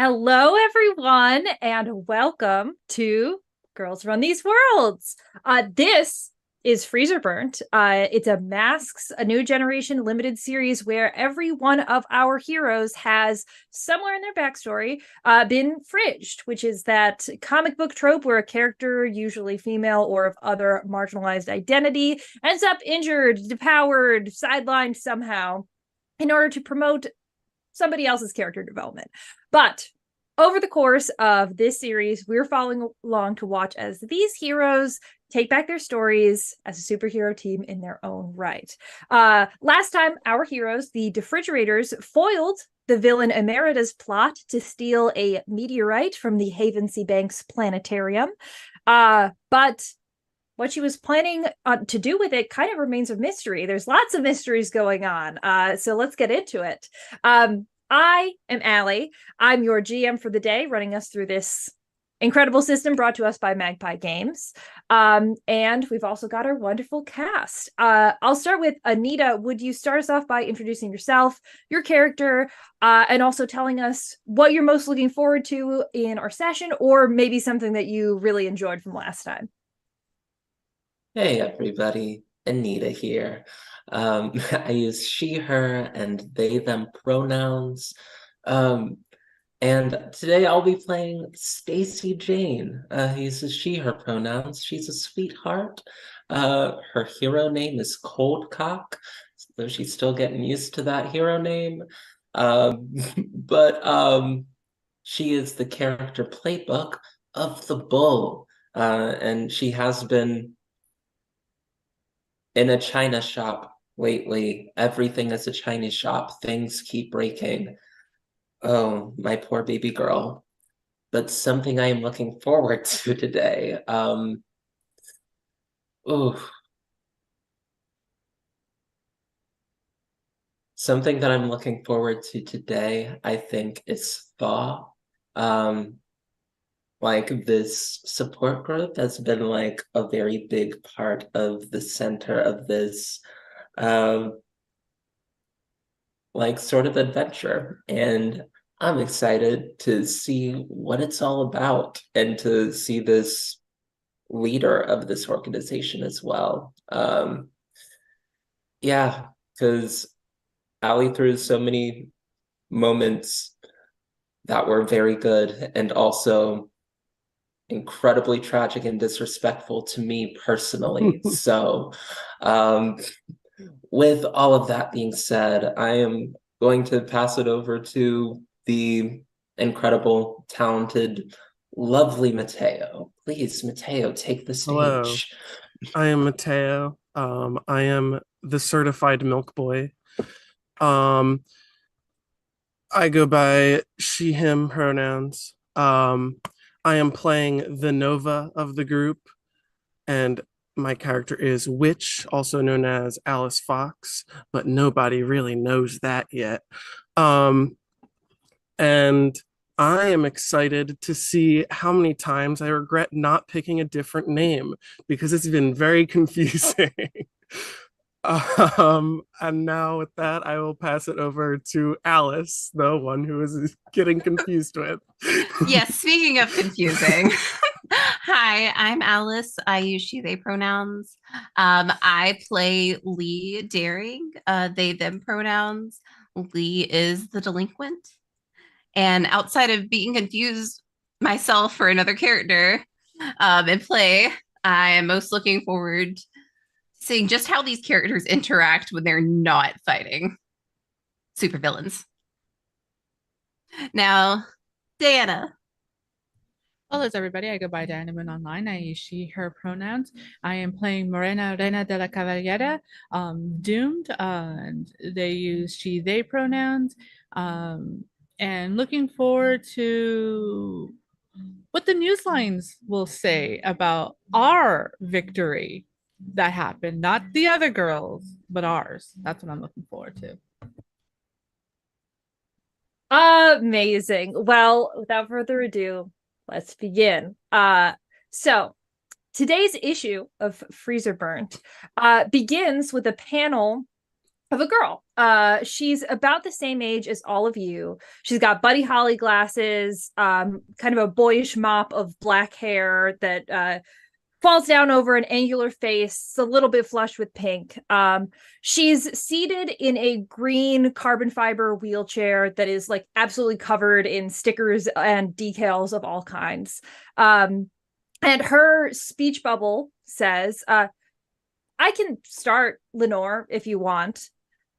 Hello, everyone, and welcome to Girls Run These Worlds. This is Freezerburnt. It's a Masks, a New Generation limited series where every one of our heroes has somewhere in their backstory been fridged, which is that comic book trope where a character, usually female or of other marginalized identity, ends up injured, depowered, sidelined somehow in order to promote somebody else's character development. But over the course of this series, we're following along to watch as these heroes take back their stories as a superhero team in their own right. Last time, our heroes, the Defrigerators, foiled the villain Emerita's plot to steal a meteorite from the Havensea Banks Planetarium. But what she was planning to do with it kind of remains a mystery. There's lots of mysteries going on. So let's get into it. I am Allie. I'm your GM for the day, running us through this incredible system brought to us by Magpie Games. And we've also got our wonderful cast. I'll start with Anita. Would you start us off by introducing yourself, your character, and also telling us what you're most looking forward to in our session, or maybe something that you really enjoyed from last time? Hey everybody, Anita here. I use she, her, and they, them pronouns. Um, and today I'll be playing Stacy Jane. He uses she, her pronouns. She's a sweetheart. Her hero name is Coldcock, so she's still getting used to that hero name. Um, but she is the character playbook of the Bull. And she has been in a China shop lately. Everything is a Chinese shop. Things keep breaking. Oh, my poor baby girl. But something I am looking forward to today. Oh, something that I'm looking forward to today, I think, is Thaw. Um, like this support group has been like a very big part of the center of this um like sort of adventure. And I'm excited to see what it's all about and to see this leader of this organization as well. Yeah, because Ali threw so many moments that were very good and also incredibly tragic and disrespectful to me personally. So, um, with all of that being said, I am going to pass it over to the incredible, talented, lovely Mateo. Please, Mateo, take the Hello, stage. I am Mateo. I am the certified milk boy. Um, I go by she, him pronouns. I am playing the Nova of the group, and my character is Witch, also known as Alice Fox, but nobody really knows that yet. Um, and I am excited to see how many times I regret not picking a different name because it's been very confusing. And now with that, I will pass it over to Alice, the one who is getting confused with. Yes, speaking of confusing. Hi, I'm Alice. I use she, they pronouns. I play Lee Daring, they, them pronouns. Lee is the delinquent. And outside of being confused myself for another character in play, I am most looking forward to seeing just how these characters interact when they're not fighting supervillains. Now, Diana. Hello, everybody. I go by Diana Moon Online. I use she, her pronouns. I am playing Morena Reina de la Caballera, Doomed, and they use she, they pronouns. Um, and looking forward to what the news lines will say about our victory that happened, not the other girls, but ours. That's what I'm looking forward to. Amazing. Well, without further ado, let's begin. So today's issue of Freezerburnt begins with a panel of a girl. She's about the same age as all of you. She's got Buddy Holly glasses, kind of a boyish mop of black hair that falls down over an angular face, a little bit flushed with pink. She's seated in a green carbon fiber wheelchair that is like absolutely covered in stickers and decals of all kinds. And her speech bubble says, I can start, Lenore, if you want.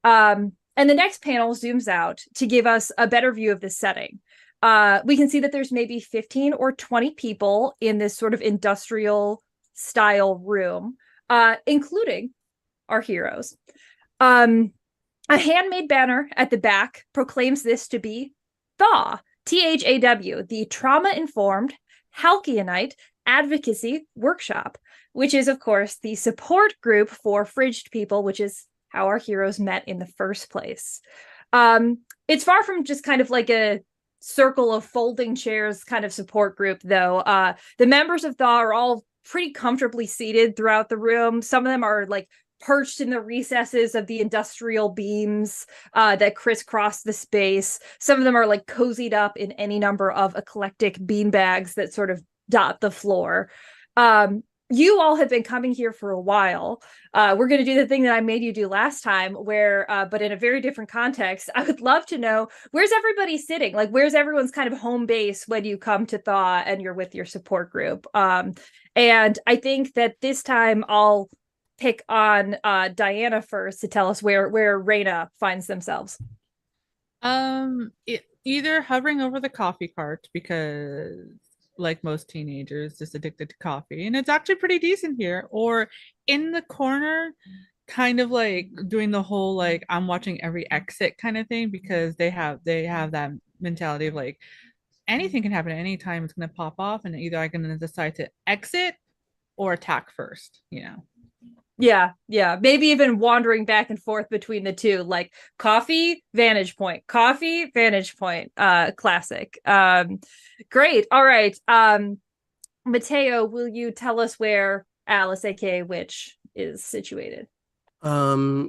And the next panel zooms out to give us a better view of the setting. We can see that there's maybe 15 or 20 people in this sort of industrial style room, including our heroes. A handmade banner at the back proclaims this to be THAW, THAW, the Trauma Informed Halcyonite Advocacy Workshop, which is, of course, the support group for fridged people, which is how our heroes met in the first place. It's far from just kind of like a circle of folding chairs kind of support group, though. The members of THAW are all pretty comfortably seated throughout the room. Some of them are like perched in the recesses of the industrial beams that crisscross the space. Some of them are like cozied up in any number of eclectic beanbags that sort of dot the floor. You all have been coming here for a while. We're going to do the thing that I made you do last time, where, but in a very different context. I would love to know, where's everybody sitting? Like, where's everyone's kind of home base when you come to THAW and you're with your support group? And I think that this time I'll pick on Diana first to tell us where Raina finds themselves. Either hovering over the coffee cart because like most teenagers, just addicted to coffee, and it's actually pretty decent here, or in the corner, kind of like doing the whole like I'm watching every exit kind of thing, because they have that mentality of like anything can happen at any time. It's going to pop off, and either I'm going to decide to exit or attack first, you know. Yeah, maybe even wandering back and forth between the two, like coffee, vantage point, coffee, vantage point. Classic. Great. All right. Mateo, will you tell us where Alice, aka Witch, is situated?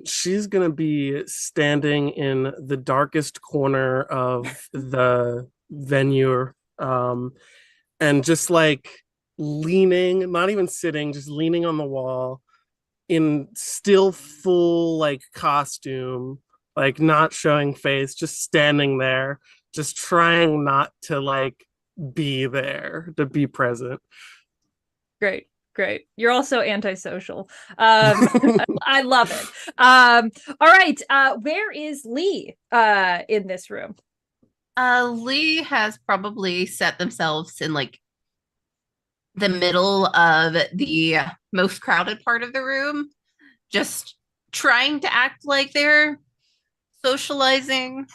She's gonna be standing in the darkest corner of the venue, and just like leaning, not even sitting, just leaning on the wall in still full like costume, like not showing face, just standing there, just trying not to like be there, to be present. Great. You're also antisocial. I love it. All right. Where is Lee in this room? Lee has probably set themselves in like the middle of the most crowded part of the room, just trying to act like they're socializing,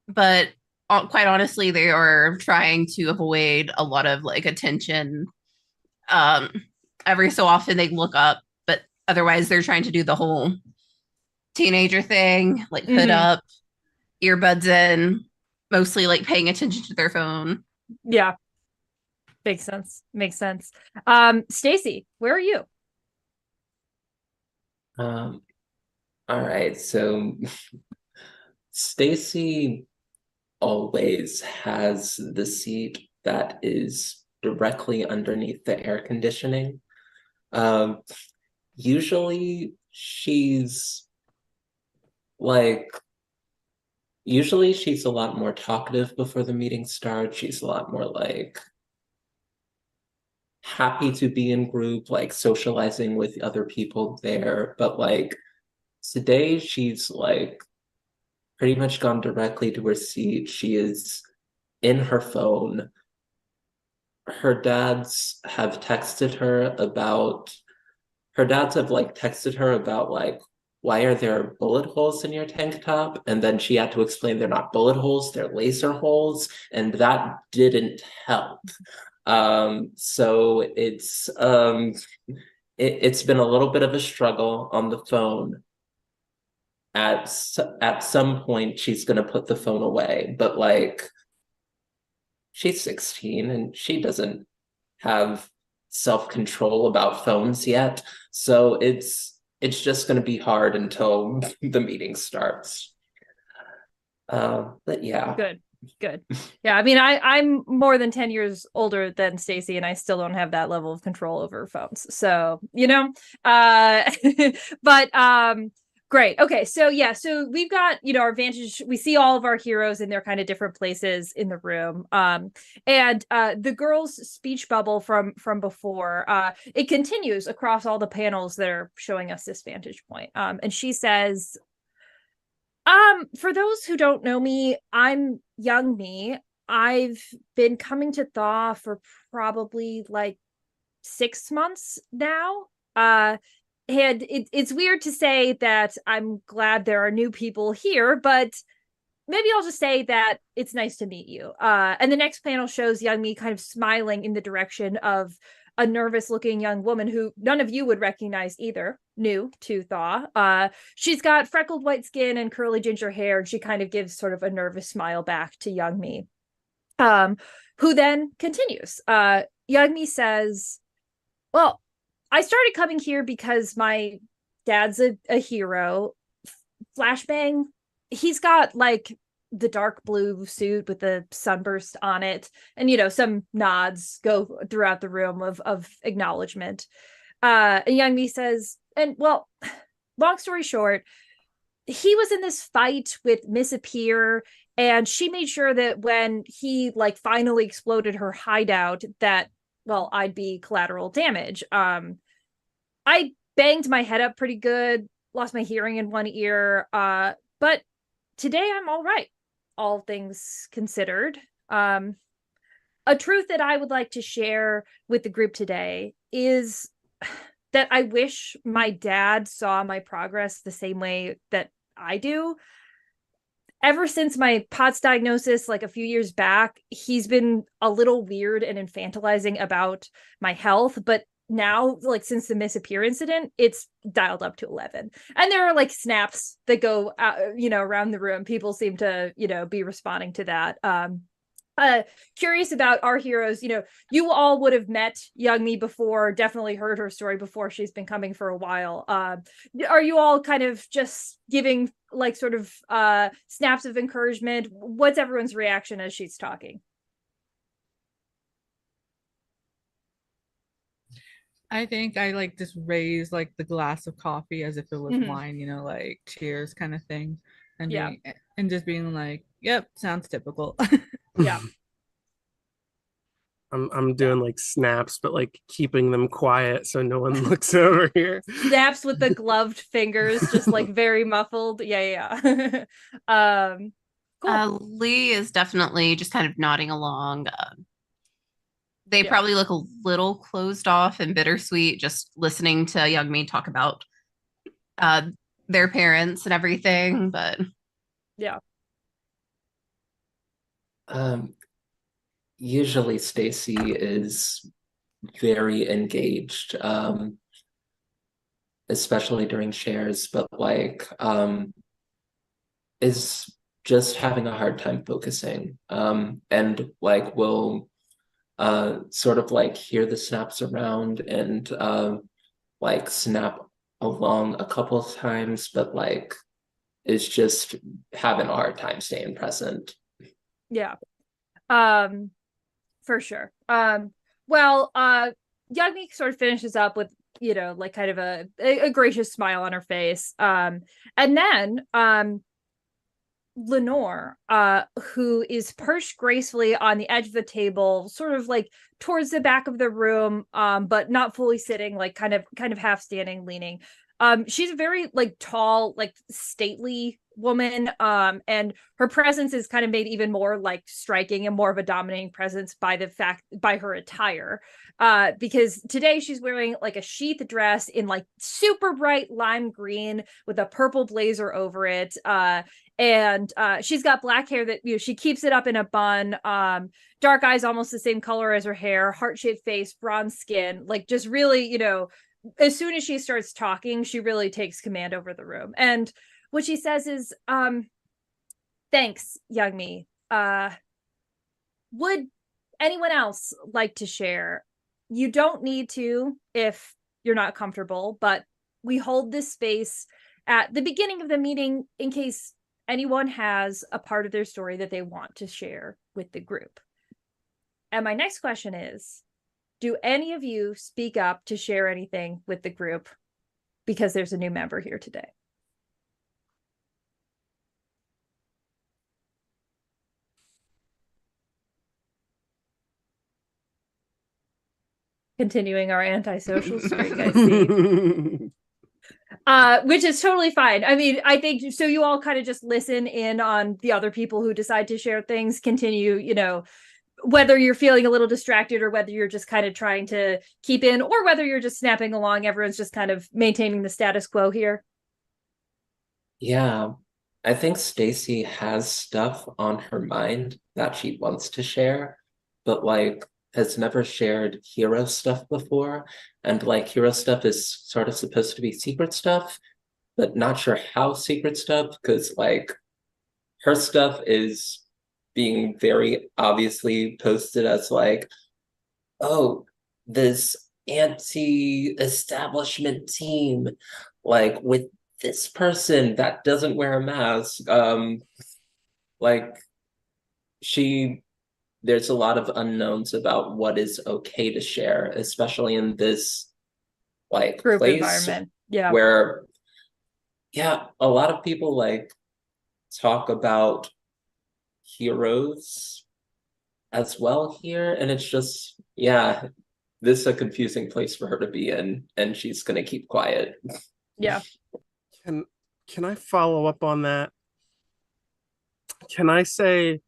but quite honestly, they are trying to avoid a lot of like attention. Um, every so often they look up, but otherwise they're trying to do the whole teenager thing, like hood up, earbuds in, mostly like paying attention to their phone. Yeah. Makes sense. Stacy, where are you? All right, so Stacy always has the seat that is directly underneath the air conditioning. Usually she's a lot more talkative before the meeting starts. She's a lot more like happy to be in group, like socializing with other people there. But like today, she's like pretty much gone directly to her seat. She is in her phone. Her dads have texted her about, like, why are there bullet holes in your tank top? And then she had to explain they're not bullet holes, they're laser holes. And that didn't help. So it's been a little bit of a struggle on the phone. At some point, she's gonna put the phone away, but like she's 16 and she doesn't have self-control about phones yet. So it's it's just going to be hard until the meeting starts. But yeah. Good. Yeah, I mean, I'm more than 10 years older than Stacy, and I still don't have that level of control over phones. So, but great. Okay, so yeah, so we've got, our vantage. We see all of our heroes in their kind of different places in the room. And the girl's speech bubble from before, it continues across all the panels that are showing us this vantage point. And she says, for those who don't know me, I'm young me. I've been coming to Thaw for probably like 6 months now. And it's weird to say that I'm glad there are new people here, but maybe I'll just say that it's nice to meet you. And the next panel shows young me kind of smiling in the direction of a nervous looking young woman who none of you would recognize either, new to Thaw. She's got freckled white skin and curly ginger hair, and she kind of gives sort of a nervous smile back to young me, who then continues. Young me says, well, I started coming here because my dad's a hero. Flashbang, he's got like the dark blue suit with the sunburst on it, and some nods go throughout the room of acknowledgement. And young me says, and well, long story short, he was in this fight with Miss Appear, and she made sure that when he like finally exploded her hideout, that, well, I'd be collateral damage. I banged my head up pretty good, lost my hearing in one ear, but today I'm all right, all things considered. A truth that I would like to share with the group today is that I wish my dad saw my progress the same way that I do. Ever since my POTS diagnosis, like a few years back, he's been a little weird and infantilizing about my health, but now, like since the Miss Appear incident, it's dialed up to 11. And there are like snaps that go around the room. People seem to be responding to that. Curious about our heroes. You all would have met young me before, definitely heard her story before. She's been coming for a while. Are you all kind of just giving like sort of snaps of encouragement? What's everyone's reaction as she's talking? I think I like just raise like the glass of coffee as if it was Mhm. wine, like cheers kind of thing. And Yeah. and just being like, yep, sounds typical. Yeah. I'm doing like snaps, but like keeping them quiet so no one looks over here. Snaps with the gloved fingers, just like very muffled. Yeah. Cool. Lee is definitely just kind of nodding along. They Yeah. probably look a little closed off and bittersweet, just listening to young me talk about their parents and everything. But Yeah. Usually Stacy is very engaged, especially during shares, but like is just having a hard time focusing. And like will sort of like hear the snaps around and like snap along a couple of times, but like is just having a hard time staying present. Yeah. For sure. Well, Yagmi sort of finishes up with, like kind of a gracious smile on her face. And then Lenore, who is perched gracefully on the edge of the table, sort of like towards the back of the room, but not fully sitting, like kind of half standing, leaning. She's a very like tall, like stately woman, and her presence is kind of made even more like striking and more of a dominating presence by her attire, because today she's wearing like a sheath dress in like super bright lime green with a purple blazer over it, and she's got black hair that she keeps it up in a bun, dark eyes almost the same color as her hair, heart-shaped face, bronze skin, like just really, as soon as she starts talking, she really takes command over the room. And what she says is, thanks, young me. Would anyone else like to share? You don't need to if you're not comfortable, but we hold this space at the beginning of the meeting in case anyone has a part of their story that they want to share with the group. And my next question is, do any of you speak up to share anything with the group because there's a new member here today? Continuing our antisocial streak, I see. Which is totally fine. I mean, I think so. You all kind of just listen in on the other people who decide to share things, continue, whether you're feeling a little distracted or whether you're just kind of trying to keep in, or whether you're just snapping along. Everyone's just kind of maintaining the status quo here. Yeah, I think Stacy has stuff on her mind that she wants to share, but like has never shared hero stuff before. And like hero stuff is sort of supposed to be secret stuff, but not sure how secret stuff, because like her stuff is being very obviously posted as like, oh, this anti-establishment team, like with this person that doesn't wear a mask. Like there's a lot of unknowns about what is okay to share, especially in this like Group place environment. Yeah. where a lot of people like talk about heroes as well here, and it's just this is a confusing place for her to be in, and she's gonna keep quiet. Yeah. Can I follow up on that? Can I say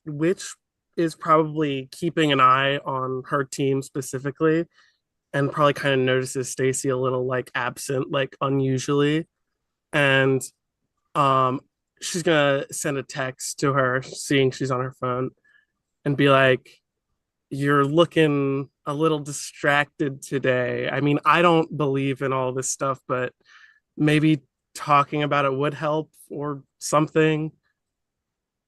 which is probably keeping an eye on her team specifically and probably kind of notices Stacy a little like absent, like unusually. And she's gonna send a text to her, seeing she's on her phone, and be like, you're looking a little distracted today. I mean, I don't believe in all this stuff, but maybe talking about it would help or something.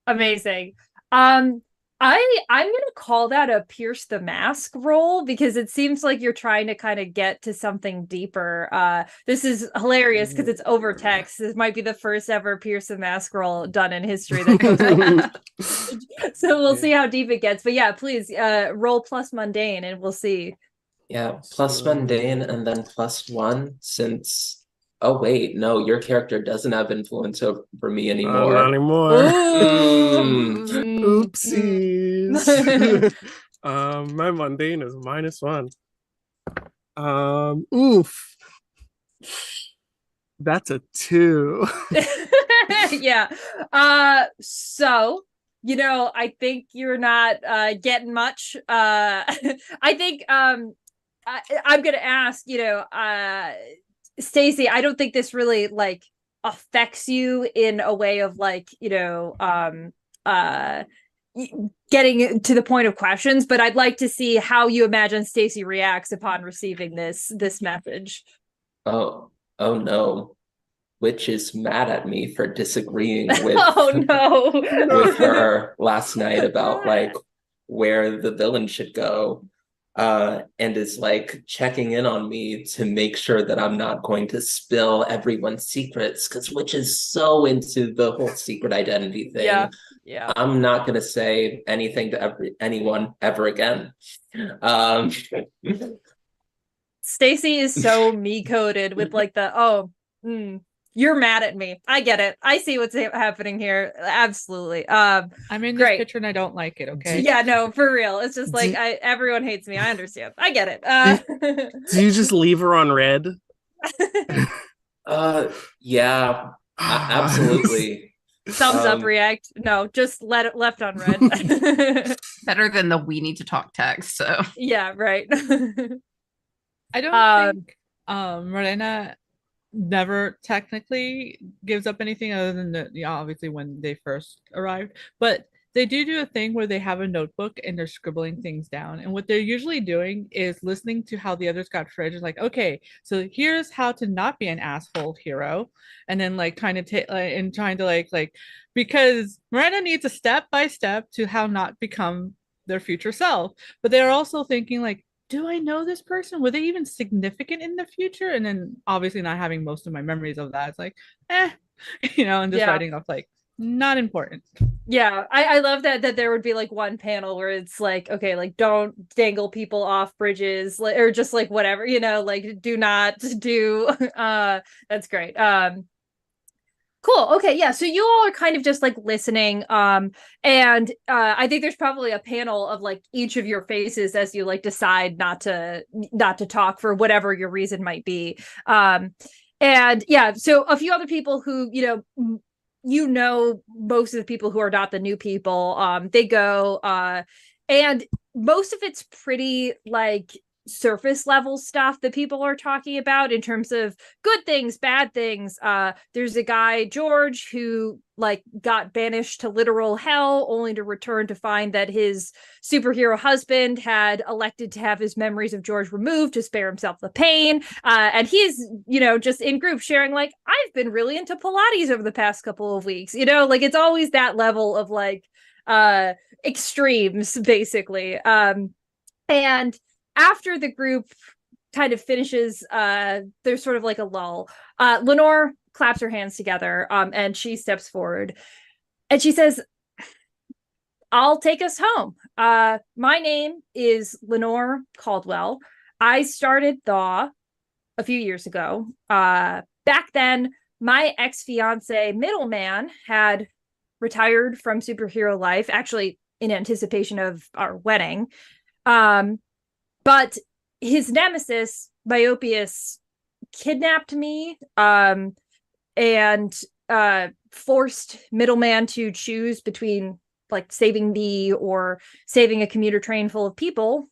Amazing. I'm gonna call that a pierce the mask roll because it seems like you're trying to kind of get to something deeper. This is hilarious because it's over text. This might be the first ever pierce the mask roll done in history that goes over. So we'll see how deep it gets. But yeah, please roll plus mundane and we'll see. Yeah, plus mundane and then +1 since oh wait, no, your character doesn't have influence over me anymore. Not anymore. Oopsies. My mundane is -1. Oof. That's a 2. Yeah. So I think you're not getting much. I think I'm gonna ask, Stacey, I don't think this really like affects you in a way of like, getting to the point of questions, but I'd like to see how you imagine Stacey reacts upon receiving this message. Oh no. Witch is mad at me for disagreeing with oh no with her last night about like where the villain should go. And is like checking in on me to make sure that I'm not going to spill everyone's secrets, because Witch is so into the whole secret identity thing. Yeah. I'm not going to say anything to anyone ever again. Stacey is so me coded with like you're mad at me. I get it. I see what's happening here. Absolutely. I'm in this great. picture and I don't like it. Okay. Yeah, no, for real. It's just like everyone hates me. I understand. I get it. Do you just leave her on red? Yeah, absolutely. Thumbs up react. No, just left on red. Better than the we need to talk text. So yeah, right. I don't think Morena never technically gives up anything other than obviously when they first arrived, but they do a thing where they have a notebook and they're scribbling things down, and what they're usually doing is listening to how the others got fridge, like, okay, so here's how to not be an asshole hero, and then like trying to like because Miranda needs a step by step to how not become their future self, but they're also thinking like, do I know this person? Were they even significant in the future? And then obviously not having most of my memories of that. It's like, and just Yeah. writing off like not important. Yeah, I love that there would be like one panel where it's like, okay, like don't dangle people off bridges, or just like whatever, like do not do. That's great. Cool. Okay, yeah. So you all are kind of just like listening. And I think there's probably a panel of like each of your faces as you like decide not to talk for whatever your reason might be. And yeah, so a few other people who, most of the people who are not the new people, they go, and most of it's pretty like surface level stuff that people are talking about in terms of good things, bad things. There's a guy, George, who like got banished to literal hell only to return to find that his superhero husband had elected to have his memories of George removed to spare himself the pain. And he's, just in group sharing like, I've been really into Pilates over the past couple of weeks, like it's always that level of like extremes basically. And after the group kind of finishes, there's sort of like a lull. Lenore claps her hands together, and she steps forward and she says, I'll take us home. My name is Lenore Caldwell. I started Thaw a few years ago. Back then, my ex-fiance Middleman had retired from superhero life, actually in anticipation of our wedding. But his nemesis, Myopius, kidnapped me, and forced Middleman to choose between like saving me or saving a commuter train full of people.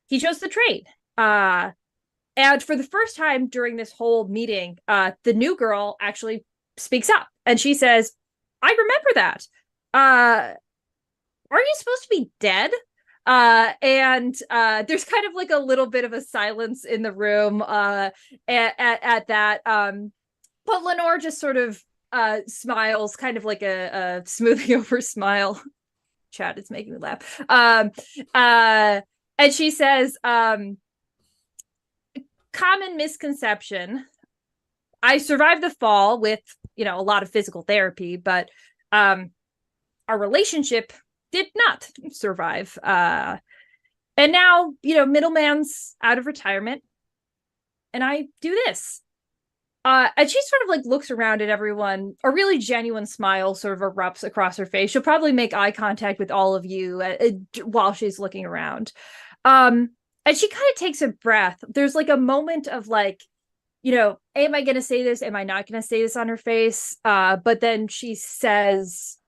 He chose the train. And for the first time during this whole meeting, the new girl actually speaks up and she says, I remember that. Are you supposed to be dead? And there's kind of like a little bit of a silence in the room at that. But Lenore just sort of smiles, kind of like a smoothing over smile. Chad is making me laugh. And she says, common misconception. I survived the fall with, a lot of physical therapy, but our relationship did not survive. And now, Middleman's out of retirement and I do this. And she sort of like looks around at everyone. A really genuine smile sort of erupts across her face. She'll probably make eye contact with all of you while she's looking around. And she kind of takes a breath. There's like a moment of like, am I going to say this? Am I not going to say this on her face? But then she says,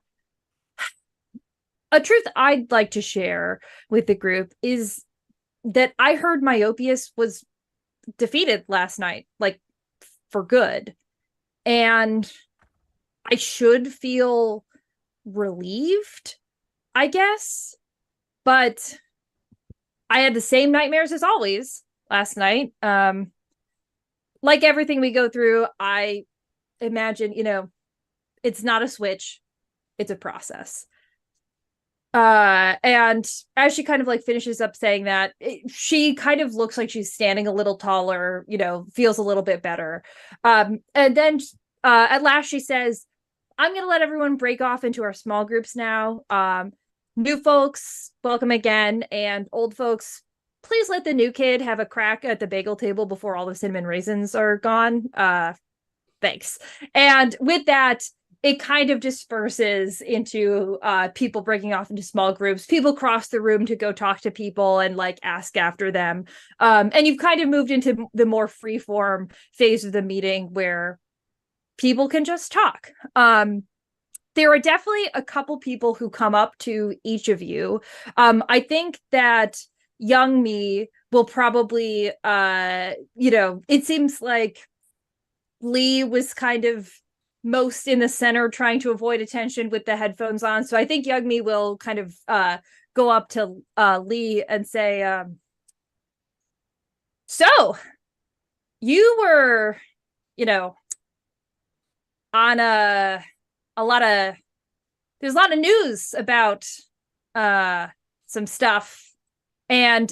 a truth I'd like to share with the group is that I heard Myopius was defeated last night, like for good. And I should feel relieved, I guess. But I had the same nightmares as always last night. Like everything we go through, I imagine, it's not a switch, it's a process. And as she kind of like finishes up saying that, she kind of looks like she's standing a little taller, feels a little bit better. And then at last she says, I'm going to let everyone break off into our small groups now. New folks, welcome again. And old folks, please let the new kid have a crack at the bagel table before all the cinnamon raisins are gone. Thanks. And with that, it kind of disperses into people breaking off into small groups. People cross the room to go talk to people and like ask after them. And you've kind of moved into the more freeform phase of the meeting where people can just talk. There are definitely a couple people who come up to each of you. I think that young me will probably, it seems like Lee was kind of most in the center trying to avoid attention with the headphones on. So I think young me will kind of go up to Lee and say, so you were, on there's a lot of news about some stuff. And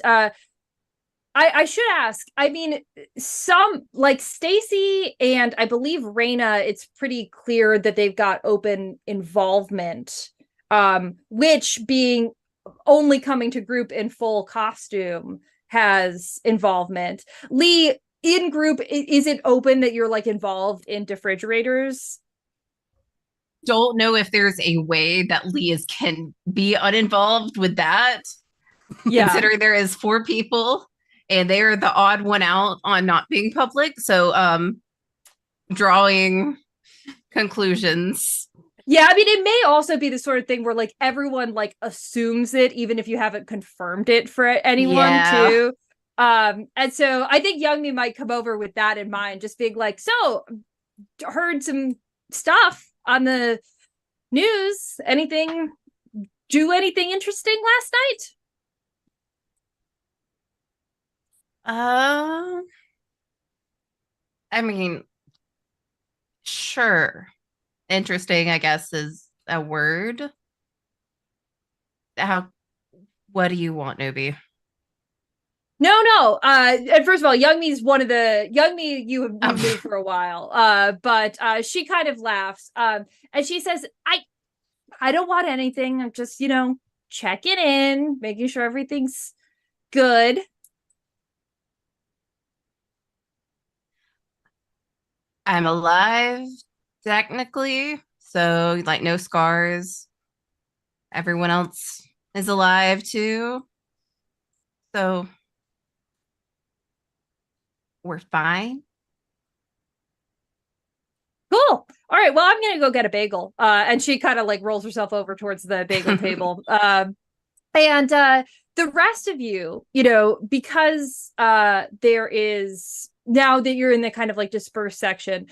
I should ask. I mean, some like Stacy and I believe Raina, it's pretty clear that they've got open involvement. Which being only coming to group in full costume has involvement. Lee, in group, is it open that you're like involved in defrigerators? Don't know if there's a way that Leah's can be uninvolved with that. Yeah. Considering there is 4 people and they're the odd one out on not being public. So drawing conclusions. Yeah, I mean, it may also be the sort of thing where like everyone like assumes it, even if you haven't confirmed it for anyone too. And so I think Youngmi might come over with that in mind, just being like, so heard some stuff on the news. Do anything interesting last night? I mean, sure. Interesting, I guess, is a word. How? What do you want, Nobi? No. And first of all, Youngmi's one of the Youngmi you knew for a while. But she kind of laughs. And she says, I don't want anything. I'm just, checking in, making sure everything's good. I'm alive, technically. So, like, no scars. Everyone else is alive too. So, we're fine. Cool. All right. Well, I'm gonna go get a bagel. And she kind of like rolls herself over towards the bagel table. And the rest of you, because there is now that you're in the kind of like dispersed section,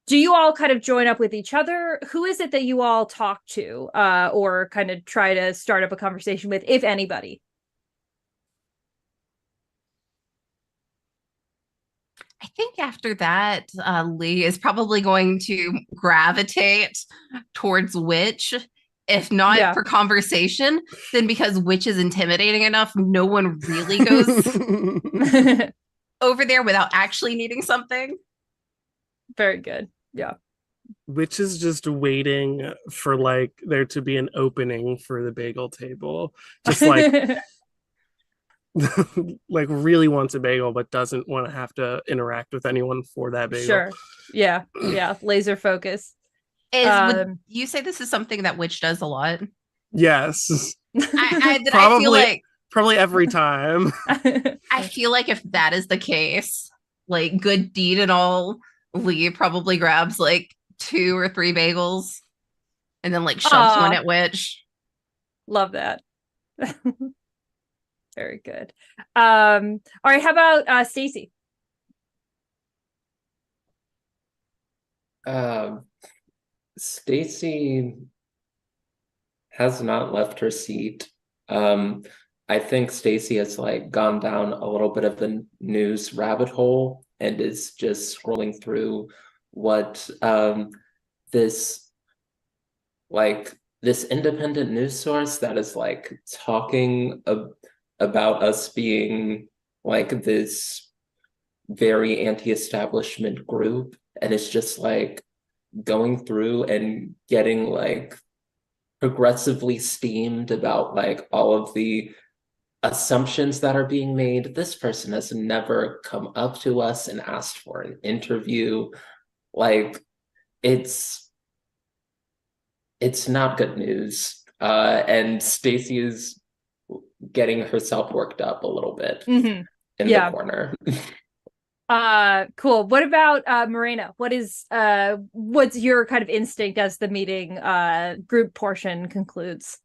do you all kind of join up with each other? Who is it that you all talk to, or kind of try to start up a conversation with, if anybody? I think after that, Lee is probably going to gravitate towards Witch. If not for conversation, then because Witch is intimidating enough, no one really goes over there without actually needing something. Very good. Yeah. Witch is just waiting for like there to be an opening for the bagel table. Just like like really wants a bagel but doesn't want to have to interact with anyone for that bagel. Sure. Yeah. Laser focus. Would you say this is something that Witch does a lot? Yes. I feel like probably every time. I feel like if that is the case, like good deed and all, Lee probably grabs like 2 or 3 bagels and then like shoves one at Witch. Love that. Very good. All right, how about Stacy? Stacy has not left her seat. I think Stacy has like gone down a little bit of the news rabbit hole and is just scrolling through what this independent news source that is like talking about us being like this very anti-establishment group, and it's just like going through and getting like progressively steamed about like all of the assumptions that are being made. This person has never come up to us and asked for an interview. Like it's not good news. And Stacy is getting herself worked up a little bit in the corner. Cool. What about Morena? What's your kind of instinct as the meeting group portion concludes?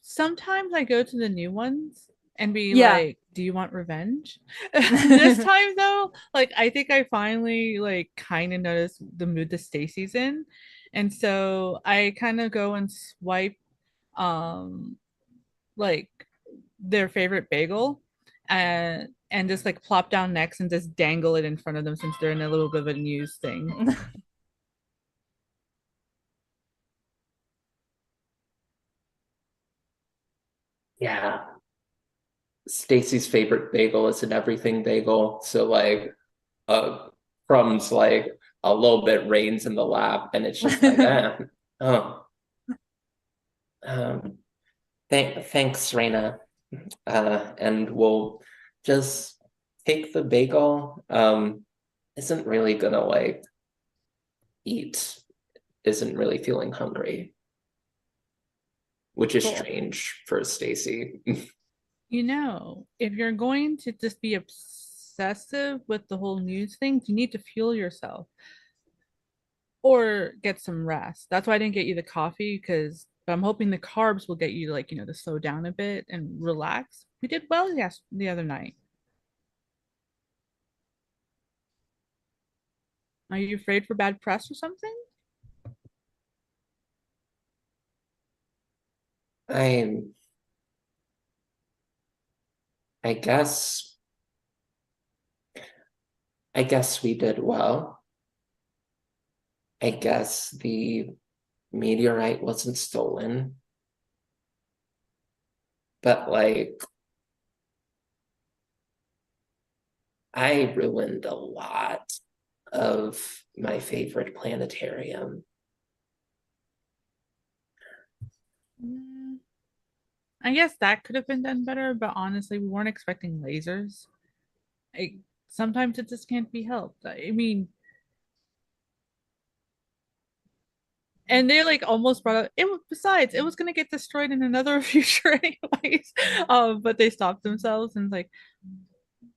Sometimes I go to the new ones and be like, do you want revenge? This time though, like I think I finally like kind of noticed the mood that Stacy's in. And so I kind of go and swipe like their favorite bagel and just like plop down next and just dangle it in front of them since they're in a little bit of a news thing. Yeah. Stacy's favorite bagel is an everything bagel. So like crumbs like a little bit rains in the lap and it's just like oh um thanks Raina. And we'll just take the bagel. Isn't really gonna like eat, isn't really feeling hungry, which is Cool. strange for Stacy. You know, if you're going to just be obsessive with the whole news thing, you need to fuel yourself or get some rest. That's why I didn't get you the coffee because but I'm hoping the carbs will get you like, to slow down a bit and relax. We did well the other night. Are you afraid for bad press or something? I I guess I guess we did well. I guess the meteorite wasn't stolen. But like I ruined a lot of my favorite planetarium. I guess that could have been done better, but honestly, we weren't expecting lasers. I, Sometimes it just can't be helped. I mean, and they like almost brought up it. Besides, it was gonna get destroyed in another future anyways. But they stopped themselves and like,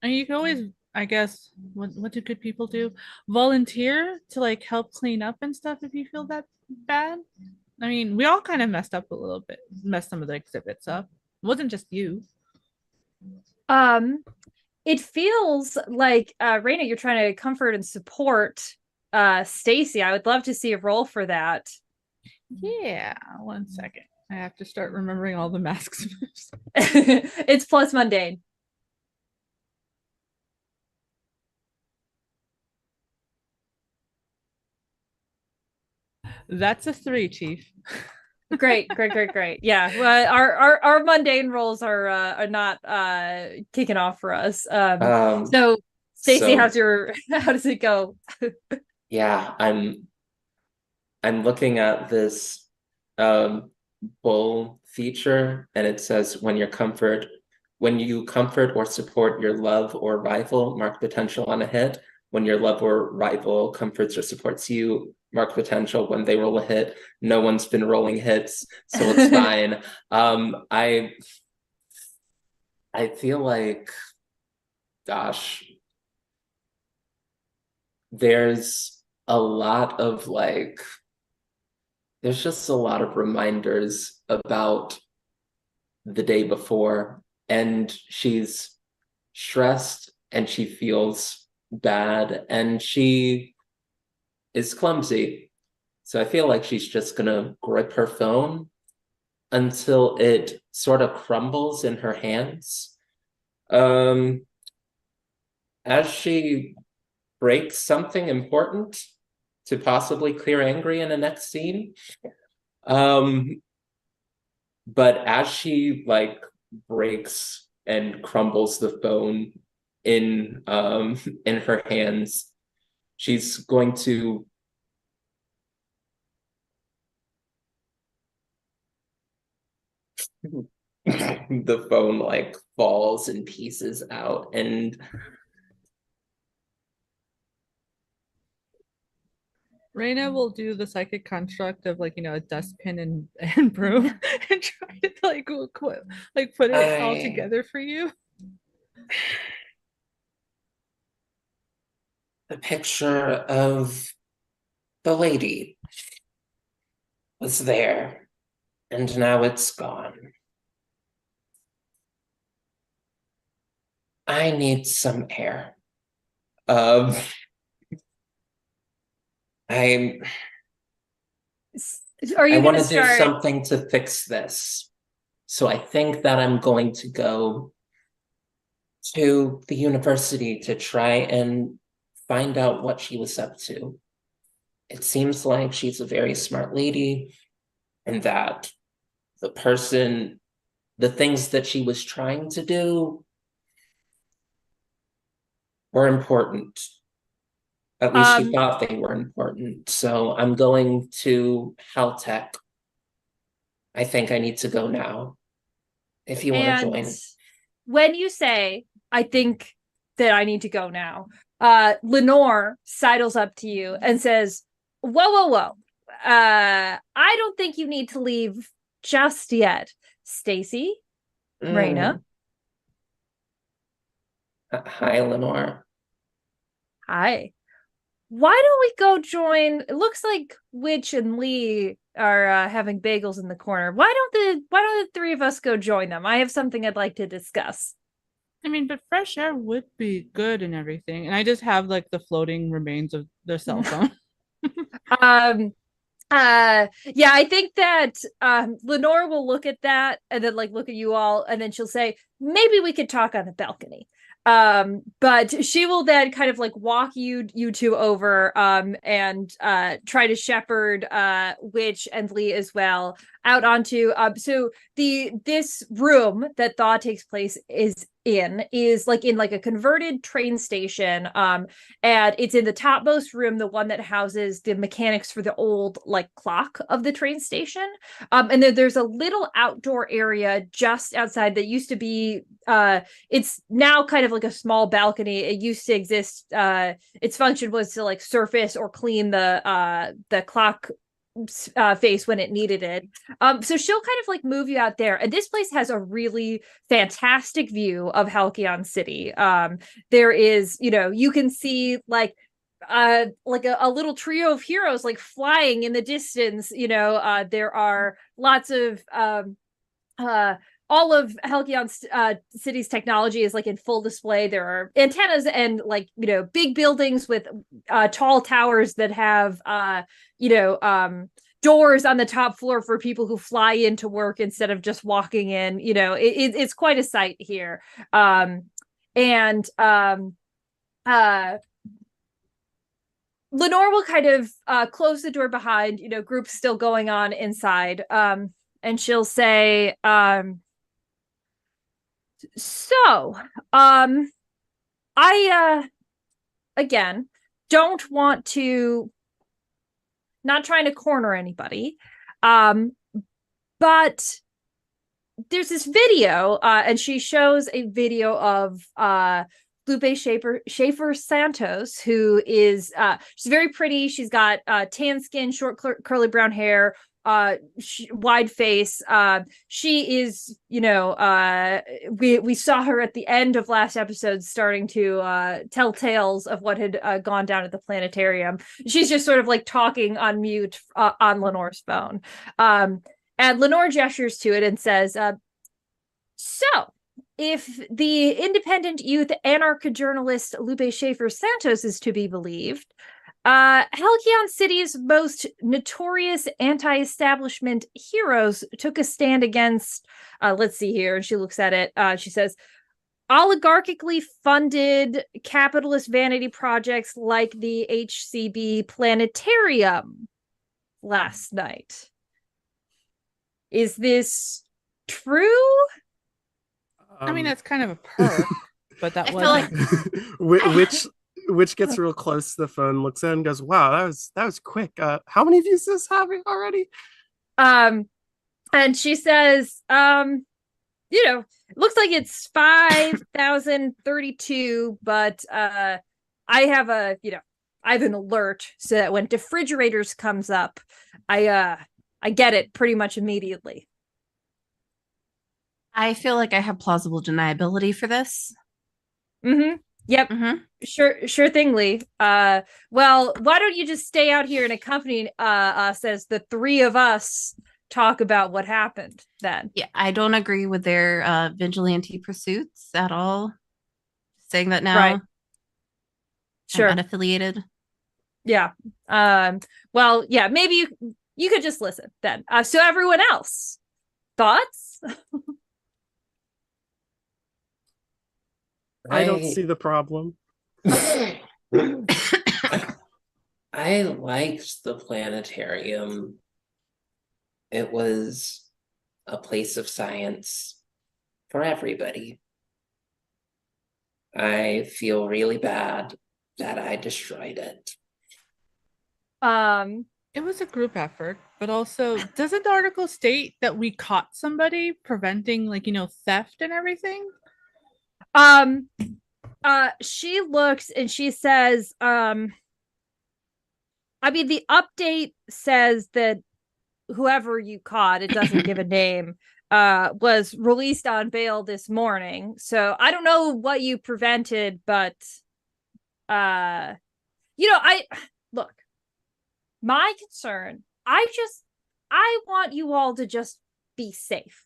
and you can always, I guess, what do good people do? Volunteer to like help clean up and stuff if you feel that bad. I mean, we all kind of messed up a little bit, messed some of the exhibits up. It wasn't just you. Um, it feels like Raina, you're trying to comfort and support Stacy. I would love to see a role for that. Yeah, 1 second. I have to start remembering all the masks moves. It's plus mundane. That's a 3, Chief. Great. Yeah, well, our mundane roles are not kicking off for us. So Stacy, So how does it go? yeah, I'm looking at this bull feature and it says when you comfort or support your love or rival, mark potential on a hit. When your love or rival comforts or supports you, mark potential when they roll a hit. No one's been rolling hits, so it's fine. I feel like, gosh, there's a lot of like there's just a lot of reminders about the day before, and she's stressed and she feels bad and she is clumsy. So I feel like she's just gonna grip her phone until it sort of crumbles in her hands. Um, as she breaks something important to possibly clear angry in the next scene. But as she like breaks and crumbles the phone in her hands, she's going to the phone like falls in pieces out and Reina will do the psychic construct of like a dustpin and broom and try to like put it all together for you. the picture of the lady was there and now it's gone. I need some air. Um, I Are you want going to to do start? something to fix this. So I think that I'm going to go to the university to try and find out what she was up to. It seems like she's a very smart lady and that the person the things that she was trying to do were important. At least she thought they were important. So I'm going to Haltech. I think I need to go now. If you want to And join. when you say, I think that I need to go now, Lenore sidles up to you and says, whoa. I don't think you need to leave just yet. Stacy, Raina. Hi, Lenore. Hi. Why don't we go join? It looks like Witch and Lee are having bagels in the corner. Why don't the three of us go join them? I have something I'd like to discuss. I mean, but fresh air would be good and everything. And I just have like the floating remains of the cell phone. Yeah, I think that Lenore will look at that and then like look at you all, and then she'll say, maybe we could talk on the balcony. But she will then kind of like walk you two over and try to shepherd Witch and Lee as well out onto so this room that Thaw takes place is like in like a converted train station, and it's in the topmost room, the one that houses the mechanics for the old like clock of the train station, and then there's a little outdoor area just outside that used to be it's now kind of like a small balcony. It used to exist. Its function was to like surface or clean the clock face when it needed it. So she'll kind of like move you out there, and this place has a really fantastic view of Halcyon City. There is, you can see like a little trio of heroes like flying in the distance. There are lots of all of Halcyon City's technology is like in full display. There are antennas and like big buildings with tall towers that have doors on the top floor for people who fly into work instead of just walking in. It's quite a sight here. And Lenore will kind of close the door behind, groups still going on inside. And she'll say, so, I again don't want to, not trying to corner anybody, but there's this video, and she shows a video of Lupe Schaefer Santos, who is she's very pretty. She's got tan skin, short curly brown hair, wide face. She is, we saw her at the end of last episode starting to tell tales of what had gone down at the planetarium. She's just sort of like talking on mute on Lenore's phone. And Lenore gestures to it and says, so if the independent youth anarcho-journalist Lupe Schaefer Santos is to be believed, Halcyon City's most notorious anti-establishment heroes took a stand against, let's see here, and she looks at it, she says, oligarchically funded capitalist vanity projects like the HCB Planetarium last night. Is this true? I mean, that's kind of a perk, but that I feel wasn't. Which gets real close to the phone, looks in and goes, wow, that was quick. How many views does this have already? And she says, it looks like it's 5,032, but I have I have an alert so that when Defrigerators comes up, I get it pretty much immediately. I feel like I have plausible deniability for this. Mm-hmm. Yep. Mm-hmm. Sure thing, Lee. Well, why don't you just stay out here and accompany us as the three of us talk about what happened then? Yeah, I don't agree with their vigilante pursuits at all. Saying that now. Right. Sure. I'm unaffiliated. Yeah. Well, yeah, maybe you could just listen then. So everyone else, thoughts? I don't see the problem. I liked the planetarium. It was a place of science. for everybody. I feel really bad that I destroyed it. It was a group effort, but also, doesn't the article state that we caught somebody preventing, like, theft and everything? She looks and she says, I mean, the update says that whoever you caught, it doesn't give a name, was released on bail this morning. So I don't know what you prevented, but I look, my concern, I want you all to just be safe.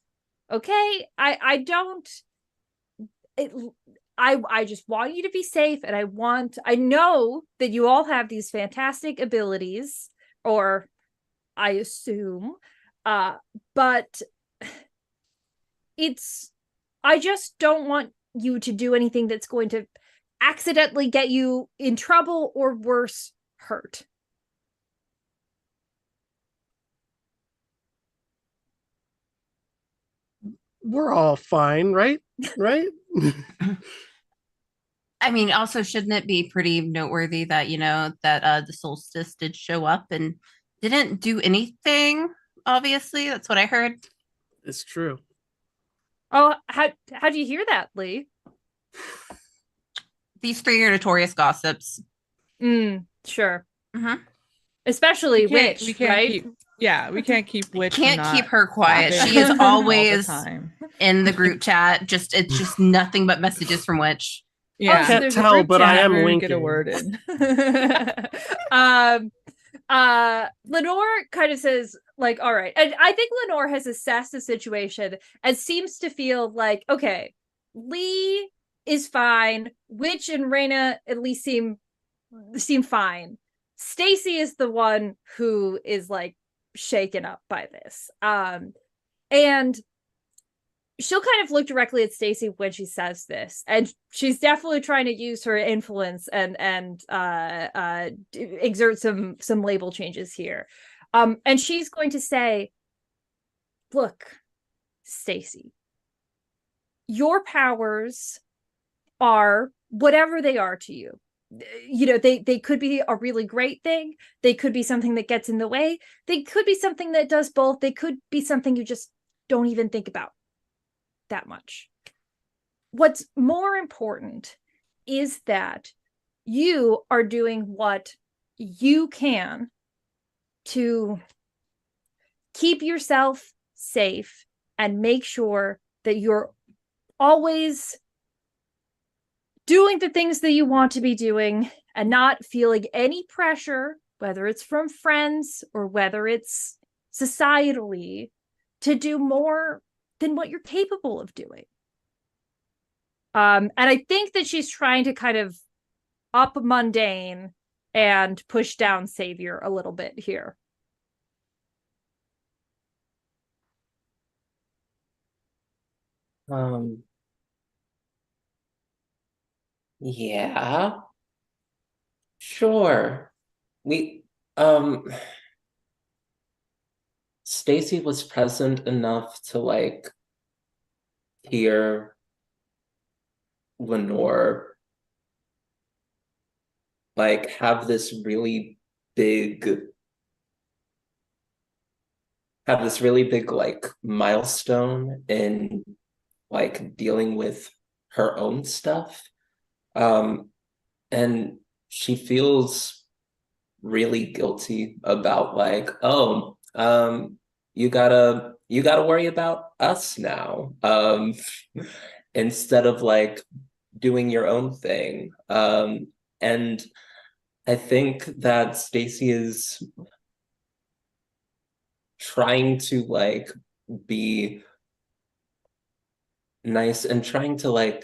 Okay? I don't it, I just want you to be safe, and I know that you all have these fantastic abilities, or I assume, but I just don't want you to do anything that's going to accidentally get you in trouble or worse, hurt. We're all fine, right? Right? I mean, also, shouldn't it be pretty noteworthy that, that the solstice did show up and didn't do anything? Obviously, that's what I heard. It's true. Oh, how do you hear that, Lee? These three are notorious gossips. Sure. Mm-hmm. Especially Witch, we can't right? we can't keep Witch. Can't keep her quiet. gossiping She is all the always time. in the group chat. It's just nothing but messages from Witch. Yeah, so Can't there's a tell, group but I chat. am never winking. get a word in. Lenore kind of says, like, all right. And I think Lenore has assessed the situation and seems to feel like, okay, Lee is fine. Witch and Raina at least seem fine. Stacy is the one who is like shaken up by this. And she'll kind of look directly at Stacy when she says this, and she's definitely trying to use her influence and exert some label changes here. And she's going to say, "Look, Stacy, your powers are whatever they are to you. They could be a really great thing. They could be something that gets in the way. They could be something that does both. They could be something you just don't even think about that much. What's more important is that you are doing what you can to keep yourself safe and make sure that you're always doing the things that you want to be doing and not feeling any pressure, whether it's from friends or whether it's societally, to do more than what you're capable of doing." And I think that she's trying to kind of up mundane and push down savior a little bit here. Yeah, sure. We, Stacy was present enough to like hear Lenore like have this really big like milestone in like dealing with her own stuff. And she feels really guilty about like, oh, you gotta worry about us now. Instead of like doing your own thing. And I think that Stacy is trying to like be nice and trying to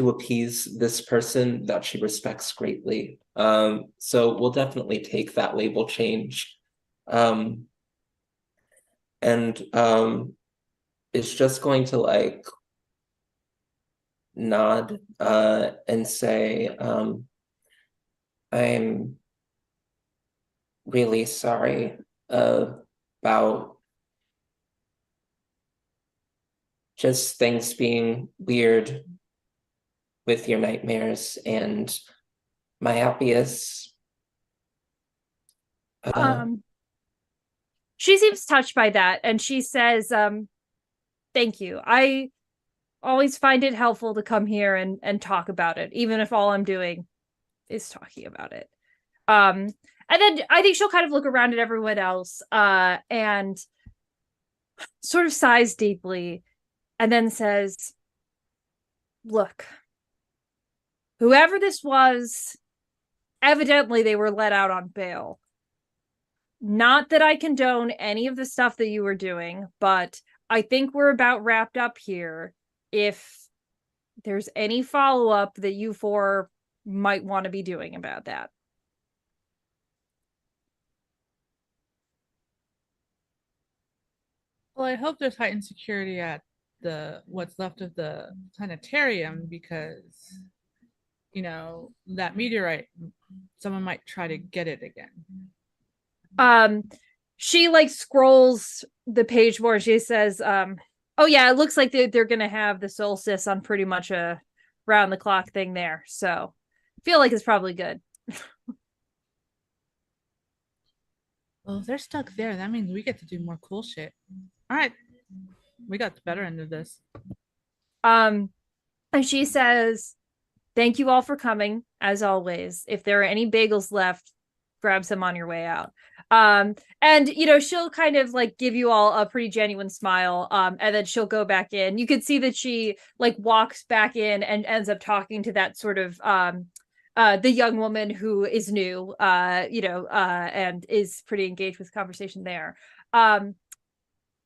appease this person that she respects greatly. So we'll definitely take that label change. And it's just going to like nod and say, I'm really sorry about just things being weird with your nightmares, and my happiest. She seems touched by that, and she says, thank you. I always find it helpful to come here and talk about it, even if all I'm doing is talking about it. And then I think she'll kind of look around at everyone else, and sort of sighs deeply, and then says, look, whoever this was, evidently they were let out on bail. Not that I condone any of the stuff that you were doing, but I think we're about wrapped up here. If there's any follow-up that you four might want to be doing about that. Well, I hope there's heightened security at the what's left of the planetarium, because that meteorite, someone might try to get it again. She like scrolls the page more. She says, oh yeah, it looks like they're gonna have the solstice on pretty much a round the clock thing there, so I feel like it's probably good. Well, if they're stuck there, that means we get to do more cool shit. All right, we got the better end of this. And she says, thank you all for coming, as always. If there are any bagels left, grab some on your way out. And she'll kind of like give you all a pretty genuine smile, and then she'll go back in. You can see that she like walks back in and ends up talking to that sort of the young woman who is new, and is pretty engaged with conversation there.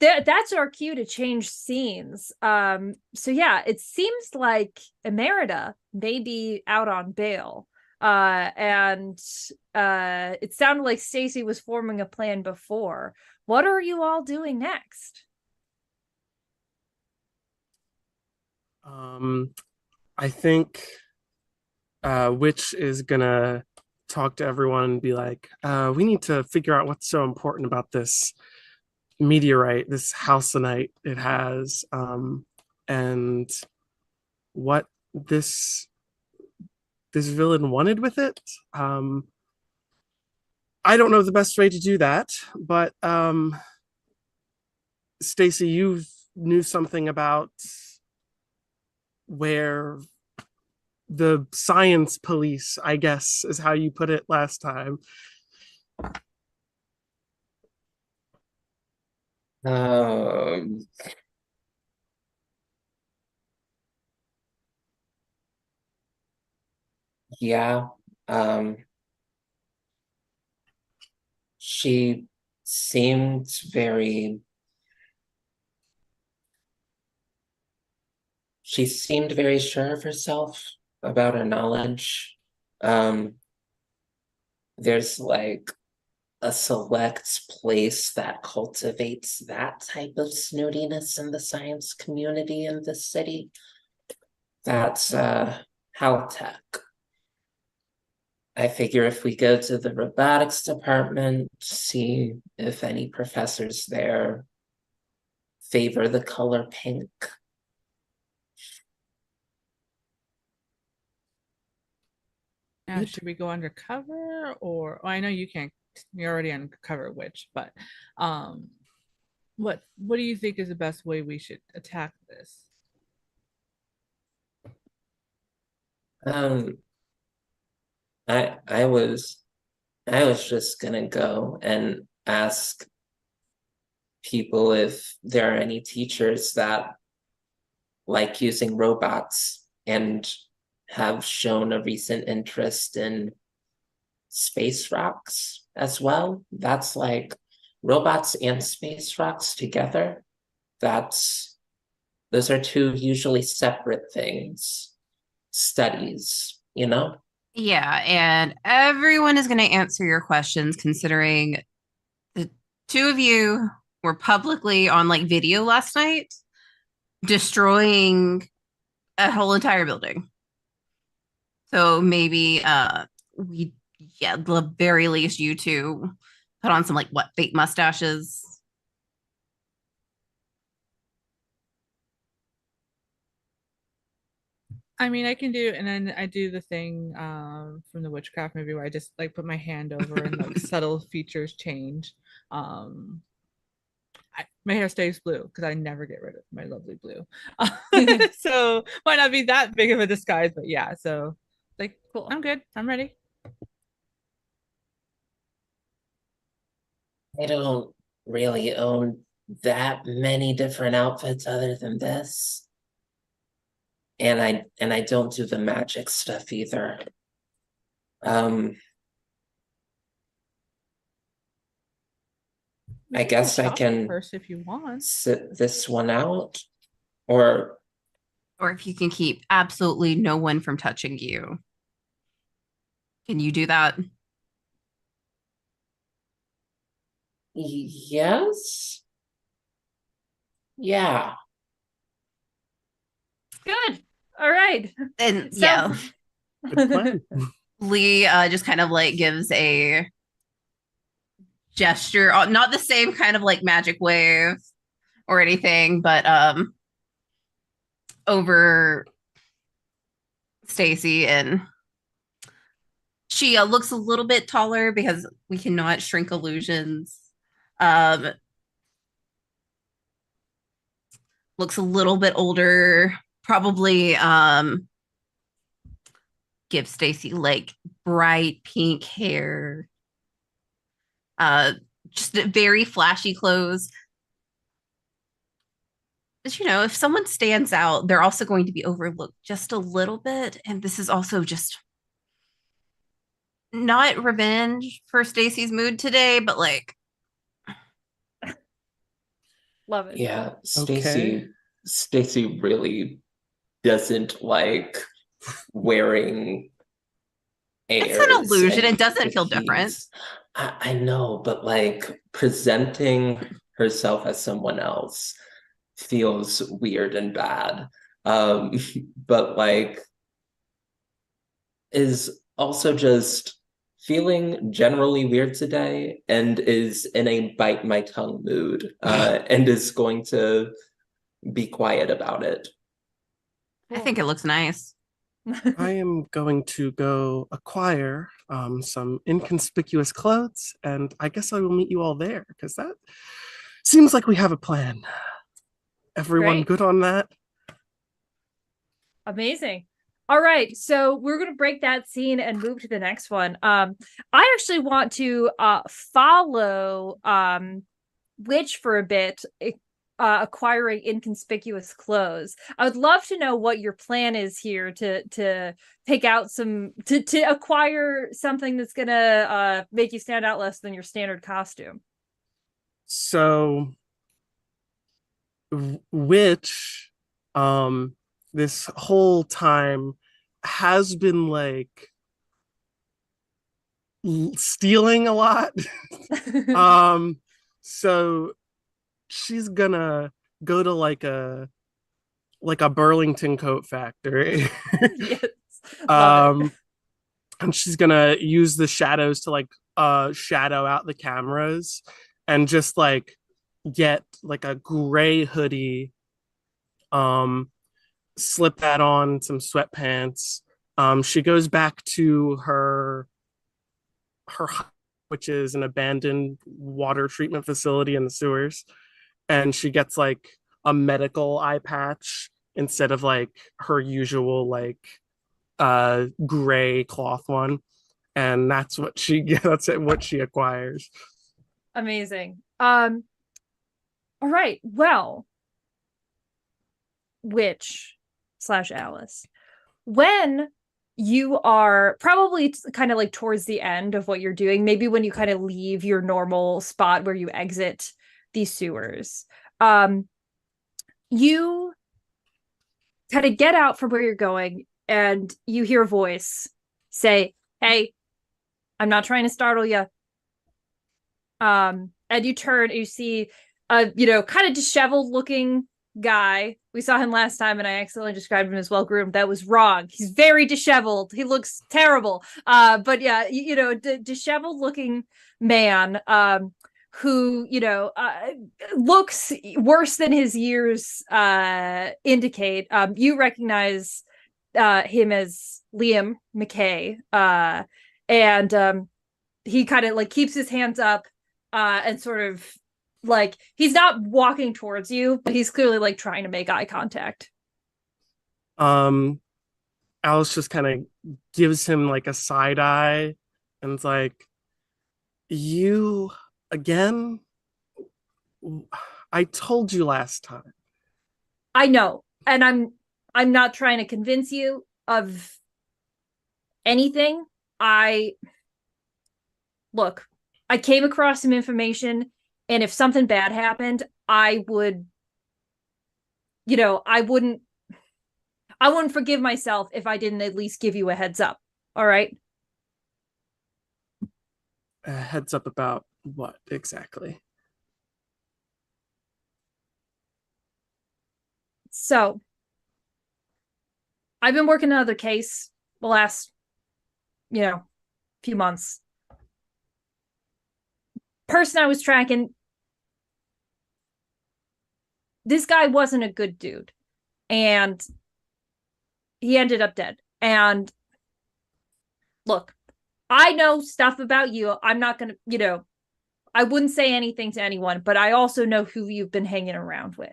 That's our cue to change scenes. So yeah, it seems like Emerita may be out on bail. And it sounded like Stacy was forming a plan before. What are you all doing next? I think Witch is gonna talk to everyone and be like, we need to figure out what's so important about this meteorite, this halcyon it has, and what this villain wanted with it. I don't know the best way to do that, but Stacy, you knew something about where the science police, I guess, is how you put it last time. Yeah. She seemed very sure of herself about her knowledge. There's like a select place that cultivates that type of snootiness in the science community in the city. That's Haltech. I figure if we go to the robotics department, see if any professors there favor the color pink. Now, should we go undercover, or I know you can't, you're already undercover, Witch, but what do you think is the best way we should attack this? I was just gonna go and ask people if there are any teachers that like using robots and have shown a recent interest in space rocks as well. That's like robots and space rocks together. Those are two usually separate things. Studies, you know? Yeah, and everyone is going to answer your questions, considering the two of you were publicly on like video last night destroying a whole entire building. So maybe the very least you two put on some like what, fake mustaches. I mean, I can do, and then I do the thing from the witchcraft movie where I just like put my hand over and like subtle features change. Um, my hair stays blue because I never get rid of my lovely blue. So might not be that big of a disguise, but yeah. So like, Cool. I'm good. I'm ready. I don't really own that many different outfits other than this. And I don't do the magic stuff either. I guess I can first if you want. sit this one out, or Or if you can keep absolutely no one from touching you. Can you do that? yes. Yeah. Good. All right. And So- yeah, Good plan. Lee just kind of like gives a gesture, not the same kind of like magic wave or anything, but over Stacy, and she looks a little bit taller because we cannot shrink illusions. Looks a little bit older, probably give Stacy like bright pink hair, just very flashy clothes. But you know, if someone stands out, they're also going to be overlooked just a little bit. And this is also just not revenge for Stacy's mood today, but like, Love it. Yeah, Okay. Stacy really doesn't like wearing it's an airs illusion. and It doesn't feel different. cookies. I know, but like presenting herself as someone else feels weird and bad. Um, but like is also just feeling generally weird today and is in a bite my tongue mood, and is going to be quiet about it. I think it looks nice. I am going to go acquire some inconspicuous clothes, and I guess I will meet you all there because that seems like we have a plan. Everyone Great. good on that? Amazing. All right, so we're going to break that scene and move to the next one. I actually want to follow Witch for a bit, acquiring inconspicuous clothes. I would love to know what your plan is here to pick out some to acquire something that's gonna make you stand out less than your standard costume. So, which, this whole time has been like stealing a lot. So she's gonna go to like a Burlington coat factory. Yes. Love it. And she's gonna use the shadows to like shadow out the cameras and just like get like a gray hoodie, slip that on some sweatpants. She goes back to her which is an abandoned water treatment facility in the sewers, and she gets like a medical eye patch instead of like her usual like gray cloth one, and that's what she what she acquires. Amazing. All right. Well, Witch / Alice, when you are probably kind of like towards the end of what you're doing, maybe when you kind of leave your normal spot where you exit these sewers, you kind of get out from where you're going and you hear a voice say, "Hey, I'm not trying to startle you." And you turn and you see a, kind of disheveled looking guy. We saw him last time and I accidentally described him as well groomed. That was wrong. He's very disheveled. He looks terrible. But yeah, disheveled looking man, who, looks worse than his years indicate. You recognize him as Liam McKay. And he kind of like keeps his hands up and sort of like he's not walking towards you, but he's clearly like trying to make eye contact. Alice just kind of gives him like a side eye and it's like, you again? I told you last time. I know, and I'm not trying to convince you of anything. I look, I came across some information, and if something bad happened, I would, I wouldn't forgive myself if I didn't at least give you a heads up. All right. A heads up about what exactly? So I've been working another case the last, few months. Person I was tracking, this guy wasn't a good dude. And he ended up dead. And look, I know stuff about you. I'm not going to, I wouldn't say anything to anyone, but I also know who you've been hanging around with.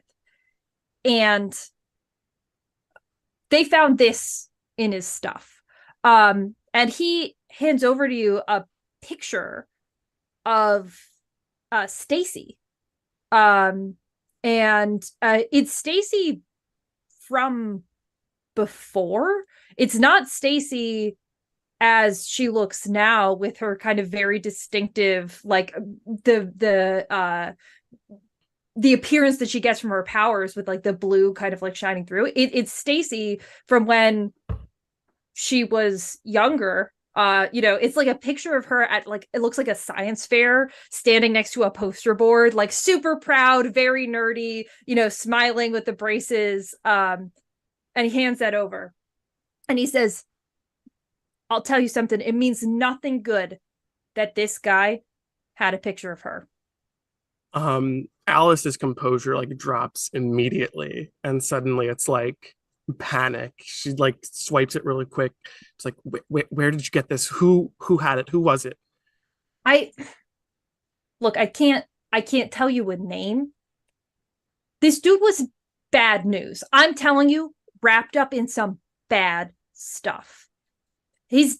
And they found this in his stuff. And he hands over to you a picture of Stacy. And it's Stacy from before. It's not Stacy as she looks now with her kind of very distinctive, like the appearance that she gets from her powers with like the blue kind of like shining through. It's Stacy from when she was younger. It's like a picture of her at like, it looks like a science fair standing next to a poster board, like super proud, very nerdy, smiling with the braces. And he hands that over and he says, I'll tell you something. It means nothing good that this guy had a picture of her. Alice's composure like drops immediately, and suddenly it's like panic. She like swipes it really quick. It's like, where did you get this? Who had it? Who was it? I can't tell you a name. This dude was bad news. I'm telling you, wrapped up in some bad stuff. He's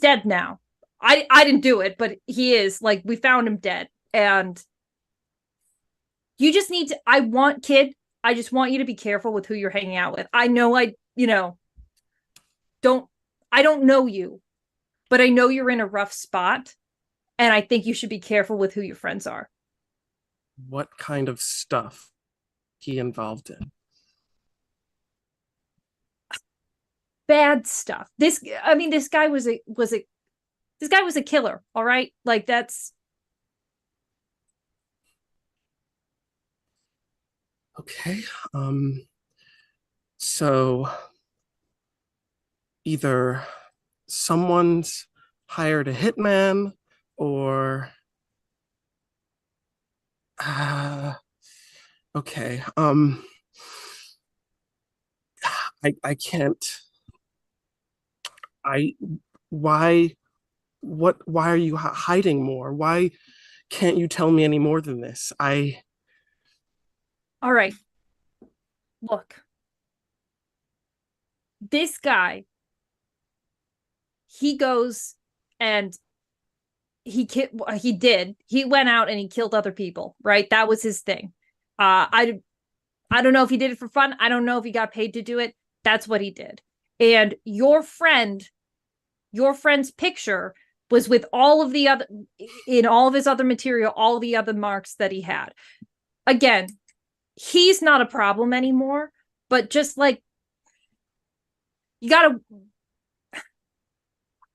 dead now. I didn't do it, but he is. Like, we found him dead. And you just need to, I just want you to be careful with who you're hanging out with. I know I don't know you, but I know you're in a rough spot. And I think you should be careful with who your friends are. What kind of stuff he involved in? Bad stuff. This guy was a killer, all right? Like, that's okay. So either someone's hired a hitman or okay. I can't. I why why are you hiding more? Why can't you tell me any more than this? all right. Look, this guy, he goes and he went out and he killed other people, right? That was his thing. I don't know if he did it for fun. I don't know if he got paid to do it. That's what he did. And your friend's picture was with all of his other material, all the other marks that he had. Again, he's not a problem anymore, but just like,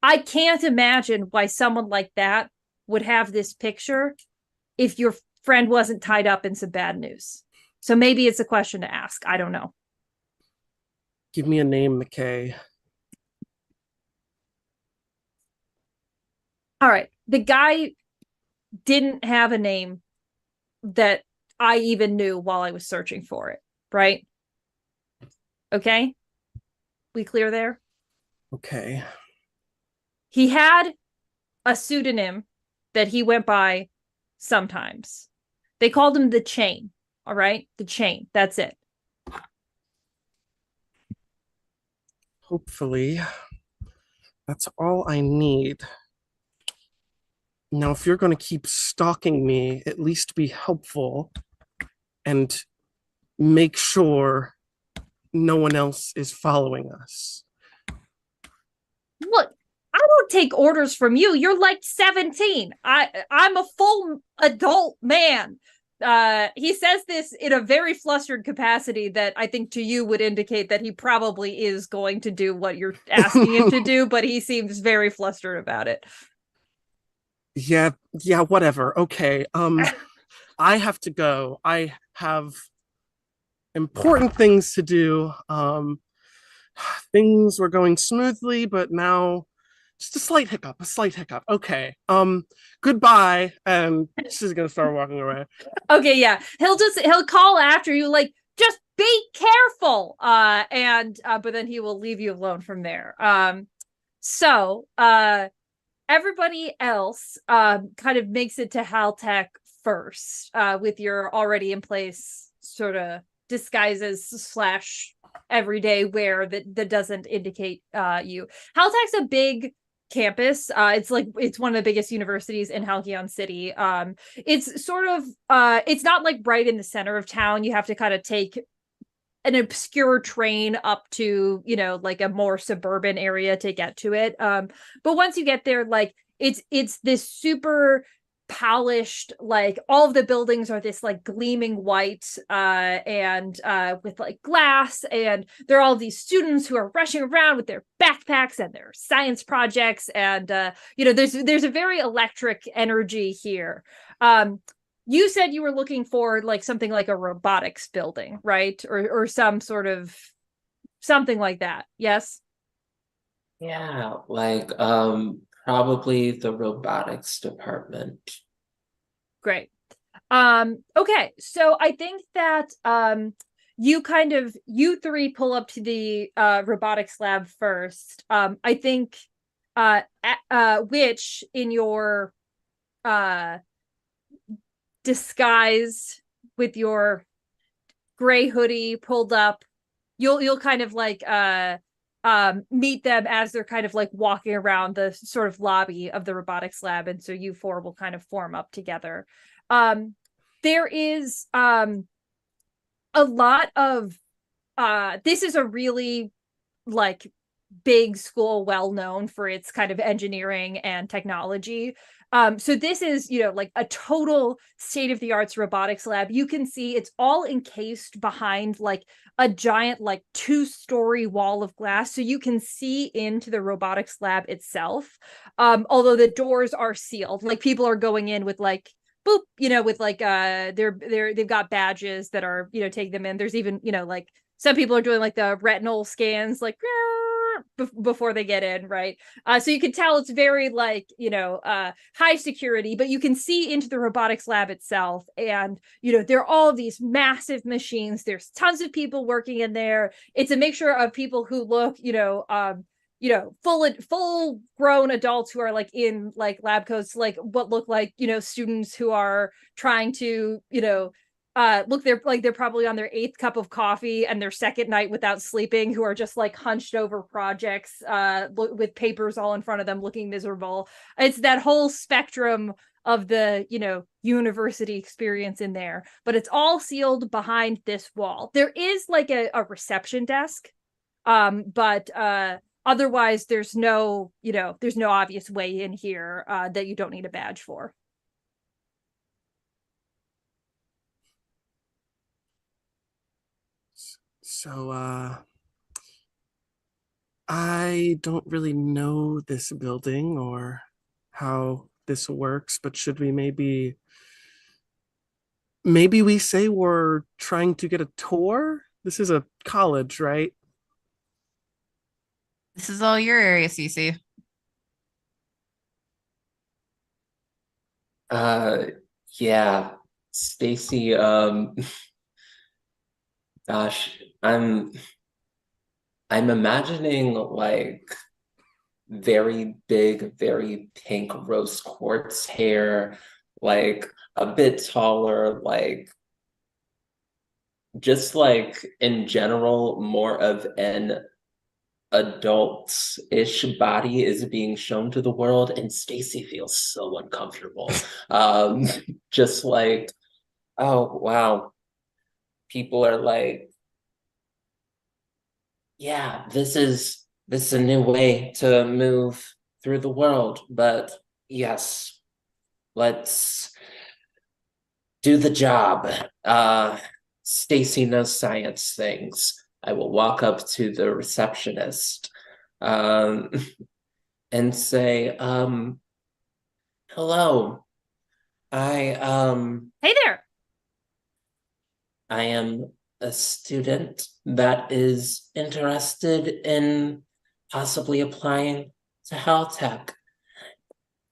I can't imagine why someone like that would have this picture if your friend wasn't tied up in some bad news. So maybe it's a question to ask. I don't know. Give me a name, McKay. All right. The guy didn't have a name that I even knew while I was searching for it, right? Okay. We clear there? Okay. He had a pseudonym that he went by sometimes. They called him the Chain. All right, the Chain. That's it. Hopefully, that's all I need. Now, if you're going to keep stalking me, at least be helpful and make sure no one else is following us. Look, I don't take orders from you. You're like 17. I'm a full adult man. He says this in a very flustered capacity that I think to you would indicate that he probably is going to do what you're asking him to do, but he seems very flustered about it. Yeah, whatever. Okay. I have to go. I have important things to do. Things were going smoothly, but now just a slight hiccup. Okay. Goodbye. And she's gonna start walking away. Okay, yeah. He'll call after you, like, just be careful. But then he will leave you alone from there. So everybody else kind of makes it to Haltech first, with your already in place sort of disguises slash everyday wear that doesn't indicate you. Haltech's a big campus. It's one of the biggest universities in Halcyon City. It's sort of it's not like right in the center of town. You have to kind of take an obscure train up to, like a more suburban area to get to it. But once you get there, like it's this super polished, like all of the buildings are this like gleaming white, and with like glass, and there are all these students who are rushing around with their backpacks and their science projects, and there's a very electric energy here. You said you were looking for like something like a robotics building, right? Or some sort of something like that. Yes? Yeah, like probably the robotics department. Great. Okay, so I think that you three pull up to the robotics lab first. I think which in your disguise with your gray hoodie pulled up, you'll kind of like meet them as they're kind of like walking around the sort of lobby of the robotics lab, and so you four will kind of form up together. There is a lot of this is a really like big school, well known for its kind of engineering and technology. So this is, like a total state of the arts robotics lab. You can see it's all encased behind like a giant, like 2-story wall of glass. So you can see into the robotics lab itself. Although the doors are sealed, like people are going in with like, boop, with like they've got badges that are, take them in. There's even, like some people are doing like the retinal scans, like before they get in, right? So you can tell it's very like, high security, but you can see into the robotics lab itself, and there are all these massive machines. There's tons of people working in there. It's a mixture of people who look, full grown adults who are like in like lab coats, like what look like, students who are trying to, look, they're probably on their 8th cup of coffee and their 2nd night without sleeping, who are just like hunched over projects, with papers all in front of them, looking miserable. It's that whole spectrum of the, university experience in there, but it's all sealed behind this wall. There is like a reception desk, but otherwise there's no obvious way in here that you don't need a badge for. So, I don't really know this building or how this works, but should we maybe we say we're trying to get a tour? This is a college, right? This is all your area, Cece. Uh, yeah, Stacy, gosh, I'm I'm imagining like very big, very pink rose quartz hair, like a bit taller, like just like in general, more of an adult-ish body is being shown to the world, and Stacy feels so uncomfortable. Um, just like, oh wow, people are like, yeah, this is a new way to move through the world, but yes, let's do the job. Stacy knows science things. I will walk up to the receptionist um, and say, hello. I Hey there. I am a student that is interested in possibly applying to Caltech.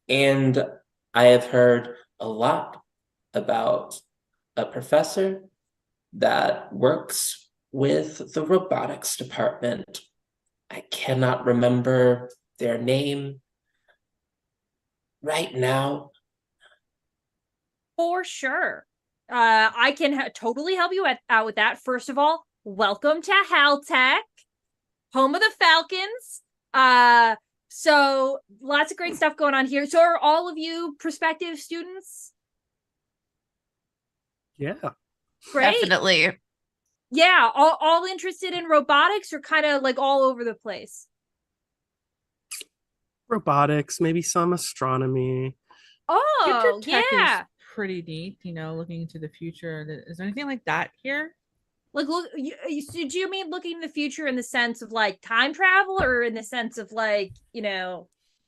And I have heard a lot about a professor that works with the robotics department. I cannot remember their name right now. For sure. I can totally help you out with that. First of all, welcome to Haltech, home of the Falcons. So lots of great stuff going on here. So are all of you prospective students? Yeah. Great. Definitely. Yeah, all interested in robotics or kind of like all over the place? Robotics, maybe some astronomy. Oh, Future tech is yeah. pretty neat, looking into the future. Is there anything like that here? Like, look, do you mean looking in the future in the sense of like time travel or in the sense of like,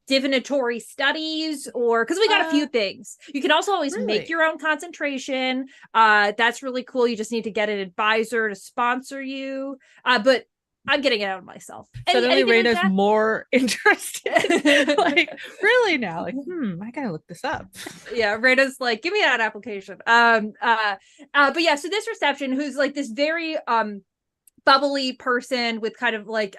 divinatory studies? Or because we got a few things. You can also always make Really? your own concentration. That's really cool. You just need to get an advisor to sponsor you. But I'm getting it out of myself. Suddenly Anything like Raina's that? more interested. Like, really now? Like, I gotta look this up. Yeah, Rita's like, give me that application. But yeah, so this reception, who's like this very bubbly person with kind of like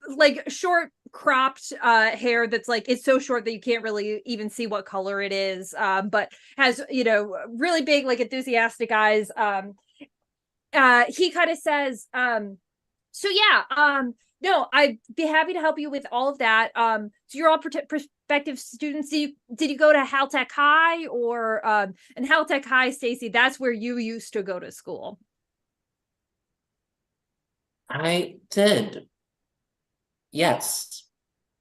like short cropped hair that's like it's so short that you can't really even see what color it is, but has really big like enthusiastic eyes. He kind of says, so yeah, no, I'd be happy to help you with all of that. So you're all prospective students. Did you go to Haltech High or and Haltech High, Stacy? That's where you used to go to school. I did. Yes.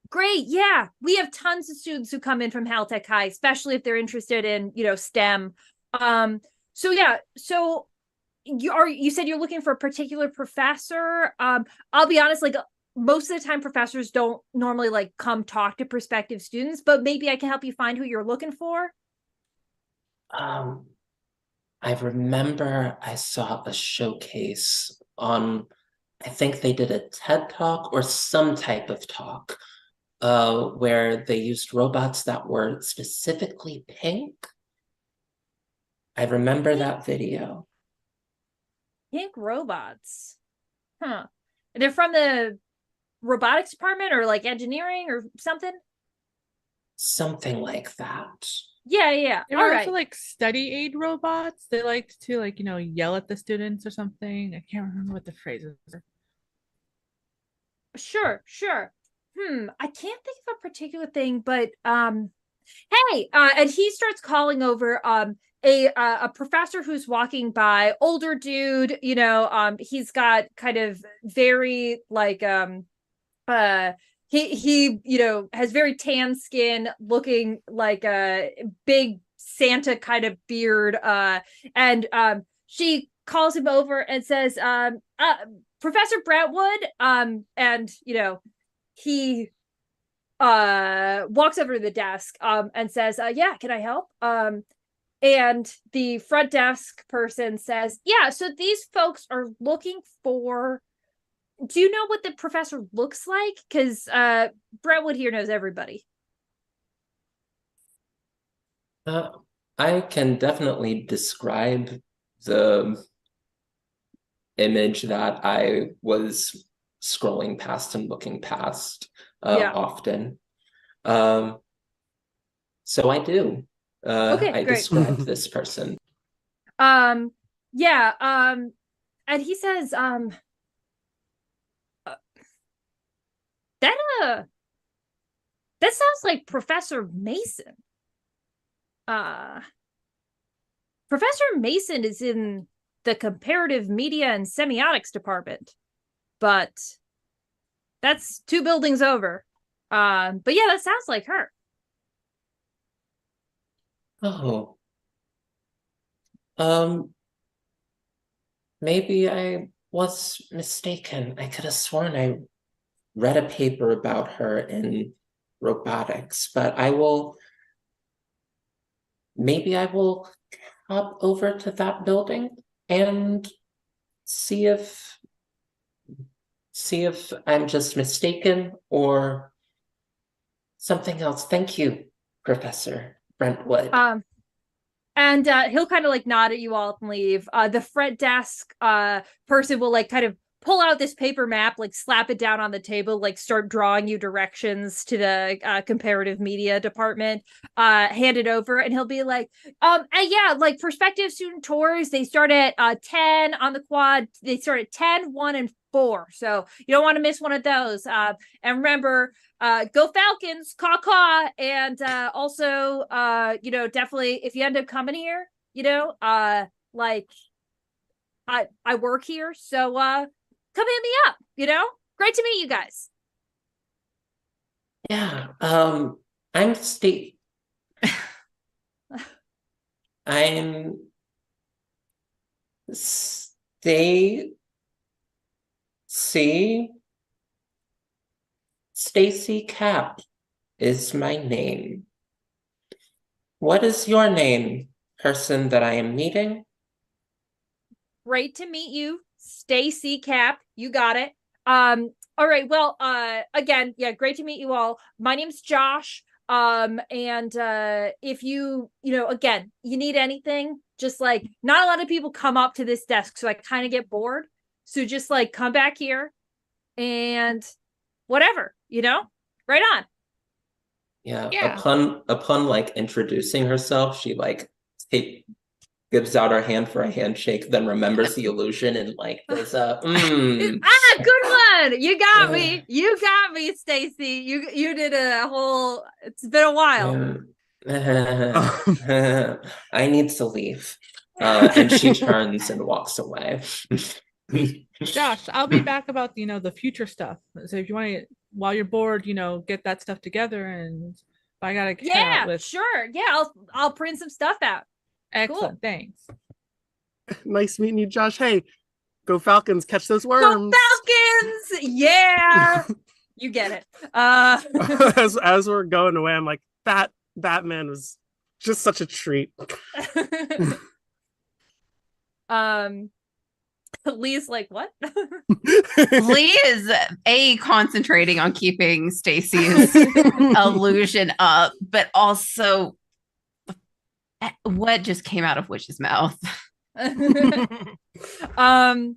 Great, yeah, we have tons of students who come in from Haltech High, especially if they're interested in STEM. So yeah, so you said you're looking for a particular professor. I'll be honest, like most of the time professors don't normally like come talk to prospective students, but maybe I can help you find who you're looking for. Um, I remember I saw a showcase on, I think they did a TED Talk or some type of talk, where they used robots that were specifically pink. I remember that video. Pink robots. Huh. They're from the robotics department or like engineering or something? Something like that. Yeah, yeah. They All were also right. like study aid robots. They liked to like, yell at the students or something. I can't remember what the phrases are. Sure, sure. I can't think of a particular thing, but hey, and he starts calling over a professor who's walking by, older dude, he's got kind of very like uh he has very tan skin, looking like a big Santa kind of beard, and she calls him over and says, Professor Brentwood, and he walks over to the desk and says, yeah, can I help? And the front desk person says, yeah, so these folks are looking for, do you know what the professor looks like? Because Brentwood here knows everybody. Uh, I can definitely describe the image that I was scrolling past and looking past often. So I do. Okay, I great. describe this person. Yeah, and he says, that that sounds like Professor Mason. Uh, Professor Mason is in the comparative media and semiotics department, but that's 2 buildings over. But yeah, that sounds like her. Oh. Maybe I was mistaken. I could have sworn I read a paper about her in robotics, but maybe I will hop over to that building and see if I'm just mistaken or something else. Thank you, Professor Brentwood. And he'll kind of like nod at you all and leave. The front desk person will like kind of pull out this paper map, like slap it down on the table, like start drawing you directions to the comparative media department, hand it over, and he'll be like, and yeah, like prospective student tours, they start at 10 on the quad. They start at 10, 1, and 4. So you don't want to miss one of those. And remember, go Falcons, caw, and also definitely if you end up coming here, like I work here, so come hit me up. Great to meet you guys. Yeah, I'm Steve. I'm Stacy Cap is my name. What is your name, person that I am meeting? Great to meet you, Stacy Cap. You got it. All right. Well, again, yeah, great to meet you all. My name's Josh. And if again, you need anything, just like not a lot of people come up to this desk, so I kind of get bored. So just like come back here and whatever, right on. Yeah. Yeah. Upon like introducing herself, she like gives out her hand for a handshake, then remembers the illusion and like does good one. You got me. You got me, Stacy. You did a whole. It's been a while. I need to leave. And she turns and walks away. Josh, I'll be back about the future stuff. So if you want to, while you're bored, get that stuff together, and I gotta head out with. Sure. Yeah, I'll print some stuff out. Excellent, Cool. thanks. Nice meeting you, Josh. Hey, go Falcons, catch those worms. Go Falcons! Yeah. You get it. As we're going away, I'm like, that Batman was just such a treat. Lee's like, what? Lee is concentrating on keeping Stacy's illusion up, but also what just came out of which's mouth. All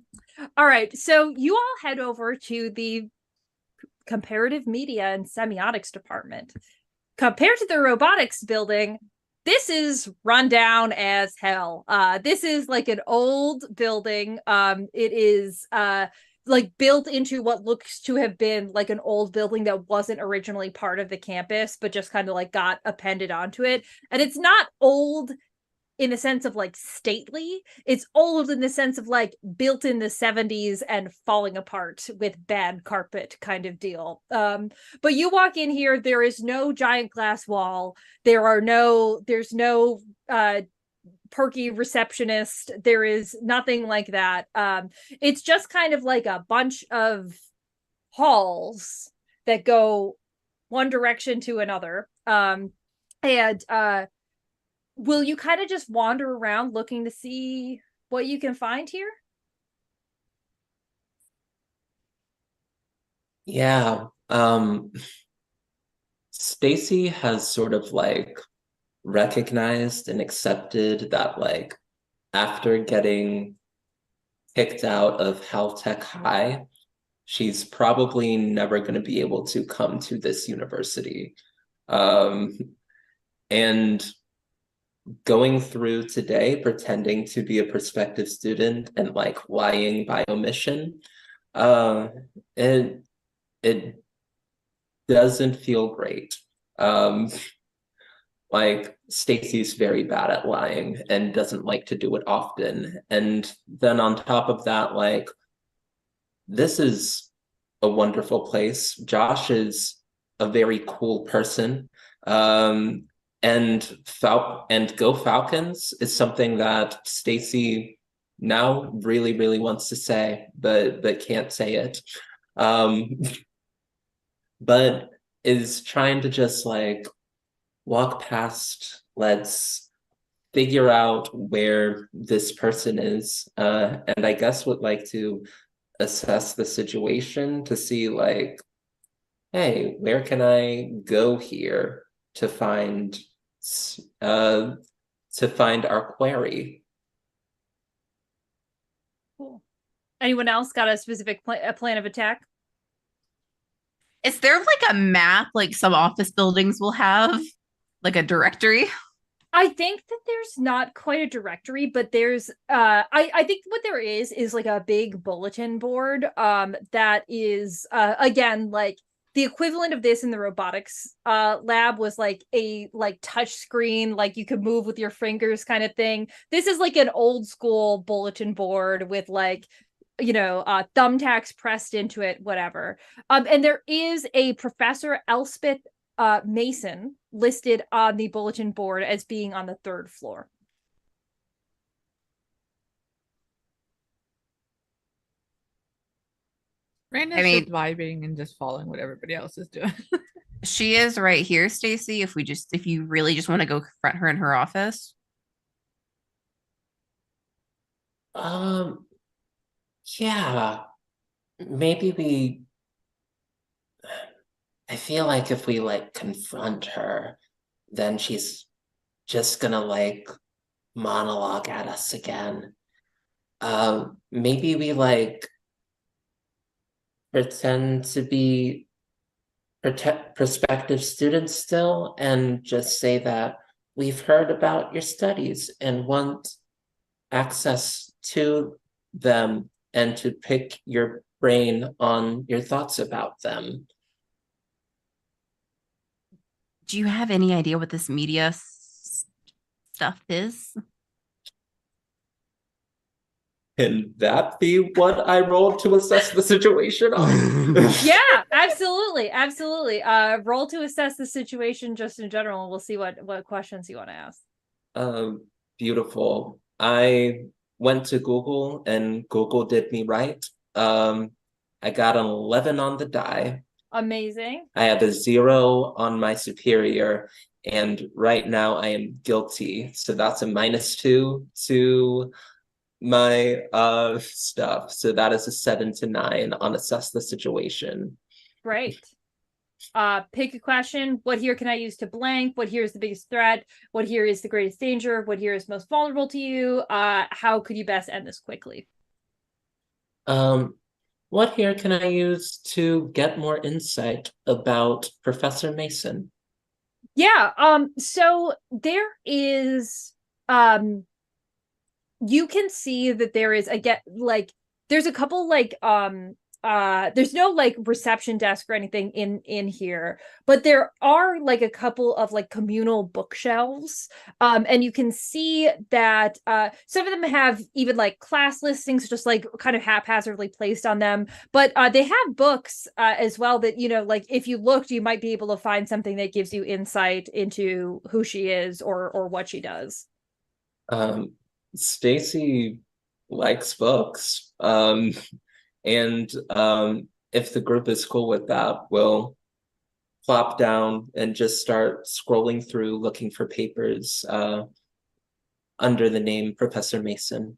right, so you all head over to the comparative media and semiotics department. Compared to the robotics building, this is run down as hell. This is like an old building. It is like built into what looks to have been like an old building that wasn't originally part of the campus, but just kind of like got appended onto it. And it's not old in the sense of like stately. It's old in the sense of like built in the 70s and falling apart with bad carpet kind of deal. But you walk in here, there is no giant glass wall. There's no perky receptionist. There is nothing like that. It's just kind of like a bunch of halls that go one direction to another. And will you kind of just wander around looking to see what you can find here? Yeah. Stacy has sort of like recognized and accepted that like after getting kicked out of Health Tech High, she's probably never going to be able to come to this university. And going through today pretending to be a prospective student and like lying by omission, uh, it it doesn't feel great. Um, like Stacy's very bad at lying and doesn't like to do it often. And then on top of that, like this is a wonderful place. Josh is a very cool person. And Go Falcons is something that Stacy now really, really wants to say, but can't say it. Um, but is trying to just like walk past, let's figure out where this person is. And I guess would like to assess the situation to see like, hey, where can I go here to find our query? Cool. Anyone else got a specific plan of attack? Is there like a map like some office buildings will have, like a directory? I think that there's not quite a directory, but there's I think what there is like a big bulletin board that is again like the equivalent of this in the robotics lab was like a like touch screen, like you could move with your fingers kind of thing. This is like an old school bulletin board with like thumbtacks pressed into it, whatever. And there is a Professor Elspeth Mason listed on the bulletin board as being on the 3rd floor. Raina's just vibing and just following what everybody else is doing. She is right here, Stacy. If you really just want to go confront her in her office. Yeah, maybe I feel like if we like confront her, then she's just gonna like monologue at us again. Maybe we like pretend to be prospective students still and just say that we've heard about your studies and want access to them and to pick your brain on your thoughts about them. Do you have any idea what this media stuff is? Can that be what I rolled to assess the situation on? Yeah, absolutely. Absolutely. Roll to assess the situation just in general, and we'll see what questions you want to ask. Beautiful. I went to Google and Google did me right. I got an 11 on the die. Amazing. I have a 0 on my superior, and right now I am guilty. So that's a -2 to my stuff. So that is a 7 to 9 on assess the situation. Great. Pick a question. What here can I use to blank? What here is the biggest threat? What here is the greatest danger? What here is most vulnerable to you? How could you best end this quickly? What here can I use to get more insight about Professor Mason? Yeah, so there is you can see that there is again like there's a couple like there's no like reception desk or anything in here, but there are like a couple of like communal bookshelves, and you can see that some of them have even like class listings just like kind of haphazardly placed on them, but they have books as well that like if you looked you might be able to find something that gives you insight into who she is or what she does. Stacy likes books. And if the group is cool with that, we'll plop down and just start scrolling through looking for papers under the name Professor Mason.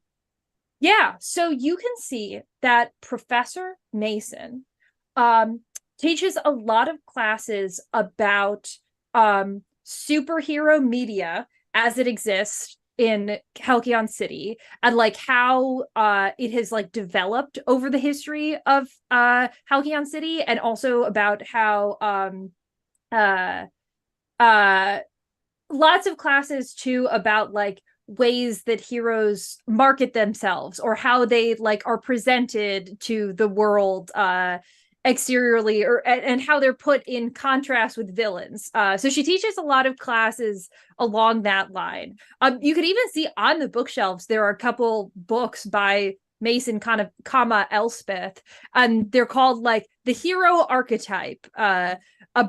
Yeah, so you can see that Professor Mason teaches a lot of classes about superhero media as it exists in Halcyon City, and like how it has like developed over the history of Halcyon City, and also about how uh lots of classes too about like ways that heroes market themselves or how they like are presented to the world exteriorly, or and how they're put in contrast with villains. So she teaches a lot of classes along that line. You could even see on the bookshelves there are a couple books by Mason kind of comma Elspeth, and they're called like the hero archetype, a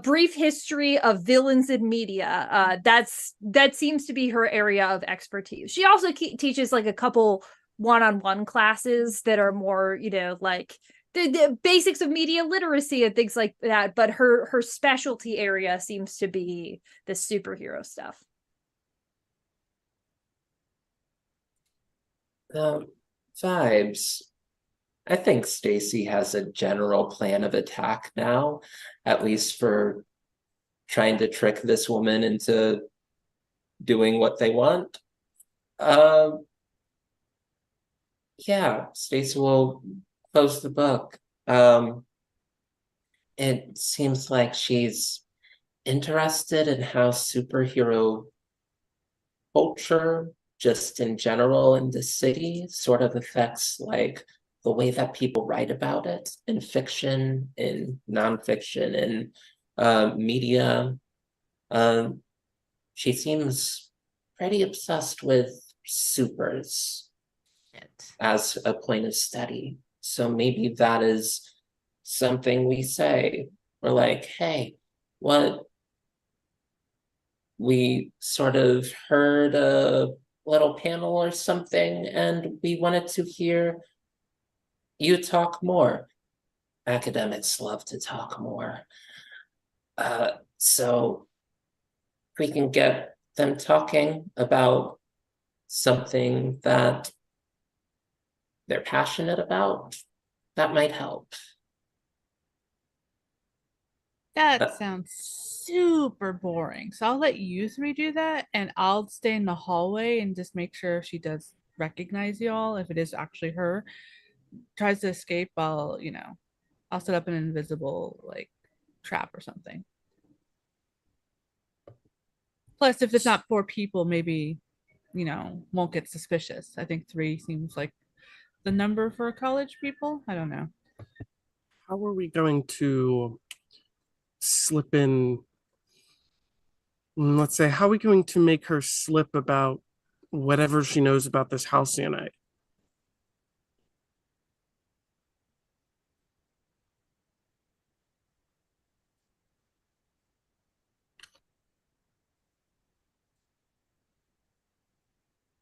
brief history of villains in media. That seems to be her area of expertise. She also teaches like a couple one-on-one classes that are more, like the basics of media literacy and things like that. But her specialty area seems to be the superhero stuff. Vibes. I think Stacy has a general plan of attack now, at least for trying to trick this woman into doing what they want. Yeah, Stacy will close the book. It seems like she's interested in how superhero culture, just in general in the city, sort of affects like the way that people write about it in fiction, in nonfiction, in media. She seems pretty obsessed with supers as a point of study. So maybe that is something we say. We're like, hey, what? We sort of heard a little panel or something, and we wanted to hear you talk more. Academics love to talk more. So we can get them talking about something that they're passionate about, that might help. That sounds super boring. So I'll let you three do that, and I'll stay in the hallway and just make sure she does recognize y'all if it is actually her. Tries to escape, I'll set up an invisible like trap or something. Plus, if it's not 4 people, maybe won't get suspicious. I think 3 seems like the number for college people. I don't know. How are we going to slip in? Let's say, how are we going to make her slip about whatever she knows about this halcyon?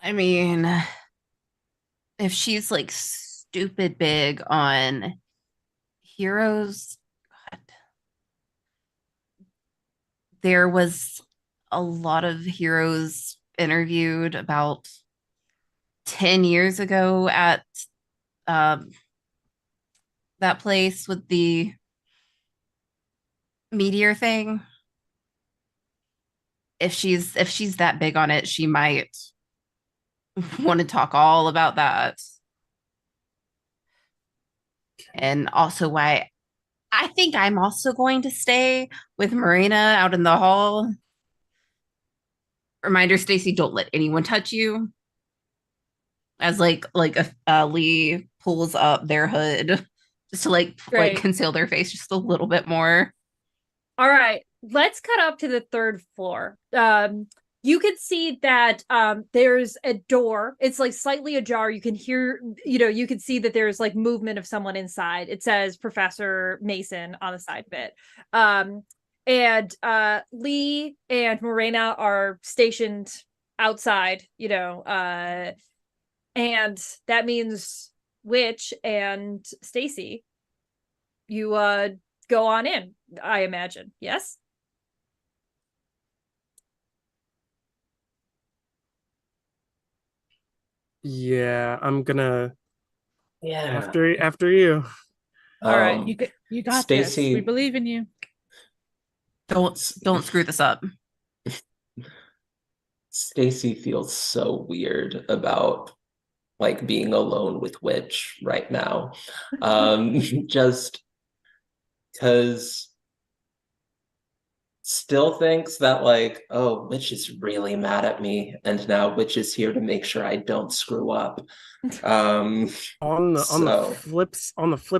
I mean, if she's like stupid big on heroes, God, there was a lot of heroes interviewed about 10 years ago at um, that place with the meteor thing. If she's that big on it, she might want to talk all about that. And also why I think I'm also going to stay with Marina out in the hall. Reminder, Stacy, don't let anyone touch you. As Lee pulls up their hood just to like conceal their face just a little bit more. All right, let's cut up to the 3rd floor. You could see that there's a door. It's like slightly ajar. You can hear, you can see that there's like movement of someone inside. It says Professor Mason on the side of it. And Lee and Morena are stationed outside, and that means Witch and Stacy, you go on in, I imagine. Yes? Yeah, I'm gonna Yeah. after you. All right. You got Stacy, this. We believe in you. Don't screw this up. Stacy feels so weird about like being alone with Witch right now. Just because still thinks that like, oh, Witch is really mad at me, and now Witch is here to make sure I don't screw up. On the So flip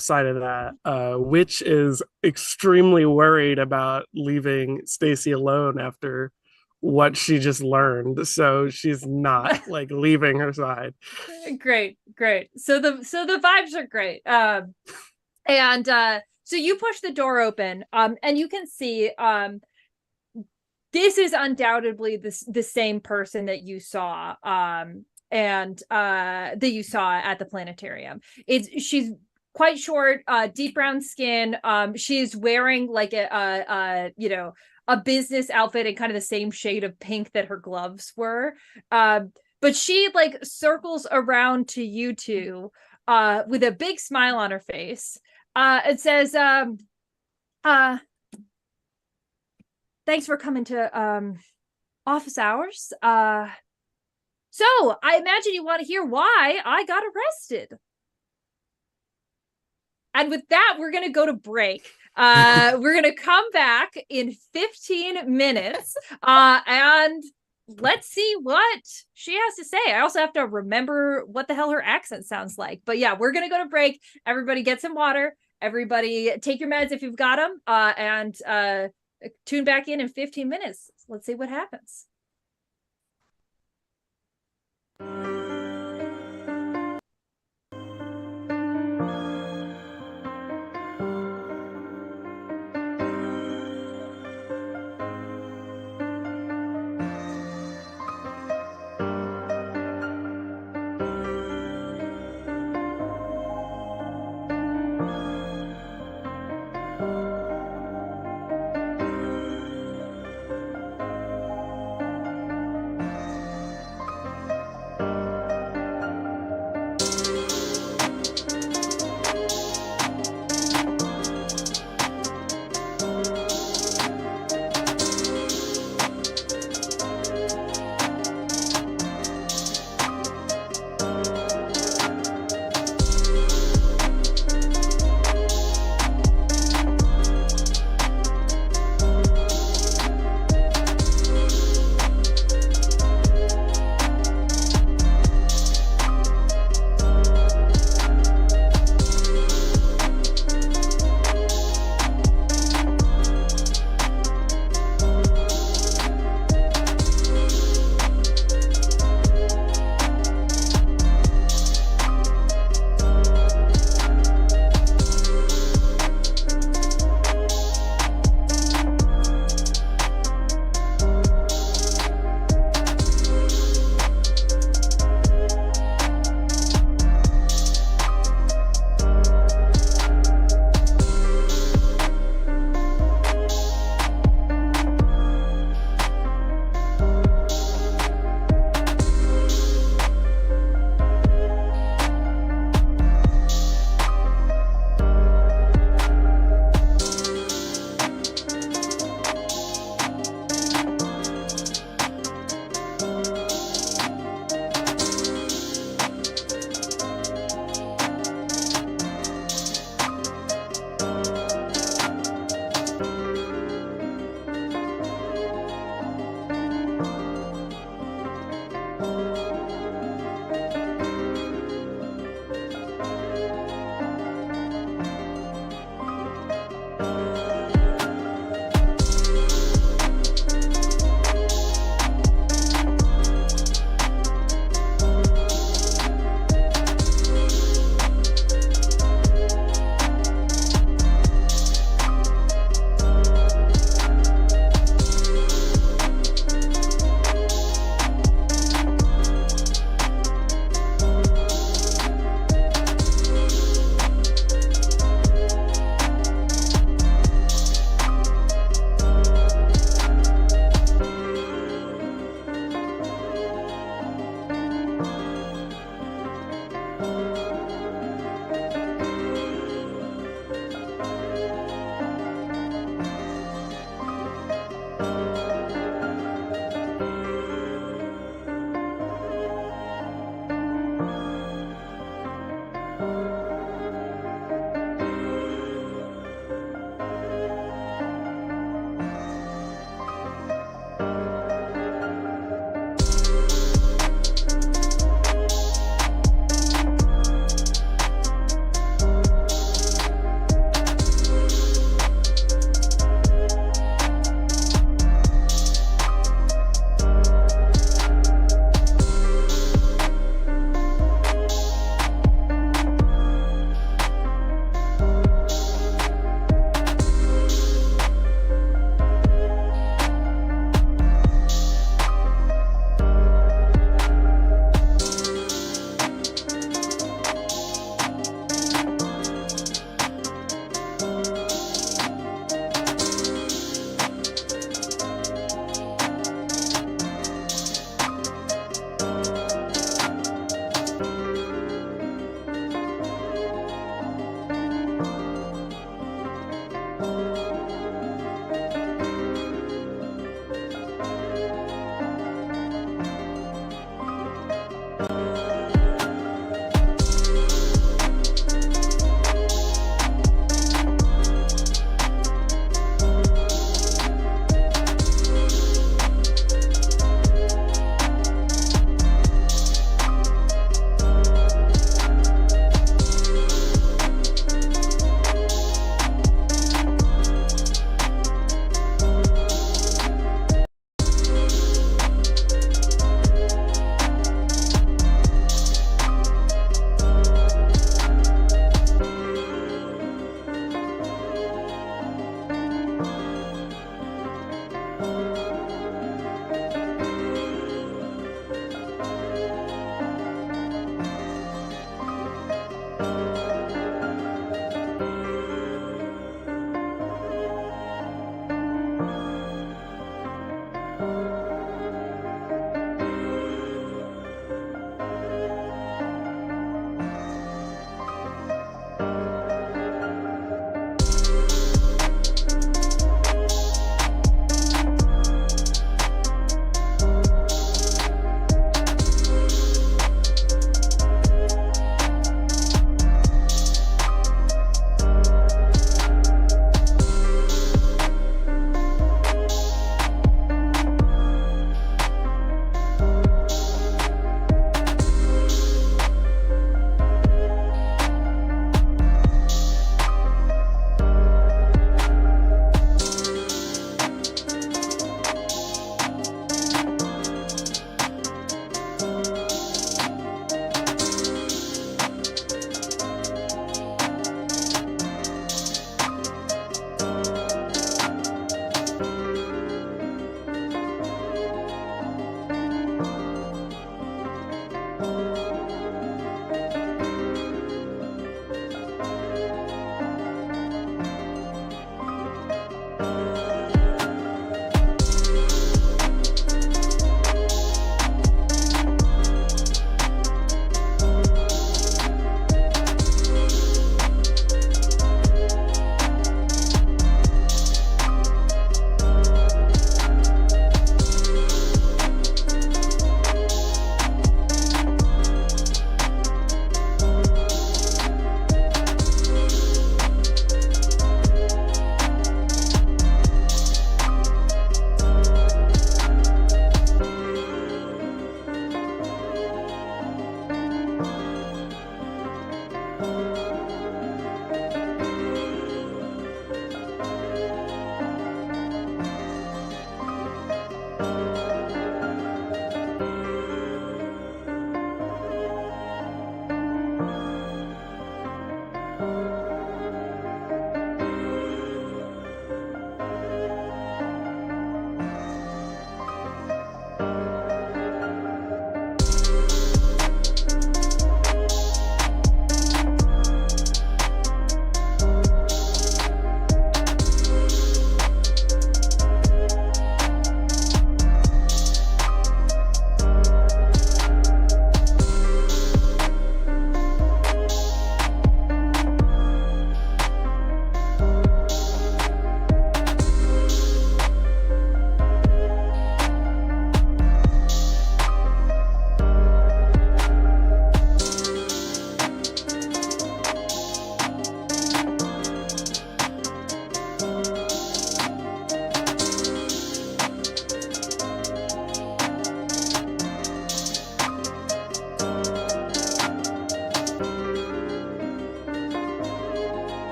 side of that, Witch is extremely worried about leaving Stacy alone after what she just learned. So she's not like leaving her side. Great. So the vibes are great. And so you push the door open, and you can see this is undoubtedly the same person that you saw and that you saw at the planetarium. She's quite short, deep brown skin. She's wearing like a business outfit in kind of the same shade of pink that her gloves were. But she like circles around to you two with a big smile on her face. It says, thanks for coming to office hours. So I imagine you want to hear why I got arrested. And with that, we're going to go to break. We're going to come back in 15 minutes and let's see what she has to say. I also have to remember what the hell her accent sounds like. But yeah, we're going to go to break. Everybody get some water. Everybody take your meds if you've got them. And tune back in 15 minutes. Let's see what happens.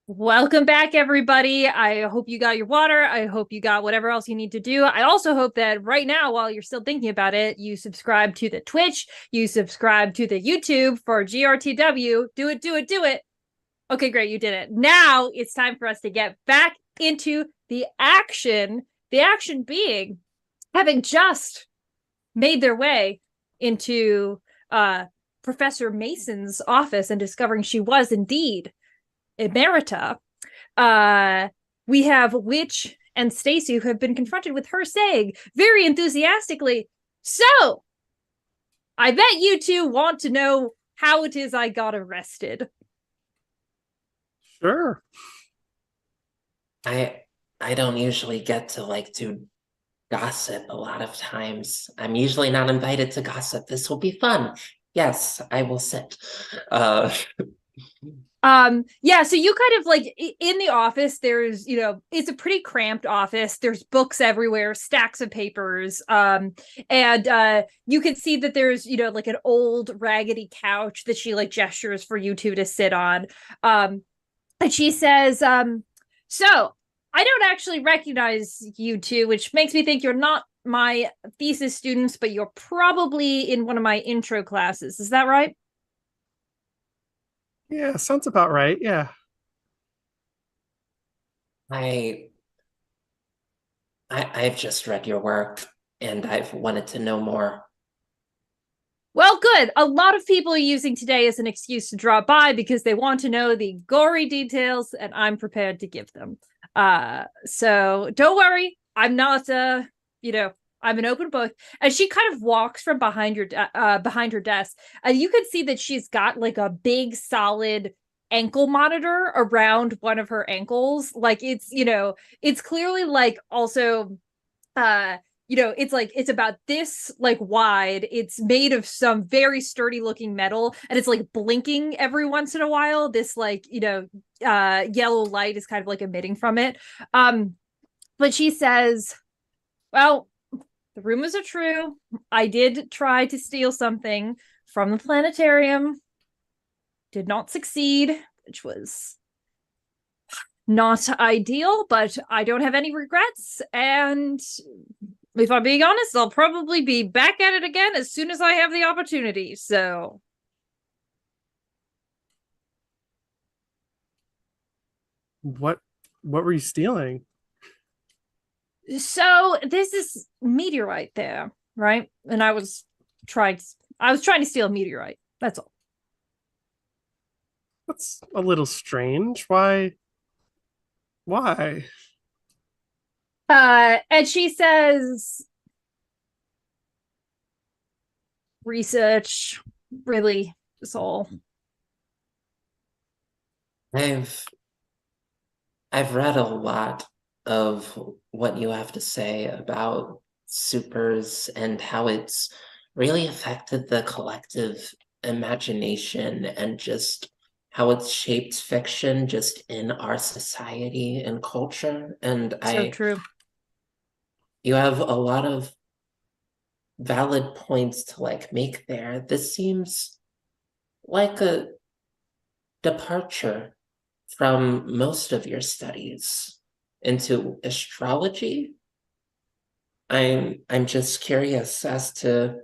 Welcome back, everybody. I hope you got your water. I hope you got whatever else you need to do. I also hope that right now, while you're still thinking about it, you subscribe to the Twitch, you subscribe to the YouTube for GRTW. Do it, do it, do it. Okay, great. You did it. Now it's time for us to get back into the action. The action being having just made their way into Professor Mason's office and discovering she was indeed Emerita. We have Witch and Stacy who have been confronted with her saying very enthusiastically, "So, I bet you two want to know how it is I got arrested." Sure. I don't usually get to do gossip a lot of times. I'm usually not invited to gossip. This will be fun. Yes, I will sit. Yeah, so you kind of in the office, there's, it's a pretty cramped office. There's books everywhere, stacks of papers. And you can see that there's, an old raggedy couch that she gestures for you two to sit on. And she says, so I don't actually recognize you two, which makes me think you're not my thesis students, but you're probably in one of my intro classes. Is that right? Yeah, sounds about right. Yeah. I I've just read your work and I've wanted to know more. Well, good. A lot of people are using today as an excuse to drop by because they want to know the gory details, and I'm prepared to give them. So don't worry. I'm not I'm an open book. And she kind of walks from behind her desk. And you can see that she's got a big solid ankle monitor around one of her ankles. It's clearly also it's about this wide. It's made of some very sturdy looking metal, and it's blinking every once in a while. This yellow light is kind of emitting from it. But she says, well, the rumors are true. I did try to steal something from the planetarium. Did not succeed, which was not ideal, but I don't have any regrets. And if I'm being honest, I'll probably be back at it again as soon as I have the opportunity. So What were you stealing? So this is meteorite there, right? And I was trying to steal a meteorite. That's all. That's a little strange. Why? Why? And she says, research, really, is all. I've read a lot of what you have to say about supers and how it's really affected the collective imagination and just how it's shaped fiction just in our society and culture. And So true. you have a lot of valid points to make there. This seems like a departure from most of your studies into astrology. I'm just curious as to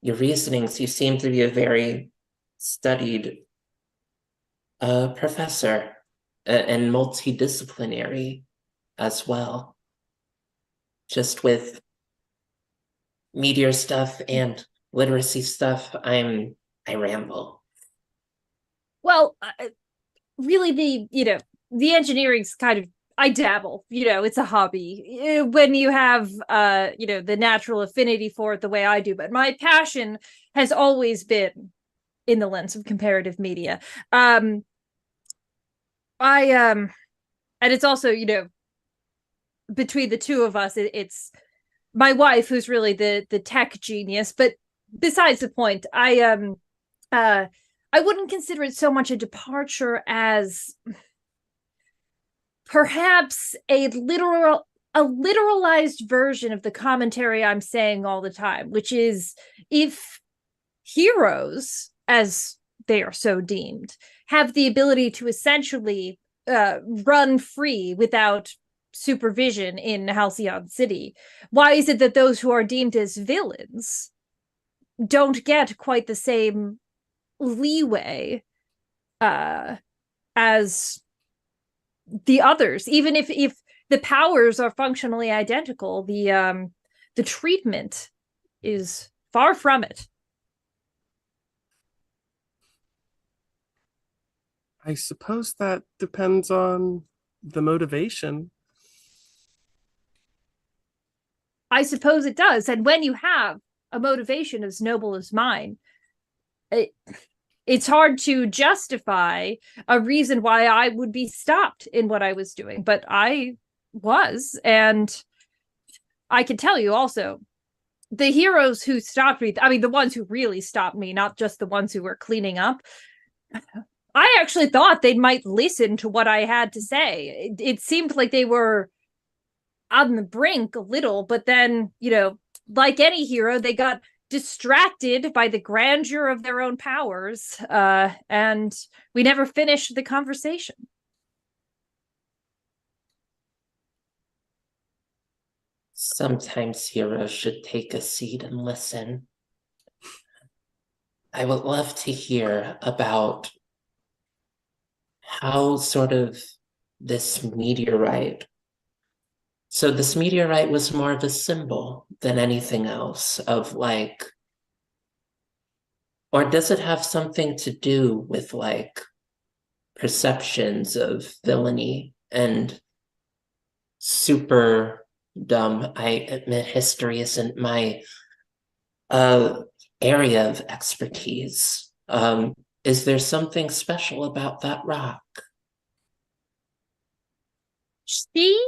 your reasonings. You seem to be a very studied professor and multidisciplinary as well, just with meteor stuff and literacy stuff. I ramble. Well, really, the engineering's kind of, I dabble. It's a hobby. When you have the natural affinity for it the way I do, but my passion has always been in the lens of comparative media. And it's also, between the two of us, it's my wife who's really the tech genius. But besides the point, I wouldn't consider it so much a departure as perhaps a literalized version of the commentary I'm saying all the time, which is, if heroes, as they are so deemed, have the ability to essentially run free without supervision in Halcyon City? Why is it that those who are deemed as villains don't get quite the same leeway as the others? Even if the powers are functionally identical, the treatment is far from it. I suppose that depends on the motivation. I suppose it does. And when you have a motivation as noble as mine, it's hard to justify a reason why I would be stopped in what I was doing. But I was. And I can tell you also, the heroes who stopped me, I mean, the ones who really stopped me, not just the ones who were cleaning up, I actually thought they might listen to what I had to say. It seemed like they were on the brink a little, but then, like any hero, they got distracted by the grandeur of their own powers, and we never finished the conversation. Sometimes heroes should take a seat and listen. I would love to hear about how sort of this meteorite. So this meteorite was more of a symbol than anything else of like, or does it have something to do with like perceptions of villainy and super dumb? I admit history isn't my area of expertise. Is there something special about that rock? She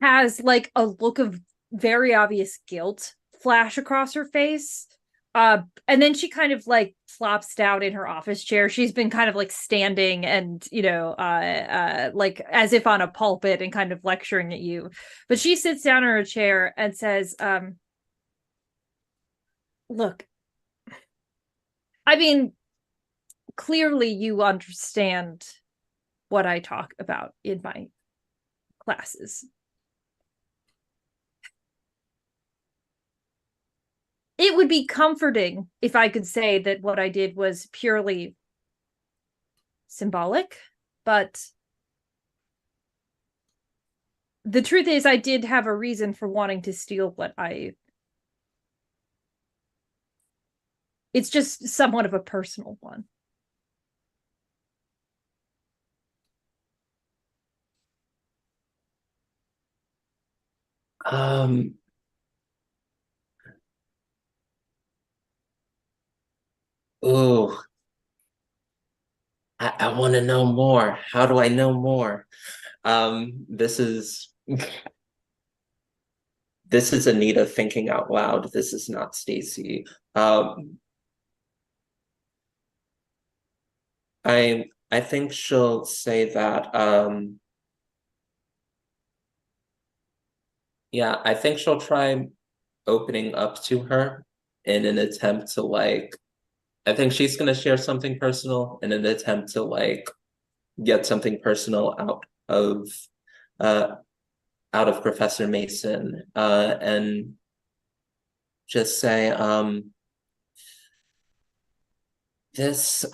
has like a look of very obvious guilt flash across her face. And then she kind of like flops down in her office chair. She's been kind of like standing and, like as if on a pulpit and kind of lecturing at you. But she sits down in her chair and says, look, I mean, clearly you understand what I talk about in my classes. It would be comforting if I could say that what I did was purely symbolic, but the truth is I did have a reason for wanting to steal what it's just somewhat of a personal one. Ooh, I want to know more. How do I know more? This is Anita thinking out loud. This is not Stacy. I think she'll say that. Yeah, I think she'll try opening up to her in an attempt to like. I think she's gonna share something personal in an attempt to like get something personal uh out of Professor Mason, and just say, this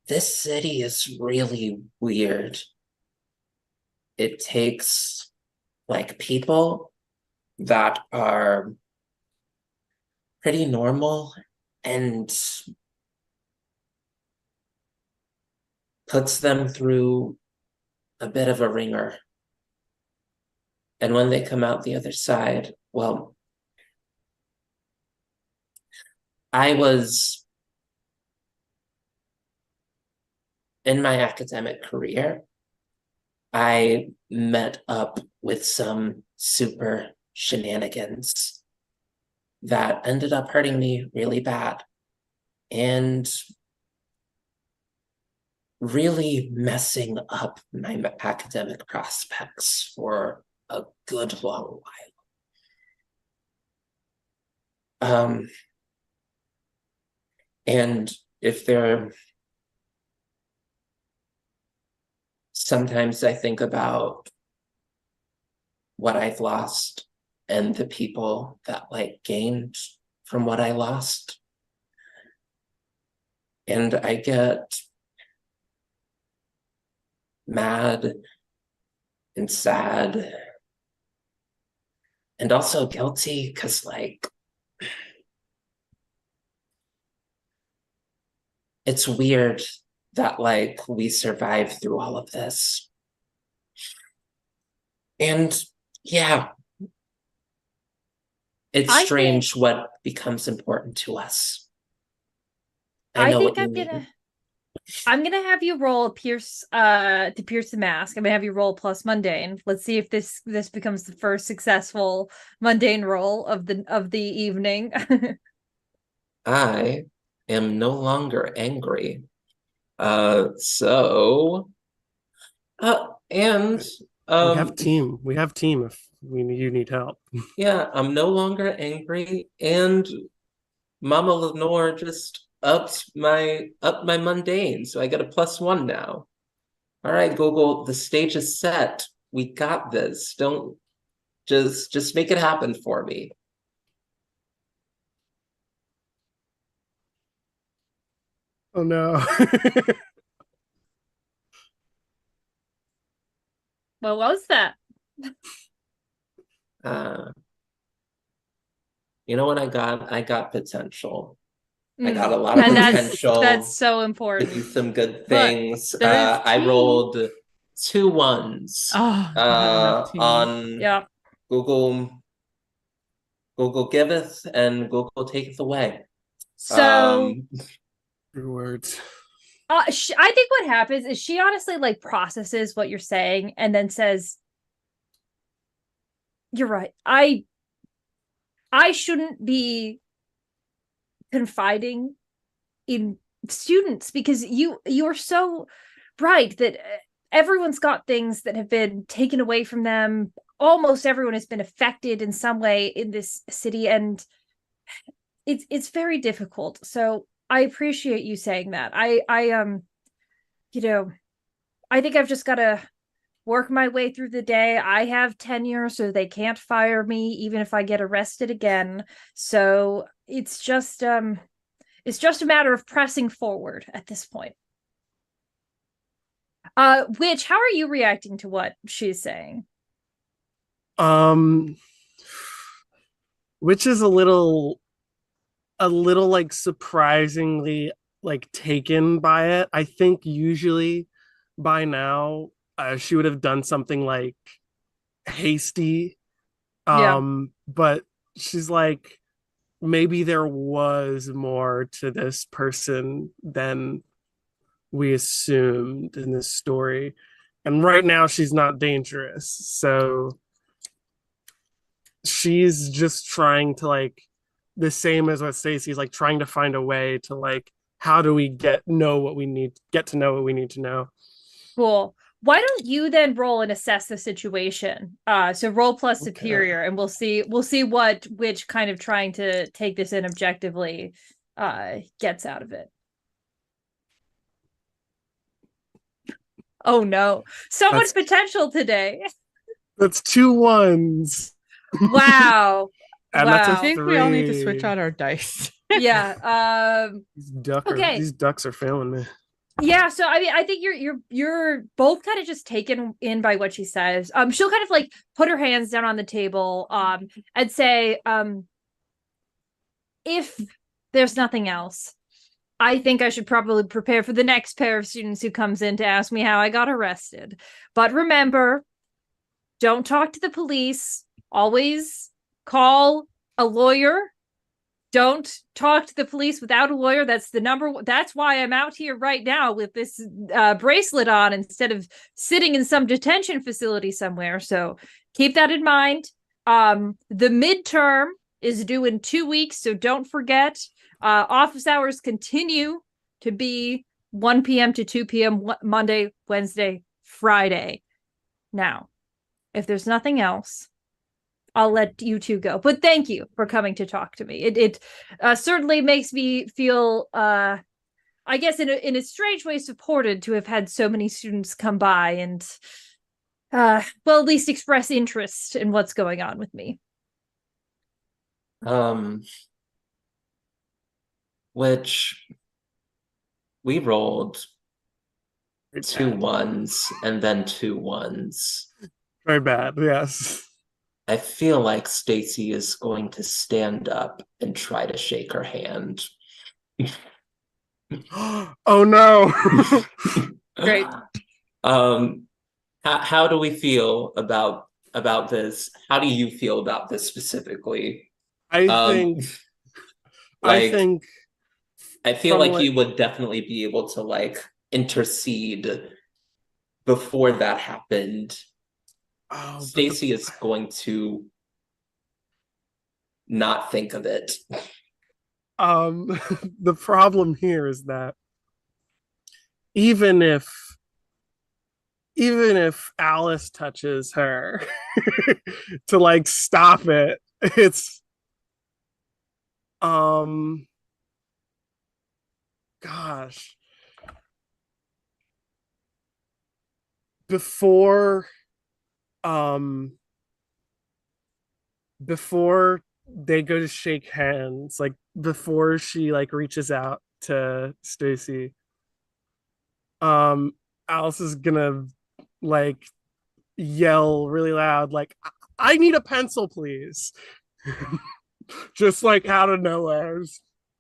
this city is really weird. It takes like people that are pretty normal and puts them through a bit of a ringer. And when they come out the other side, well, I was in my academic career, I met up with some super shenanigans that ended up hurting me really bad and really messing up my academic prospects for a good long while. And if there sometimes I think about what I've lost and the people that like gained from what I lost. And I get mad and sad and also guilty because like it's weird that like we survived through all of this. And yeah, it's strange what becomes important to us. I know what you mean. I'm gonna have you roll to pierce the mask. I'm gonna have you roll plus mundane. Let's see if this becomes the first successful mundane roll of the evening. I am no longer angry. So and we have team. We have team if you need help. Yeah, I'm no longer angry, and Mama Lenore just upped my mundane, so I get a +1 now. All right, Google, the stage is set. We got this. Don't just make it happen for me. Oh no. What was that? You know what I got? I got potential. I got a lot of And potential. that's so to important. do some good things. there is I team. rolled 2 ones Oh, not enough team. on Yeah. Google giveth and Google taketh away. So Your words. I think what happens is she honestly like processes what you're saying and then says, "You're right. I shouldn't be confiding in students because you're so right that everyone's got things that have been taken away from them. Almost everyone has been affected in some way in this city, and it's very difficult. So I appreciate you saying that. I you know, I think I've just got to work my way through the day. I have tenure, so they can't fire me even if I get arrested again. So it's just a matter of pressing forward at this point. Which, how are you reacting to what she's saying? Which is a little like surprisingly like taken by it. I think usually by now she would have done something like hasty. But she's like, maybe there was more to this person than we assumed in this story. And right now she's not dangerous. So she's just trying to like the same as what Stacey's like trying to find a way to like how do we get to know what we need to know. Cool. Why don't you then roll and assess the situation? So roll plus superior, and we'll see which kind of trying to take this in objectively gets out of it. Oh no. So much potential today. That's 2 ones. Wow. And wow. that's a I think 3. we all need to switch out our dice. Yeah. These ducks are failing me. Yeah, so I mean, I think you're both kind of just taken in by what she says. She'll kind of like put her hands down on the table, and say, if there's nothing else, I think I should probably prepare for the next pair of students who comes in to ask me how I got arrested. But remember, don't talk to the police. Always call a lawyer. Don't talk to the police without a lawyer. That's the number. That's why I'm out here right now with this bracelet on instead of sitting in some detention facility somewhere. So keep that in mind. The midterm is due in 2 weeks, so don't forget. Office hours continue to be 1 p.m. to 2 p.m. Monday, Wednesday, Friday. Now, if there's nothing else, I'll let you two go. But thank you for coming to talk to me. It certainly makes me feel I guess in a strange way supported to have had so many students come by and well, at least express interest in what's going on with me. Which we rolled Very 2 bad. 1s and then 2 1s. Very bad. Yes. I feel like Stacy is going to stand up and try to shake her hand. Oh no. Great. How do we feel about this? How do you feel about this specifically? I Um, think I like think I feel from like what you would definitely be able to like intercede before that happened. oh but Stacy is going to not think of it. the problem here is that even if even if Alice touches her to like stop it, it's um gosh, before um before they go to shake hands, like before she like reaches out to Stacy, um Alice is gonna like yell really loud like, I need a pencil please. Just like out of nowhere.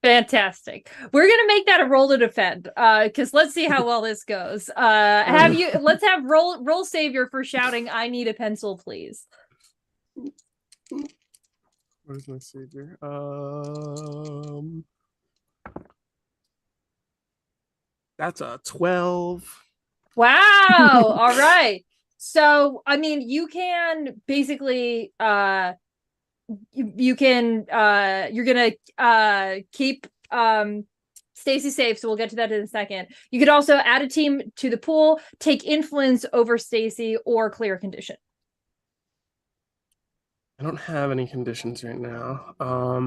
Fantastic. We're gonna make that a roll to defend. Because let's see how well this goes. Let's have roll savior for shouting, I need a pencil, please. Where's my savior? That's a 12. Wow. All right. So I mean you can basically you can you're gonna keep Stacy safe, so we'll get to that in a second. You could also add a team to the pool, take influence over Stacy, or clear condition. I don't have any conditions right now. Are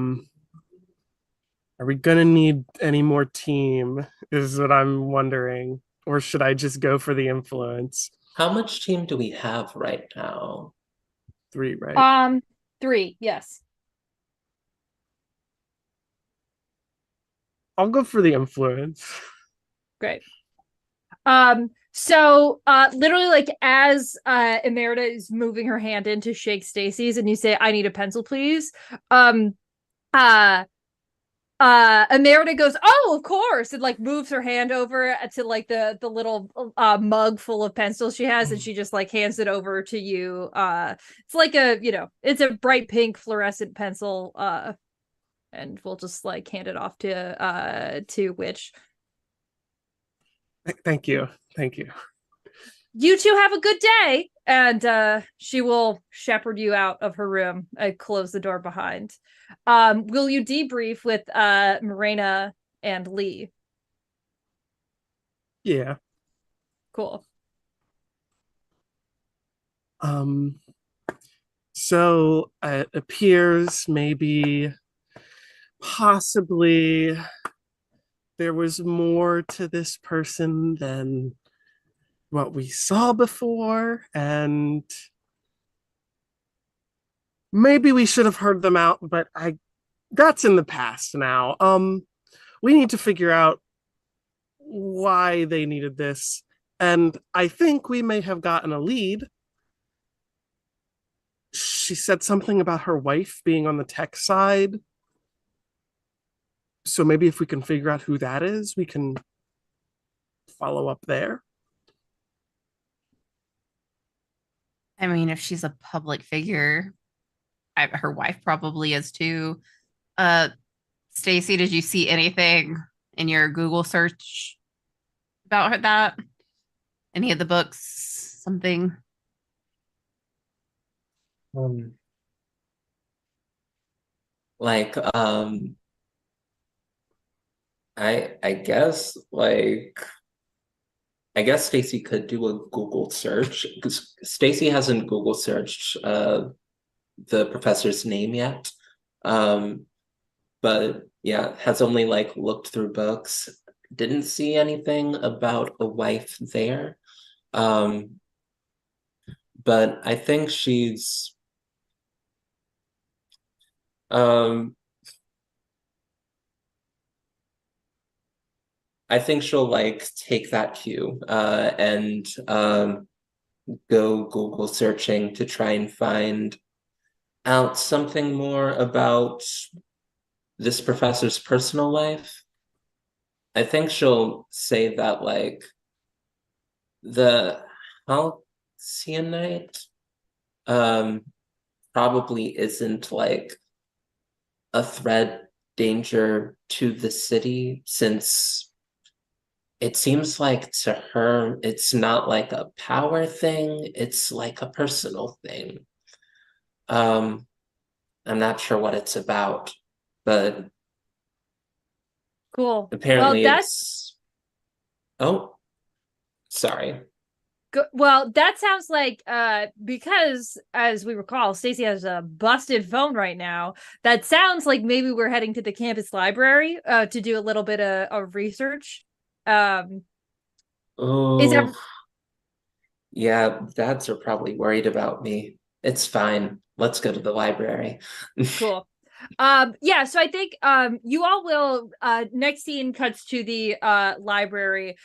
we gonna need any more team? Is what I'm wondering. Or should I just go for the influence? How much team do we have right now? 3, right? 3, yes. I'll go for the influence. Great. So literally like as Emerita is moving her hand in to shake Stacy's and you say, I need a pencil, please. Uh Emerita goes, oh, of course, and like moves her hand over to like the little mug full of pencils she has, and she just like hands it over to you. It's like it's a bright pink fluorescent pencil. And we'll just like hand it off to Witch. Thank you. Thank you. You two have a good day, and she will shepherd you out of her room and close the door behind. Will you debrief with Morena and Lee? Yeah. Cool. So it appears maybe possibly there was more to this person than what we saw before, and maybe we should have heard them out, but I that's in the past now. We need to figure out why they needed this, and I think we may have gotten a lead. She said something about her wife being on the tech side. So maybe if we can figure out who that is, we can follow up there. I mean, if she's a public figure, her wife probably is too. Stacy, did you see anything in your Google search about that? Any of the books? Something? Like I guess like I guess Stacy could do a Google search because Stacy hasn't Google searched the professor's name yet. But yeah, has only like looked through books. didn't see anything about a wife there. Um, but I think um I think she'll like take that cue and go Google searching to try and find out something more about this professor's personal life. I think she'll say that like the halcyon um probably isn't like a threat danger to the city, since it seems like to her it's not like a power thing, it's like a personal thing. um I'm not sure what it's about, but Cool. Well, apparently that's it's, oh, sorry. Well, that sounds like because as we recall, Stacy has a busted phone right now. That sounds like maybe we're heading to the campus library to do a little bit of research. Um is that Oh, yeah, dads are probably worried about me. It's fine. Let's go to the library. cool? Yeah, so I think you all will next scene cuts to the library.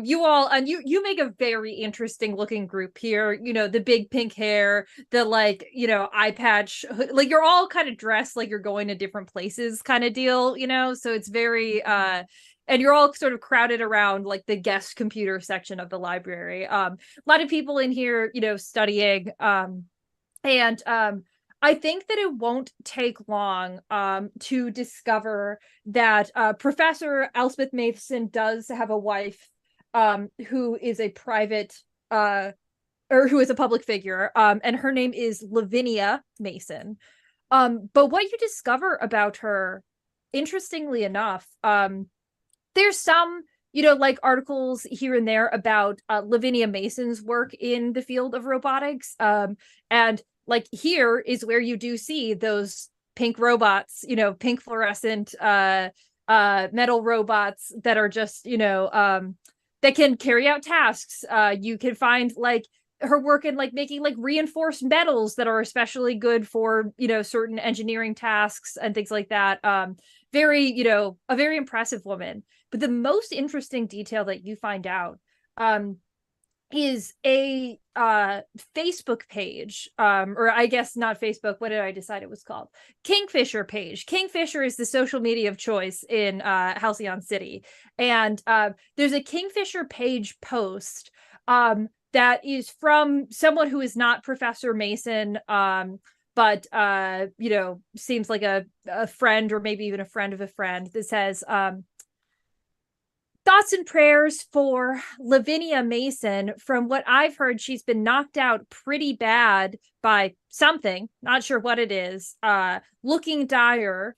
You all and you make a very interesting looking group here. You know, the big pink hair, the like, you know, eye patch, like you're all kind of dressed like you're going to different places kind of deal, you know? So it's very and you're all sort of crowded around like the guest computer section of the library. A lot of people in here, you know, studying and I think that it won't take long to discover that Professor Elspeth Mason does have a wife who is a private or who is a public figure, and her name is Lavinia Mason. But what you discover about her, interestingly enough, there's some, you know, like articles here and there about Lavinia Mason's work in the field of robotics. And like here is where you do see those pink robots, you know, pink fluorescent metal robots that are just, you know, that can carry out tasks. You can find like her work in like making like reinforced metals that are especially good for, you know, certain engineering tasks and things like that. Very, you know, a very impressive woman. But the most interesting detail that you find out is a Facebook page, or I guess not Facebook. What did I decide it was called? Kingfisher page. Kingfisher is the social media of choice in Halcyon City, and there's a Kingfisher page post that is from someone who is not Professor Mason. But you know, seems like a friend or maybe even a friend of a friend that says thoughts and prayers for Lavinia Mason. From what I've heard, she's been knocked out pretty bad by something, not sure what it is, looking dire.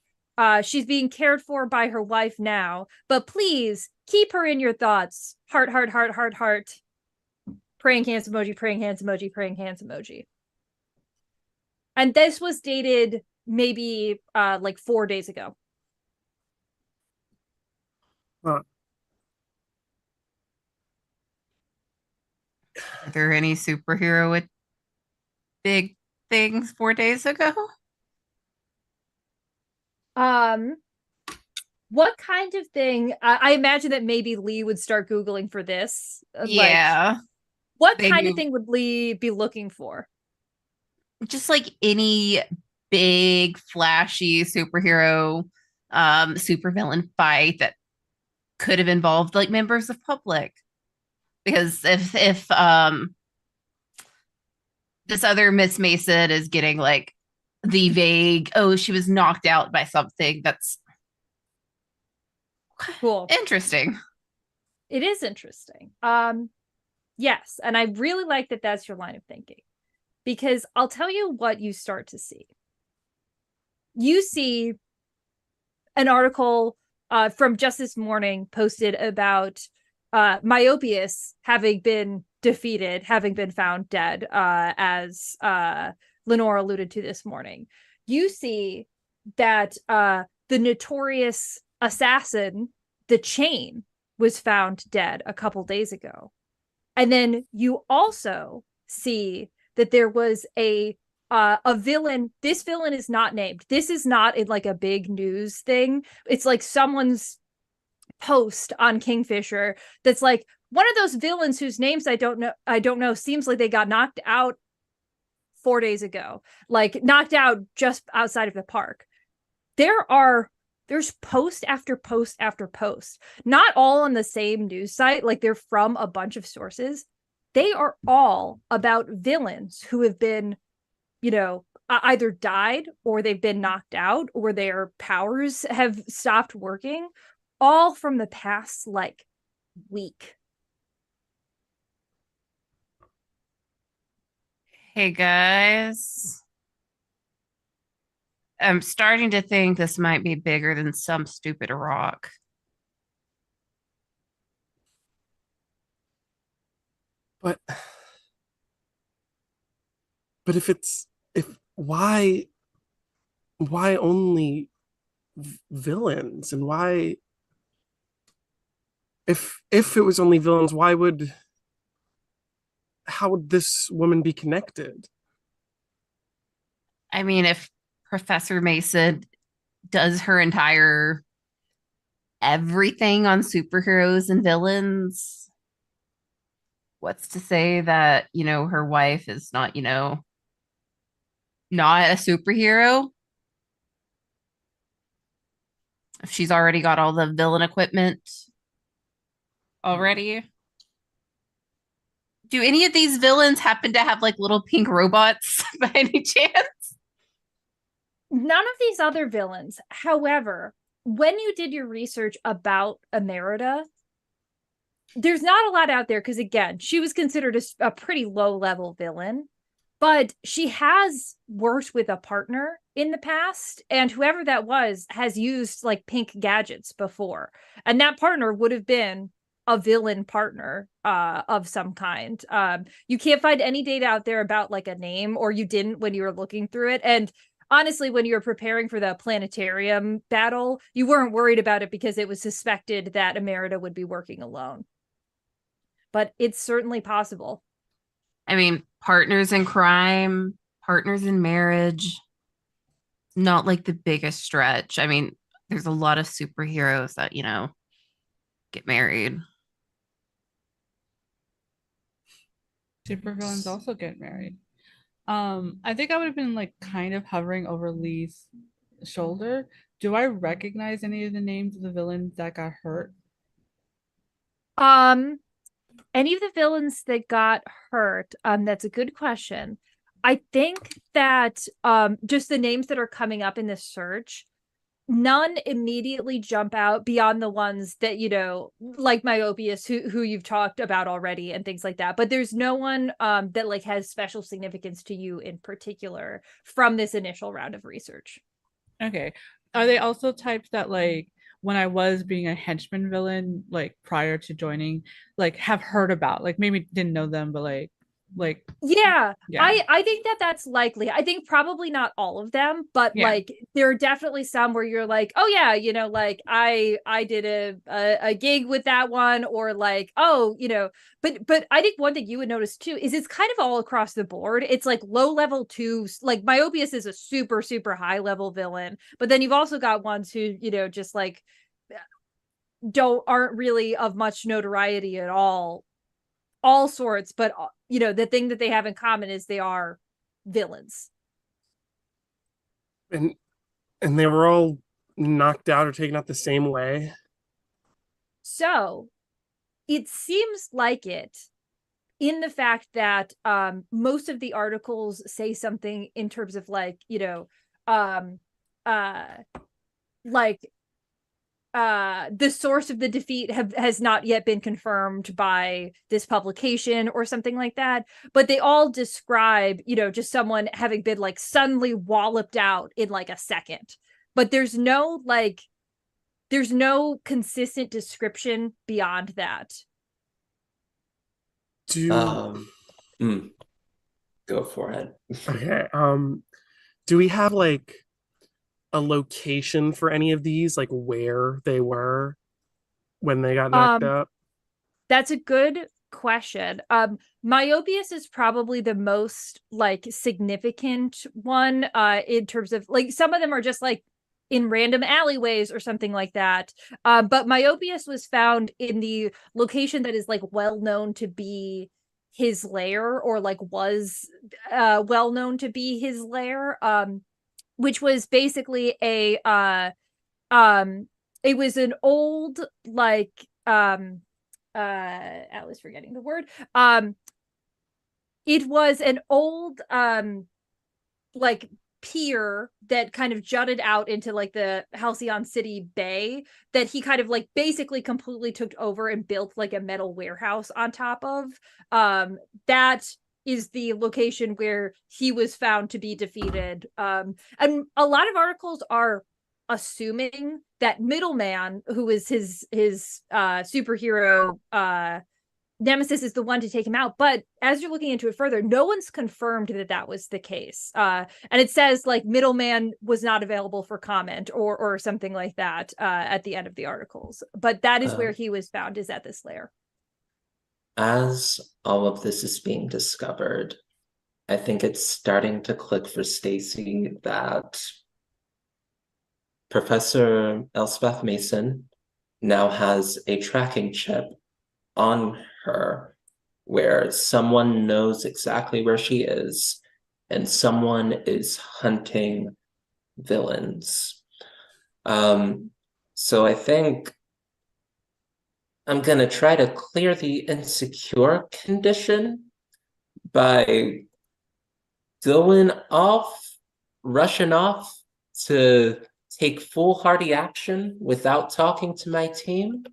She's being cared for by her wife now, but please keep her in your thoughts. Heart, heart, heart, heart, heart. Praying hands emoji, praying hands emoji, praying hands emoji. And this was dated maybe like 4 days ago. Huh. Are there any superhero with big things 4 days ago? Um, what kind of thing? I imagine that maybe Lee would start Googling for this. Like, Yeah, what they kind of do. thing would Lee be looking for? Just like any big flashy superhero supervillain fight that could have involved like members of public, because if this other Miss Mason is getting like the vague, oh, she was knocked out by something, that's Cool. interesting. It is interesting. Yes, and I really like that that's your line of thinking, because I'll tell you what you start to see. You see an article from just this morning posted about Myopius having been defeated, having been found dead, as Lenore alluded to this morning. You see that the notorious assassin, the Chain, was found dead a couple days ago. And then you also see that there was a villain. This villain is not named. This is not in like a big news thing. It's like someone's post on Kingfisher that's like one of those villains whose names I don't know. Seems like they got knocked out 4 days ago, like knocked out just outside of the park. There's post after post after post, not all on the same news site, like they're from a bunch of sources. They are all about villains who have been, either died or they've been knocked out or their powers have stopped working, all from the past like week. Hey guys, I'm starting to think this might be bigger than some stupid rock. But if why only villains, and why, if it was only villains, how would this woman be connected? I mean, if Professor Mason does her entire everything on superheroes and villains, what's to say that, her wife is not, not a superhero? If she's already got all the villain equipment already. Do any of these villains happen to have like little pink robots by any chance? None of these other villains. However, when you did your research about Emerita, there's not a lot out there because, again, she was considered a pretty low-level villain, but she has worked with a partner in the past, and whoever that was has used like pink gadgets before, and that partner would have been a villain partner of some kind. You can't find any data out there about like a name, or you didn't when you were looking through it. And honestly, when you were preparing for the planetarium battle, you weren't worried about it because it was suspected that Emerita would be working alone. But it's certainly possible. I mean, partners in crime, partners in marriage, not like the biggest stretch. I mean, there's a lot of superheroes that, get married. Supervillains also get married. I think I would have been like kind of hovering over Lee's shoulder. Do I recognize any of the names of the villains that got hurt? Any of the villains that got hurt, that's a good question. I think that just the names that are coming up in this search, none immediately jump out beyond the ones that, like Myopius, who you've talked about already and things like that. But there's no one that like has special significance to you in particular from this initial round of research. Okay. Are they also types that like when I was being a henchman villain, like prior to joining, like have heard about, like maybe didn't know them, but like yeah, yeah. I think that's likely. I think probably not all of them, but Yeah. like there are definitely some where you're like, oh yeah, like I did a gig with that one, or like, oh, but I think one thing you would notice too is it's kind of all across the board. It's like low level to like Myopius is a super super high level villain, but then you've also got ones who just like aren't really of much notoriety at all sorts, but the thing that they have in common is they are villains. And they were all knocked out or taken out the same way. So it seems like it, in the fact that most of the articles say something in terms of like, like the source of the defeat has not yet been confirmed by this publication or something like that, but they all describe just someone having been like suddenly walloped out in like a second, but there's no consistent description beyond that. Go for it. Okay. Do we have like a location for any of these, like where they were? when they got knocked out? That's a good question. Myopius is probably the most like significant one in terms of like some of them are just like in random alleyways or something like that. But Myopius was found in the location that is like well known to be his lair, or like was well known to be his lair, which was basically a it was an old like I was forgetting the word. It was an old like pier that kind of jutted out into like the Halcyon City Bay that he kind of like basically completely took over and built like a metal warehouse on top of. That is the location where he was found to be defeated. And a lot of articles are assuming that Middleman, who is his superhero nemesis, is the one to take him out. But as you're looking into it further, no one's confirmed that that was the case. And it says like Middleman was not available for comment or something like that at the end of the articles. But that is where he was found, is at this lair. As all of this is being discovered, I think it's starting to click for Stacy that Professor Elspeth Mason now has a tracking chip on her where someone knows exactly where she is and someone is hunting villains. So I think I'm going to try to clear the insecure condition by rushing off to take foolhardy action without talking to my team.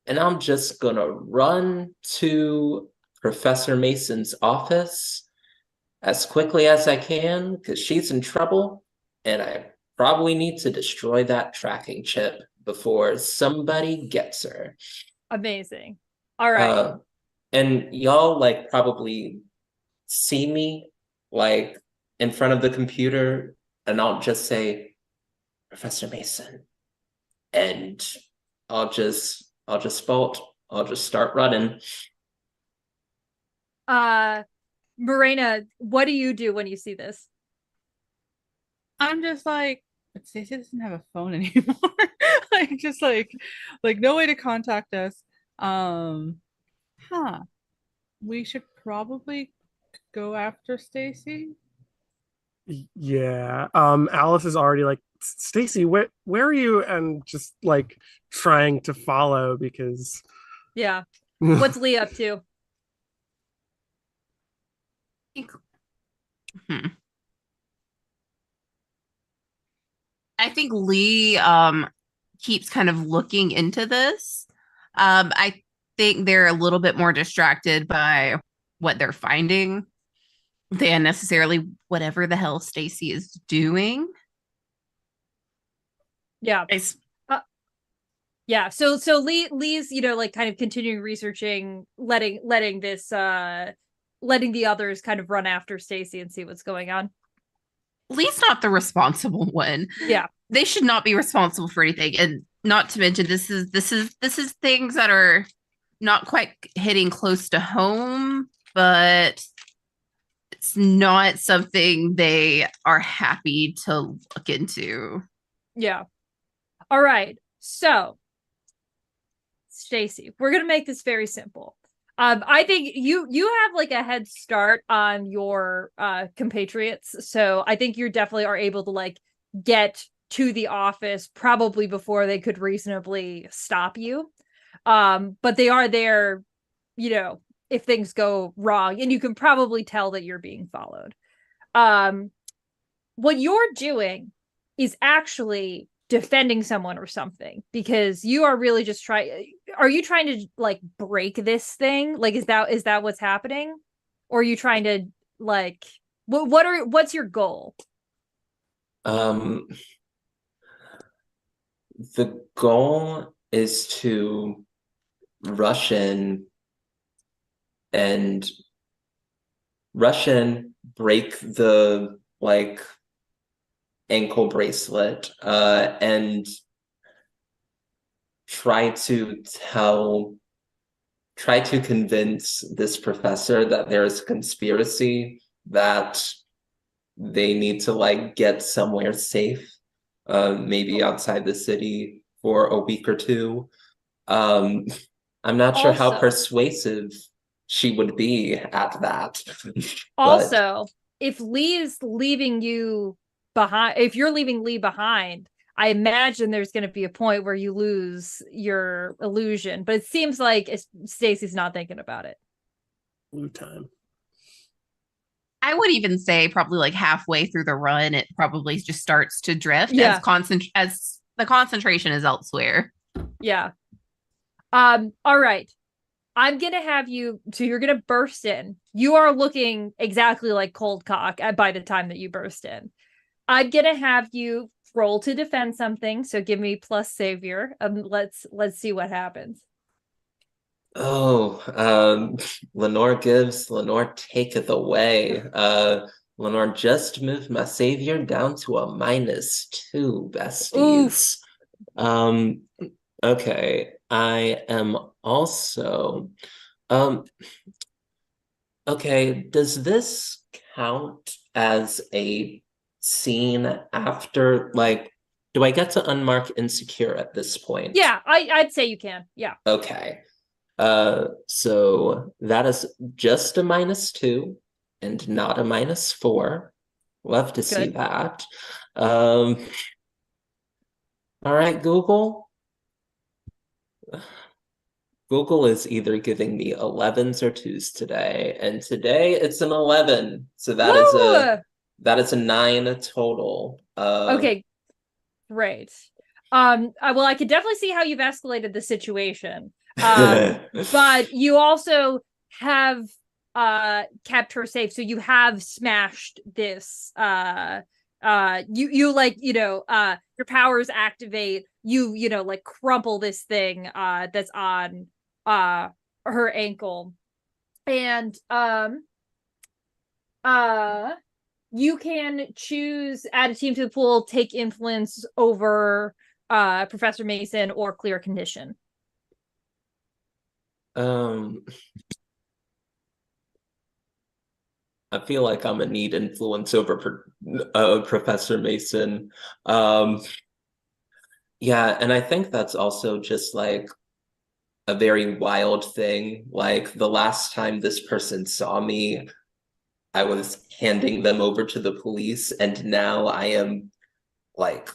And I'm just going to run to Professor Mason's office as quickly as I can because she's in trouble and I probably need to destroy that tracking chip before somebody gets her. Amazing. All right. And y'all like probably see me like in front of the computer and I'll just say, Professor Mason. And I'll just start running. Morena, what do you do when you see this? I'm just like, but Stacey doesn't have a phone anymore. Like just like no way to contact us. We should probably go after Stacy. Yeah. Alice is already like, Stacy, where are you? And just like trying to follow because Yeah. What's Lee up to? I think Lee keeps kind of looking into this. I think they're a little bit more distracted by what they're finding than necessarily whatever the hell Stacy is doing. Yeah. Yeah. So Lee's, like kind of continuing researching, letting the others kind of run after Stacy and see what's going on. Lee's not the responsible one. Yeah. They should not be responsible for anything. And not to mention this is things that are not quite hitting close to home, but it's not something they are happy to look into. Yeah. All right. So, Stacy, we're gonna make this very simple. I think you have like a head start on your compatriots, so I think you definitely are able to like get to the office probably before they could reasonably stop you. But they are there, if things go wrong, and you can probably tell that you're being followed. What you're doing is actually defending someone or something, because you are really just are you trying to like break this thing? Like, is that what's happening? Or are you trying to like, what's your goal? The goal is to rush in, break the like ankle bracelet, and try to convince this professor that there's a conspiracy, that they need to like get somewhere safe, maybe outside the city for a week or two. Um, I'm not sure how Also, persuasive she would be at that, but also, if Lee's leaving you behind, if you're leaving Lee behind, I imagine there's going to be a point where you lose your illusion. But it seems like Stacy's not thinking about it. Blue time. I would even say probably like halfway through the run, it probably just starts to drift Yeah. as the concentration is elsewhere. Yeah. All right. I'm gonna have you, so you're gonna burst in. You are looking exactly like Cold Cock by the time that you burst in. I'm gonna have you roll to defend something. So give me plus savior. Let's see what happens. Lenore gives, Lenore taketh away. Lenore just moved my savior down to a -2, besties. Oof. Okay, I am also okay, does this count as a scene after, like, do I get to unmark insecure at this point? Yeah, I'd say you can. Yeah. Okay. So that is just a -2 and not a -4. Love to see Good. that. All right, Google. Google is either giving me 11s or 2s today, and today it's an 11. So Woo! that is a 9 total. Okay, great. Well, I could definitely see how you've escalated the situation. But you also have kept her safe, so you have smashed this you like, your powers activate, you know, like crumple this thing that's on her ankle, and you can choose, add a team to the pool, take influence over Professor Mason, or clear condition. Um, I feel like I'm gonna need influence over Professor Mason. Yeah, and I think that's also just like a very wild thing. Like the last time this person saw me, I was handing them over to the police, and now I am like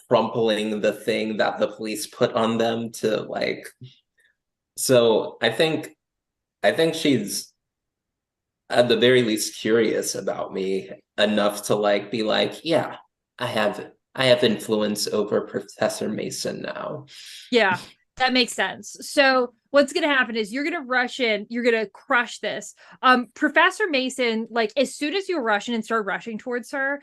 crumpling the thing that the police put on them to like. So I think she's at the very least curious about me enough to like be like, yeah, I have influence over Professor Mason now. Yeah, that makes sense. So what's gonna happen is you're gonna rush in, you're gonna crush this. Professor Mason, like as soon as you rush in and start rushing towards her,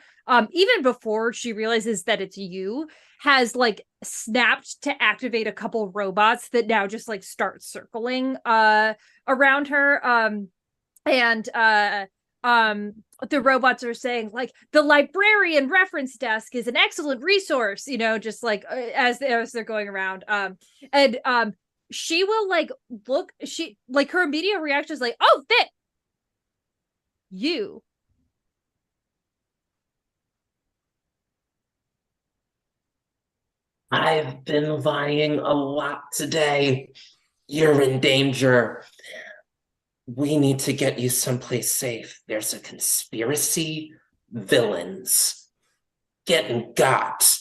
even before she realizes that it's you, has like snapped to activate a couple robots that now just like start circling around her. And the robots are saying like the librarian reference desk is an excellent resource, just like as they're going around, and she will like look, she like her immediate reaction is like, oh, that you. I've been lying a lot today. You're in danger. We need to get you someplace safe. There's a conspiracy. Villains getting got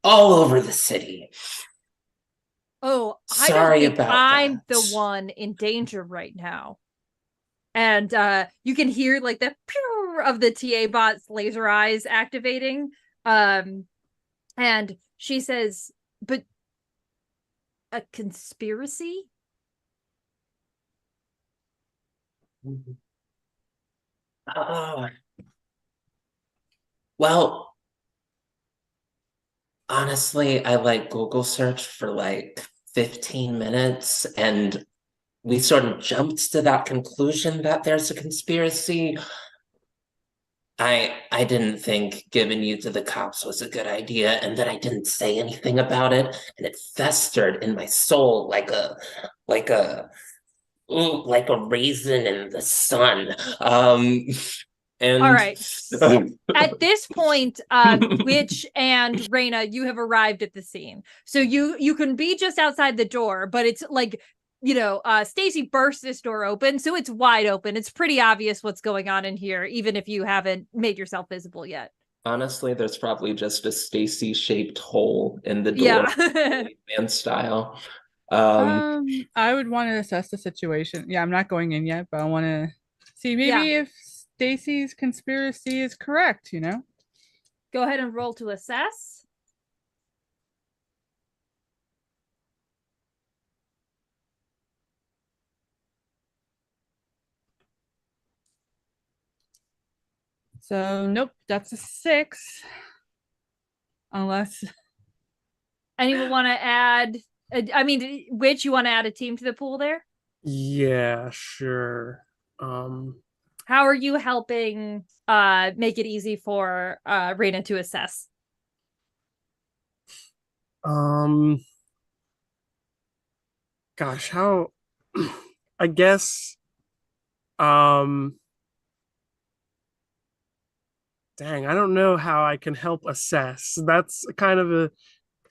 all over the city. Oh, I don't Sorry think about I'm that. the one in danger right now. And you can hear like the pew of the TA bot's laser eyes activating. And she says, but a conspiracy? Uh, well, honestly, I like Google searched for like 15 minutes and we sort of jumped to that conclusion that there's a conspiracy. I didn't think giving you to the cops was a good idea, and then I didn't say anything about it, and it festered in my soul like a ooh, like a raisin in the sun. All And right. At this point, Witch and Raina, you have arrived at the scene. So you can be just outside the door, but it's like, Stacy burst this door open, so it's wide open. It's pretty obvious what's going on in here, even if you haven't made yourself visible yet. Honestly, there's probably just a Stacy shaped hole in the door, Yeah. man style. I would want to assess the situation. Yeah, I'm not going in yet, but I want to see maybe Yeah. if Stacy's conspiracy is correct, you know? Go ahead and roll to assess. So, nope, that's a 6. Unless Anyone want to add? I mean, Witch, you want to add a team to the pool there? Yeah, sure. How are you helping make it easy for Raina to assess? um, gosh, how I guess um dang, I don't know how I can help assess. That's kind of a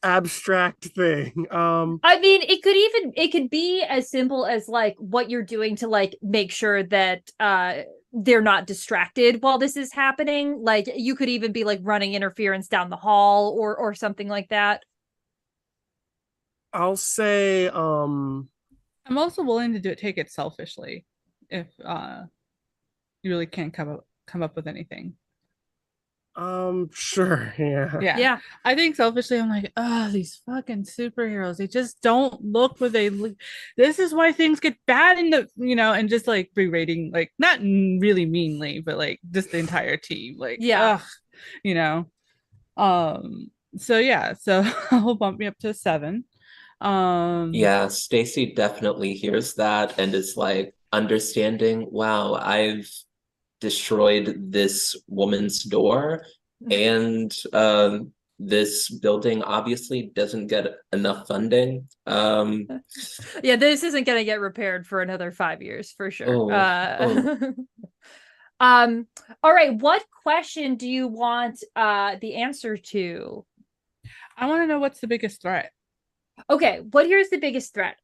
abstract thing. I mean, it could be as simple as like what you're doing to like make sure that they're not distracted while this is happening. Like you could even be like running interference down the hall or something like that. I'll say I'm also willing to take it selfishly if you really can't come up with anything. sure, yeah. Yeah. Yeah. I think selfishly, I'm like, oh, these fucking superheroes, they just don't look what they look. This is why things get bad in the, and just like berating, like not really meanly, but like just the entire team. Like, Yeah. ugh, you know. So yeah, so I'll bump me up to a 7. Yeah, Stacy definitely hears that and is like understanding, wow, I've destroyed this woman's door, and this building obviously doesn't get enough funding. Yeah, this isn't gonna get repaired for another 5 years for sure. Oh. All right, what question do you want the answer to? I want to know what's the biggest threat. Okay, what here's the biggest threat?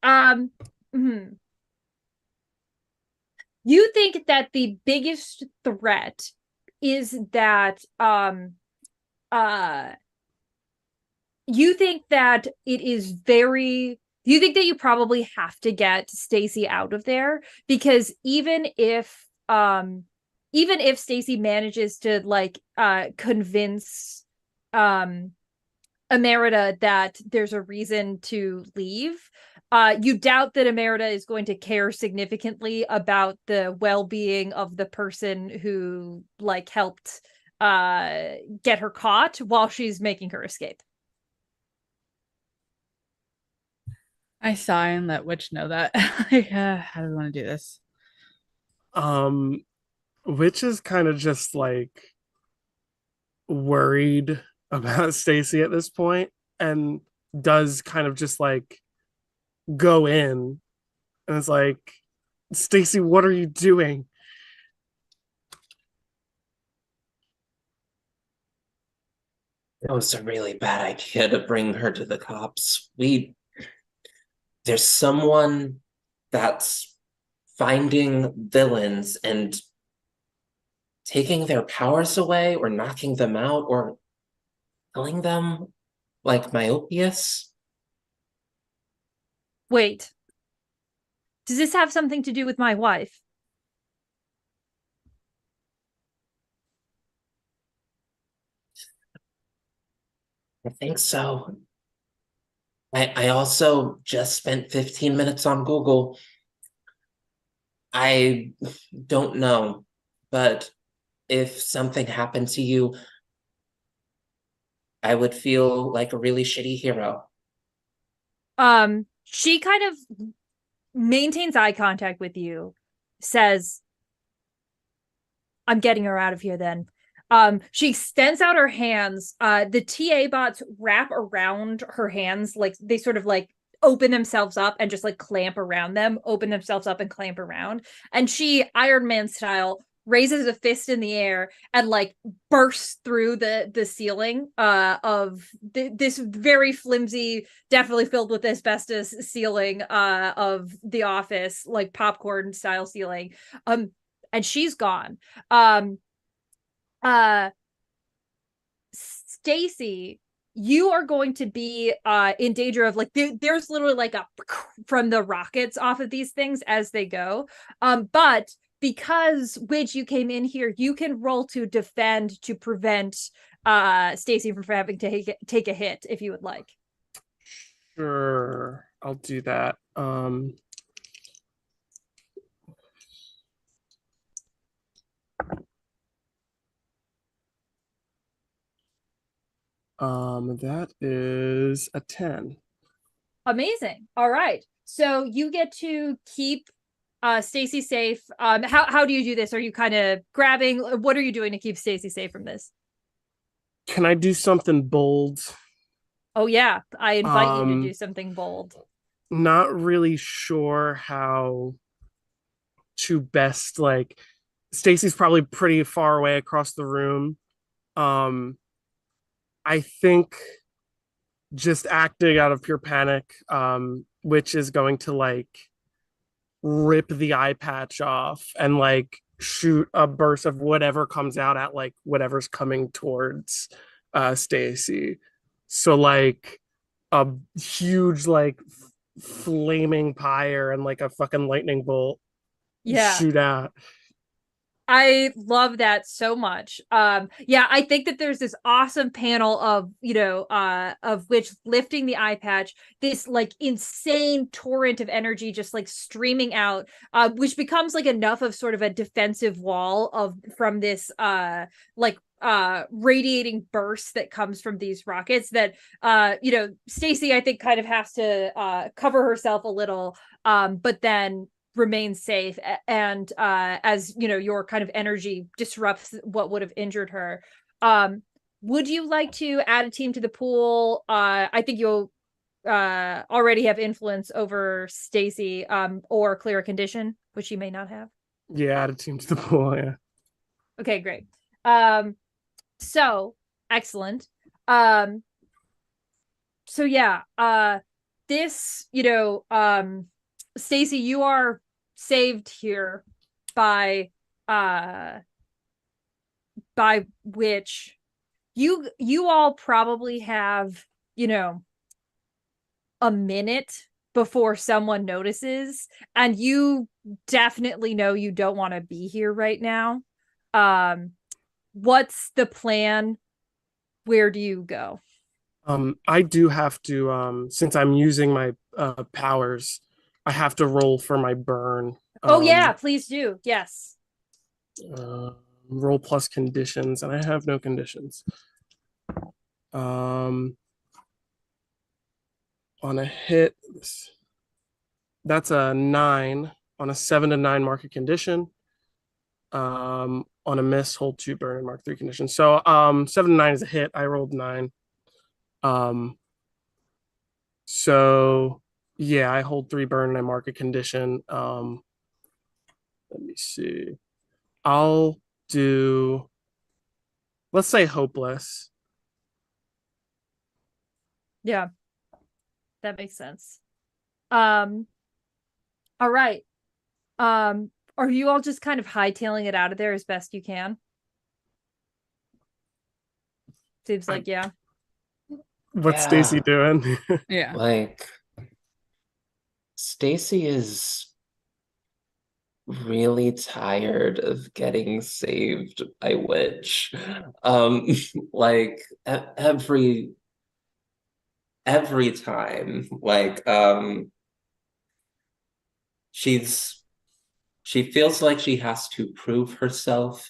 You think that the biggest threat is that uh you think that it is very you think that you probably have to get Stacy out of there, because even if Stacy manages to like convince Emerita that there's a reason to leave, you doubt that Emerita is going to care significantly about the well-being of the person who like helped get her caught while she's making her escape. I sigh and let Witch know that. How do we want to do this? Um, which is kind of just like worried about Stacy at this point and does kind of just like go in and it's like, Stacy, what are you doing? It was a really bad idea to bring her to the cops. There's someone that's finding villains and taking their powers away or knocking them out or killing them, like Myopius. Wait, does this have something to do with my wife? I think so. I also just spent 15 minutes on Google. I don't know, but if something happened to you, I would feel like a really shitty hero. She kind of maintains eye contact with you, says, I'm getting her out of here then. She extends out her hands. The TA bots wrap around her hands, like they sort of like open themselves up and just like clamp around them, open themselves up and clamp around. And she, Iron Man style, raises a fist in the air and like bursts through the ceiling of this very flimsy, definitely filled with asbestos ceiling of the office, like popcorn style ceiling. And she's gone. Uh Stacy, you are going to be in danger of like there's literally like a from the rockets off of these things as they go. But because Widge, you came in here, you can roll to defend to prevent Stacy from having to take a hit if you would like. Sure, I'll do that. That is a 10. Amazing. All right. So you get to keep Stacy safe. How do you do this? Are you kind of grabbing? What are you doing to keep Stacy safe from this? Can I do something bold? Oh yeah, I invite you to do something bold. Not really sure how to best like Stacy's probably pretty far away across the room. I think just acting out of pure panic, which is going to like rip the eye patch off and like shoot a burst of whatever comes out at like whatever's coming towards Stacy. So like a huge like flaming pyre and like a fucking lightning bolt shoot out. I love that so much. Yeah, I think that there's this awesome panel of, of which lifting the eye patch, this like insane torrent of energy just like streaming out, which becomes like enough of sort of a defensive wall of from this radiating burst that comes from these rockets that Stacy I think kind of has to cover herself a little, but then remain safe. And as your kind of energy disrupts what would have injured her. Would you like to add a team to the pool? I think you'll already have influence over Stacy, or clear a condition, which you may not have. Yeah, add a team to the pool. Yeah. Okay, great. So excellent. So yeah, this, Stacy, you are saved here by which you all probably have, a minute before someone notices, and you definitely know you don't want to be here right now. What's the plan? Where do you go? I do have to since I'm using my powers, I have to roll for my burn. Oh yeah, please do. Yes. Roll plus conditions, and I have no conditions. On a hit, that's a 9. On a 7 to 9, mark a condition. On a miss, hold 2 burn and mark 3 conditions. So 7 to 9 is a hit. I rolled 9. So yeah, I hold 3 burn and I mark a condition. Let me see. I'll do, let's say, hopeless. Yeah, that makes sense. All right. Are you all just kind of hightailing it out of there as best you can? Seems like, yeah. What's Stacy doing? Yeah. Like, Stacy is really tired of getting saved by Witch. Like every time, like she feels like she has to prove herself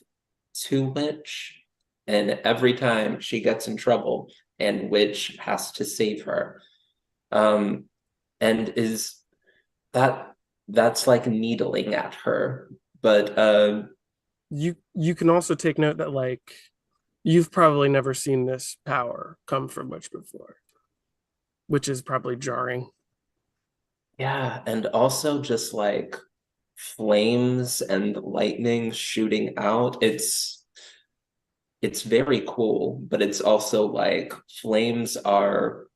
to Witch, and every time she gets in trouble and Witch has to save her. And is that's like needling at her. But you can also take note that like you've probably never seen this power come from much before, which is probably jarring. Yeah, and also just like flames and lightning shooting out. It's very cool, but it's also like flames are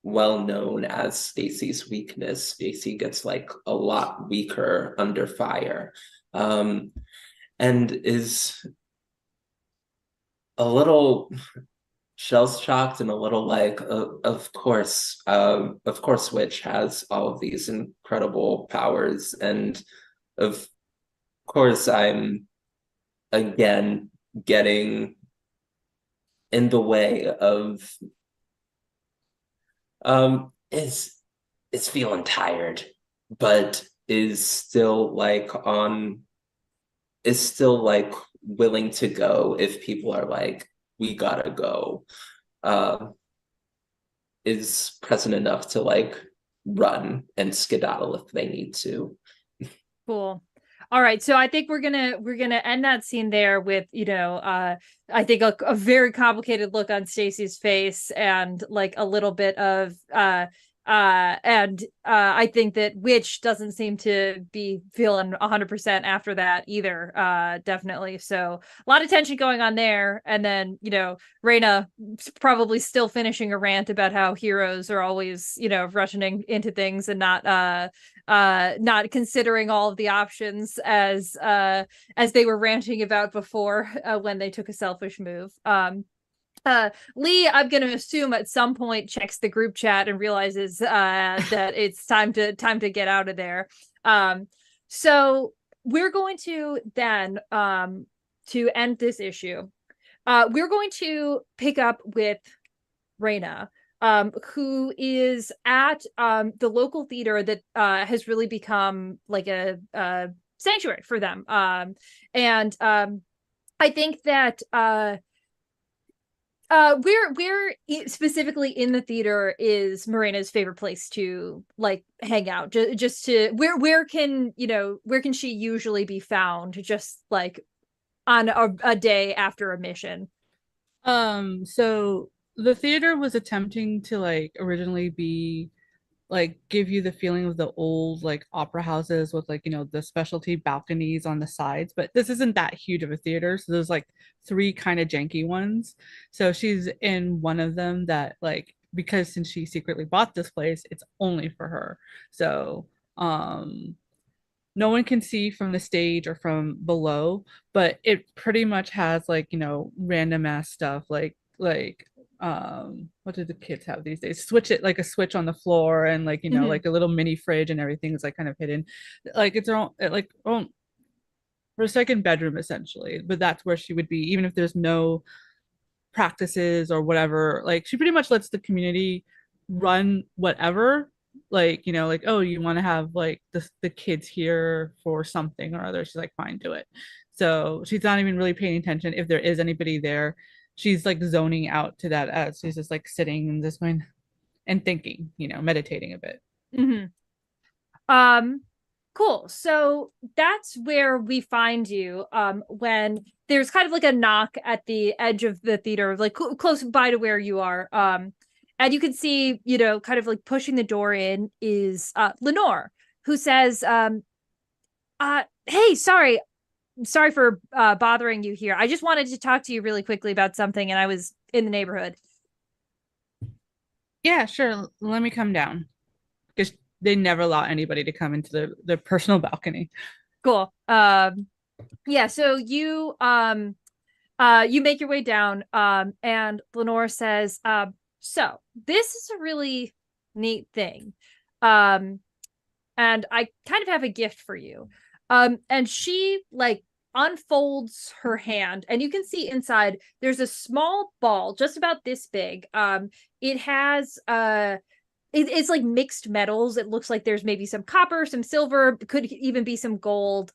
well known as Stacy's weakness. Stacy gets like a lot weaker under fire. And is a little shell shocked and a little like, of course, Witch has all of these incredible powers, and of course, I'm again getting in the way of is feeling tired, but is still like willing to go if people are like, we gotta go. Uh, is present enough to like run and skedaddle if they need to. Cool. All right, so I think we're gonna end that scene there with, I think a very complicated look on Stacy's face, and like a little bit of I think that Witch doesn't seem to be feeling 100% after that either. Definitely. So a lot of tension going on there, and then Reyna probably still finishing a rant about how heroes are always rushing into things and not considering all of the options as they were ranting about before, when they took a selfish move. Lee, I'm gonna assume at some point checks the group chat and realizes that it's time to get out of there. So we're going to then, to end this issue, we're going to pick up with Reyna, who is at the local theater that has really become like a sanctuary for them. And I think that we're specifically in the theater is Marina's favorite place to like hang out. Just to where can she usually be found? Just like on a day after a mission. So the theater was attempting to like originally be like give you the feeling of the old like opera houses with like the specialty balconies on the sides, but this isn't that huge of a theater, so there's like three kind of janky ones. So she's in one of them that like, because since she secretly bought this place, it's only for her. So no one can see from the stage or from below, but it pretty much has like random ass stuff like what do the kids have these days? Switch it, like a switch on the floor, and like like a little mini fridge, and everything is like kind of hidden, like it's own like own her second bedroom essentially. But that's where she would be even if there's no practices or whatever. Like she pretty much lets the community run whatever, like like, oh, you want to have like the kids here for something or other, she's like, fine, do it. So she's not even really paying attention if there is anybody there. She's like zoning out to that, as she's just like sitting and just going and thinking, meditating a bit. Mm-hmm. Cool. So that's where we find you when there's kind of like a knock at the edge of the theater, like close by to where you are. And you can see, kind of like pushing the door in is Lenore, who says, hey, sorry for bothering you here. I just wanted to talk to you really quickly about something, and I was in the neighborhood. Yeah, sure, let me come down, because they never allow anybody to come into their personal balcony. Cool. Yeah, so you make your way down, and Lenore says, so this is a really neat thing. And I kind of have a gift for you. And she like unfolds her hand, and you can see inside there's a small ball just about this big. It has it's like mixed metals. It looks like there's maybe some copper, some silver, could even be some gold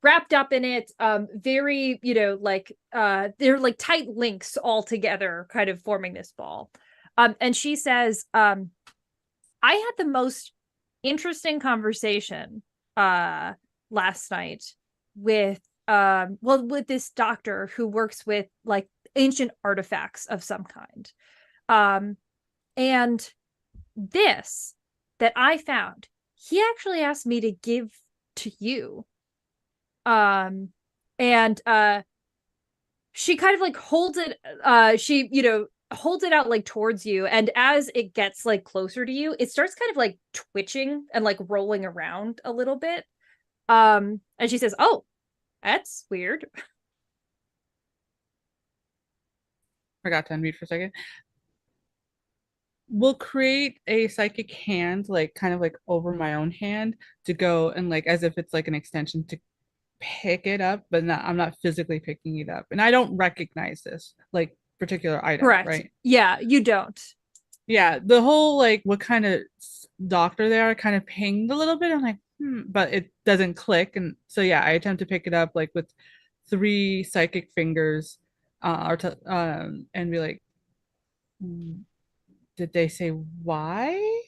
wrapped up in it. Very, like they're like tight links all together, kind of forming this ball. And she says, I had the most interesting conversation last night with with this doctor who works with like ancient artifacts of some kind. And this that I found, he actually asked me to give to you. And she kind of like holds it, holds it out like towards you, and as it gets like closer to you, it starts kind of like twitching and like rolling around a little bit. And she says, "Oh, that's weird." Forgot to unmute for a second. We'll create a psychic hand, like kind of like over my own hand, to go and like as if it's like an extension to pick it up, but I'm not physically picking it up. And I don't recognize this like particular item, Correct. right? Yeah, you don't. Yeah, the whole like what kind of doctor they are kind of pinged a little bit. I'm like, but it doesn't click. And so yeah, I attempt to pick it up like with 3 psychic fingers, and be like, did they say why?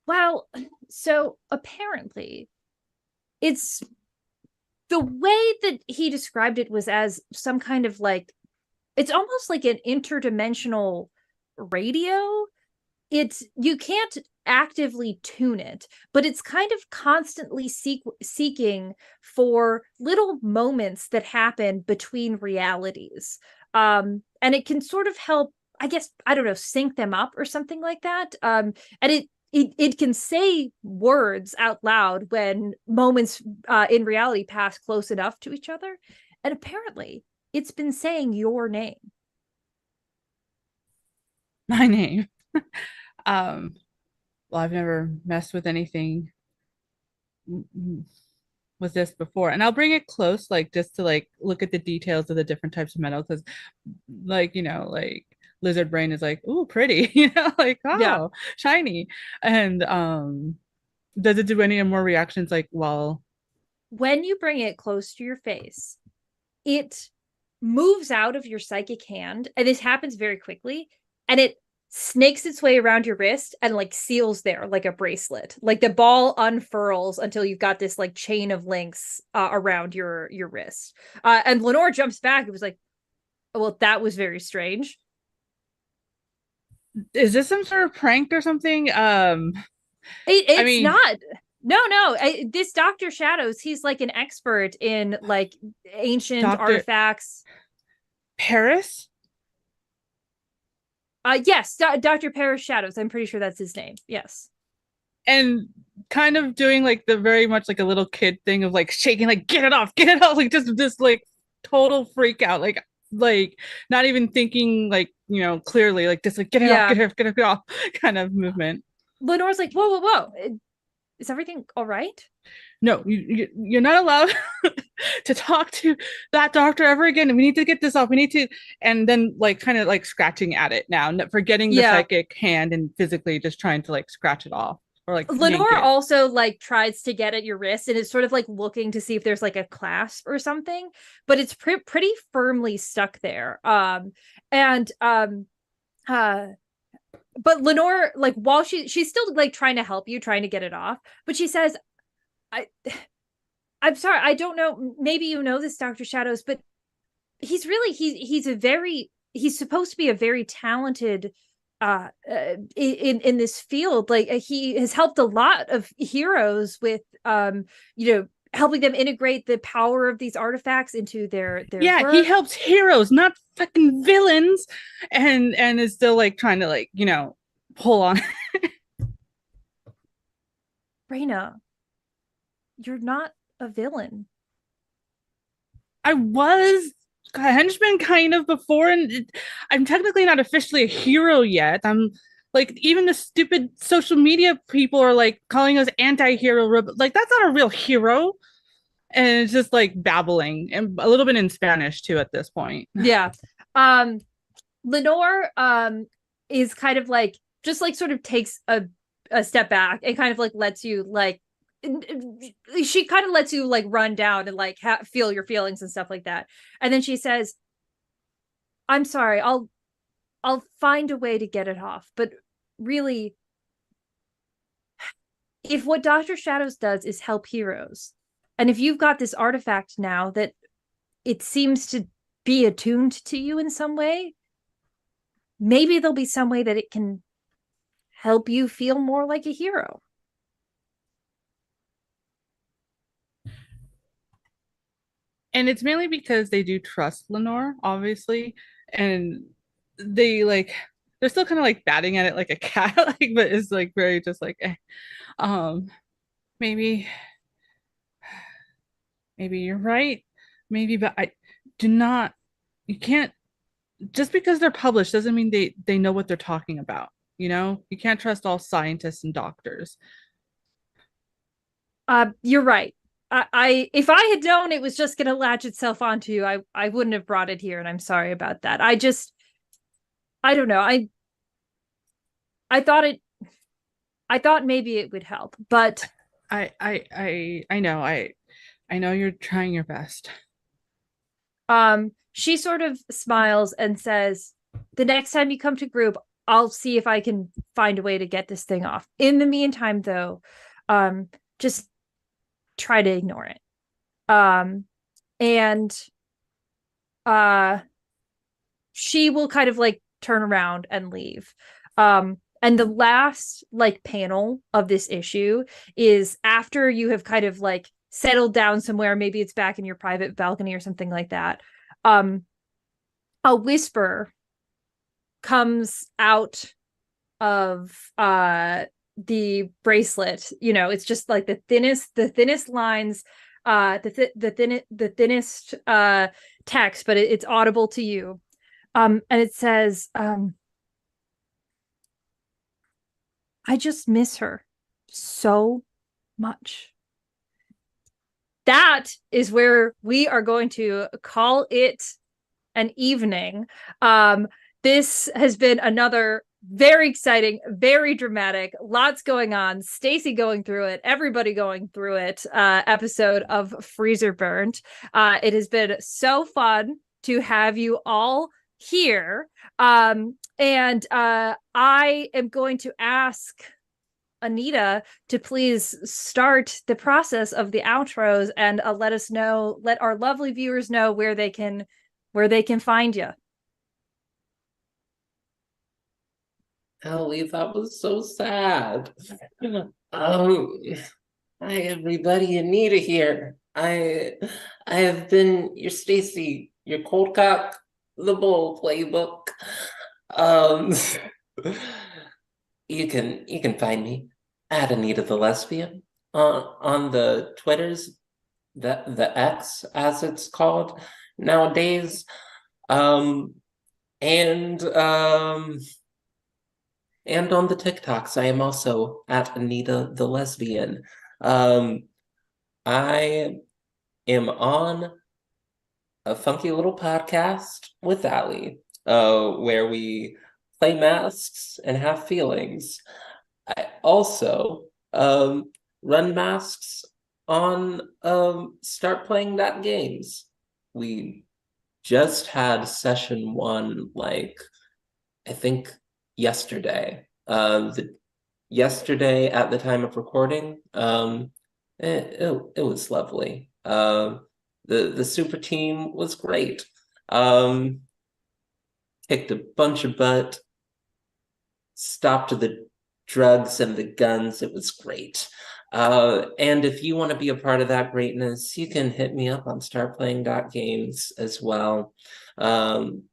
Well, so apparently it's the way that he described it was as some kind of like, it's almost like an interdimensional radio. It's, you can't actively tune it, but it's kind of constantly seeking for little moments that happen between realities. And it can sort of help, I guess, I don't know, sync them up or something like that. And it can say words out loud when moments in reality pass close enough to each other. And apparently it's been saying your name. My name. Well, I've never messed with anything with this before, and I'll bring it close, like just to like look at the details of the different types of metal, because like like lizard brain is like, ooh, pretty, like, oh, Yeah. shiny. And does it do any more reactions like while When you bring it close to your face, it moves out of your psychic hand, and this happens very quickly, and it snakes its way around your wrist and like seals there like a bracelet. Like the ball unfurls until you've got this like chain of links around your wrist. And Lenore jumps back. It was like, well, that was very strange. is this some sort of prank or something? It's I mean, not. No, this Dr. Shadows, he's like an expert in like ancient Dr. artifacts. Paris? Yes, Dr. Paris Shadows. I'm pretty sure that's his name. Yes. And kind of doing like the very much like a little kid thing of like shaking, like, get it off, like just like total freak out, like not even thinking like, clearly, like just like get it off, get it off kind of movement. Lenore's like, whoa. Is everything all right? No, you're not allowed to talk to that doctor ever again. We need to get this off. We need to, and then like kind of like scratching at it now, forgetting the psychic hand and physically just trying to like scratch it off. Or like Lenore also like tries to get at your wrist, and it's sort of like looking to see if there's like a clasp or something, but it's pretty firmly stuck there. But Lenore, like, while she's still like trying to help you, trying to get it off, but she says, I'm sorry, I don't know, maybe you know this, Dr. Shadows, but he's supposed to be a very talented in this field. Like he has helped a lot of heroes with helping them integrate the power of these artifacts into their work. He helps heroes, not fucking villains, and is still like trying to like pull on. Raina, you're not a villain. I was a henchman kind of before, and I'm technically not officially a hero yet. I'm like, even the stupid social media people are like calling us anti-hero, like that's not a real hero. And it's just like babbling and a little bit in Spanish too at this point. Yeah. Lenore is kind of like, just like sort of takes a step back and kind of like lets you like, she kind of lets you like run down and like feel your feelings and stuff like that. And then she says, I'm sorry, I'll find a way to get it off. But really, if what Dr. Shadows does is help heroes, and if you've got this artifact now that it seems to be attuned to you in some way, maybe there'll be some way that it can help you feel more like a hero. And it's mainly because they do trust Lenore, obviously, and they like they're still kind of like batting at it like a cat, like, but it's like very just like um maybe maybe you're right, maybe, but I do not. You can't, just because they're published doesn't mean they know what they're talking about. You can't trust all scientists and doctors. You're right. I if I had known it was just going to latch itself onto you, I wouldn't have brought it here, and I'm sorry about that. I don't know. I thought it I thought maybe it would help, but I know you're trying your best. she sort of smiles and says, "The next time you come to group, I'll see if I can find a way to get this thing off. In the meantime, though, just try to ignore it." And uh she will kind of like turn around and leave. And the last like panel of this issue is after you have kind of like settled down somewhere, maybe it's back in your private balcony or something like that. A whisper comes out of the bracelet. It's just like the thinnest lines, the thinnest text, but it's audible to you. And it says, "I just miss her so much." That is where we are going to call it an evening. This has been another very exciting, very dramatic, lots going on, Stacy going through it, everybody going through it, episode of Freezerburnt. It has been so fun to have you all here. And I am going to ask Anita to please start the process of the outros and let our lovely viewers know where they can find you. Ellie, that was so sad. Hi everybody, Anita here. I have been your Stacy, your cold cock, the bull playbook. Um, you can find me at Anita the Lesbian on the Twitters, the X as it's called nowadays. Um, and and on the TikToks, I am also at Anita the Lesbian. I am on a funky little podcast with Allie, where we play masks and have feelings. I also run masks on Start Playing That Games. We just had session one, like, I think yesterday. Yesterday at the time of recording, it was lovely. The super team was great. Kicked a bunch of butt, stopped the drugs and the guns. It was great. And if you want to be a part of that greatness, you can hit me up on startplaying.games as well. And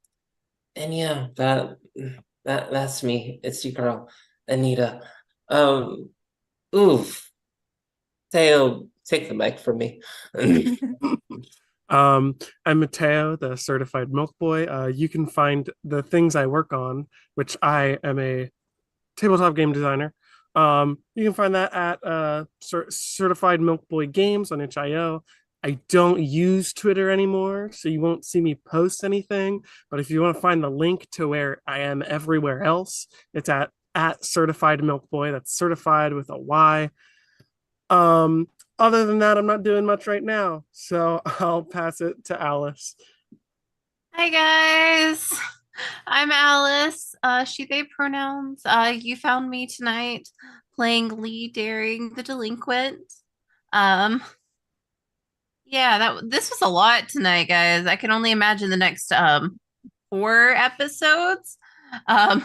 yeah, that's me. It's your girl, Anita. Oof. Teo, take the mic from me. I'm Mateo, the certified milk boy. You can find the things I work on, which I am a tabletop game designer. You can find that at Certified Milk Boy Games on HIO. I don't use Twitter anymore, so you won't see me post anything. But if you want to find the link to where I am everywhere else, it's at Certified Milk Boy. That's certified with a Y. Other than that, I'm not doing much right now, so I'll pass it to Alice. Hi guys. I'm Alice. She, they pronouns. You found me tonight playing Lee Daring the Delinquent. Um, Yeah, this was a lot tonight, guys. I can only imagine the next 4 episodes. Um,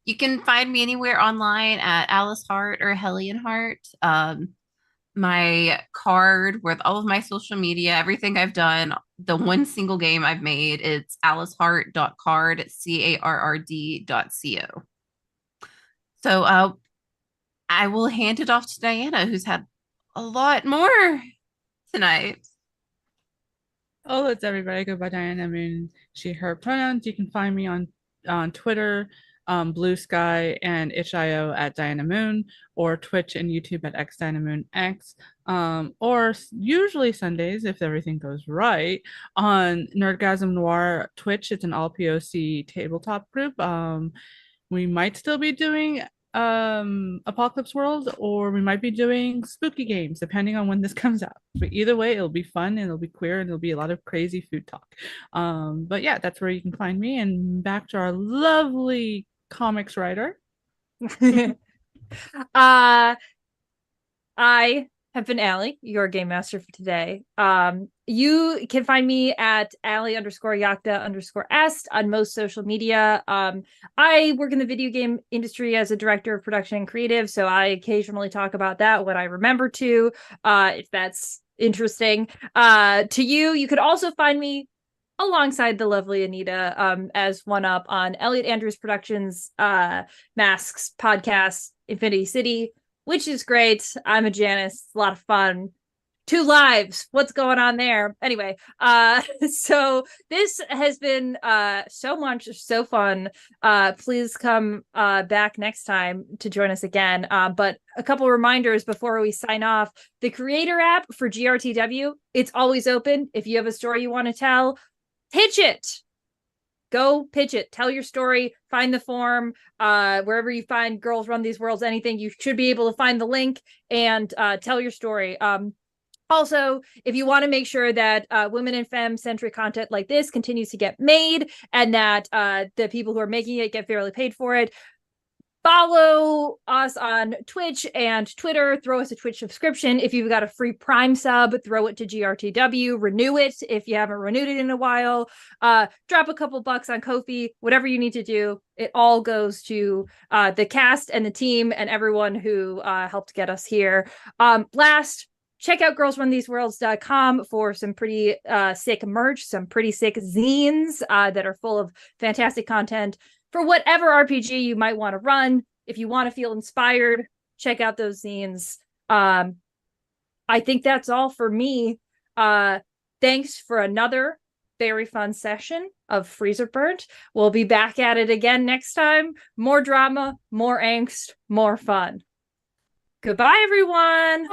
you can find me anywhere online at Alice Hart or Hellion Hart. My card with all of my social media, everything I've done, the one single game I've made, it's alicehart.card, CARRD.co. So I will hand it off to Diana, who's had a lot more tonight. Oh, it's everybody. I go by Diana Moon, she, her pronouns. You can find me on Twitter, Blue Sky, and itch.io at Diana Moon, or Twitch and YouTube at xDianaMoonX, or usually Sundays, if everything goes right, on Nerdgasm Noir Twitch. It's an all POC tabletop group. We might still be doing Apocalypse World, or we might be doing spooky games depending on when this comes out. But either way, it'll be fun and it'll be queer and it'll be a lot of crazy food talk. But yeah, that's where you can find me. And back to our lovely comics writer. uh I have been Allie, your game master for today. You can find me at Allie_Yakta_est on most social media. I work in the video game industry as a director of production and creative, so I occasionally talk about that when I remember to, if that's interesting. To you, you could also find me alongside the lovely Anita, as one up on Elliot Andrews Productions, Masks podcast, Infinity City, which is great. I'm a Janice. It's a lot of fun. 2 lives. What's going on there? Anyway, so this has been so much, so fun. Please come back next time to join us again. But a couple reminders before we sign off. The creator app for GRTW, it's always open. If you have a story you want to tell, pitch it. Go pitch it. Tell your story. Find the form. Wherever you find Girls Run These Worlds, anything, you should be able to find the link and tell your story. Also, if you want to make sure that women and femme-centric content like this continues to get made and that the people who are making it get fairly paid for it, follow us on Twitch and Twitter. Throw us a Twitch subscription. If you've got a free Prime sub, throw it to GRTW. Renew it if you haven't renewed it in a while. Drop a couple bucks on Ko-fi. Whatever you need to do. It all goes to the cast and the team and everyone who helped get us here. Last, check out girlsruntheseworlds.com for some pretty sick merch, some pretty sick zines that are full of fantastic content for whatever RPG you might want to run. If you want to feel inspired, check out those zines. I think that's all for me. Thanks for another very fun session of Freezerburnt. We'll be back at it again next time. More drama, more angst, more fun. Goodbye, everyone.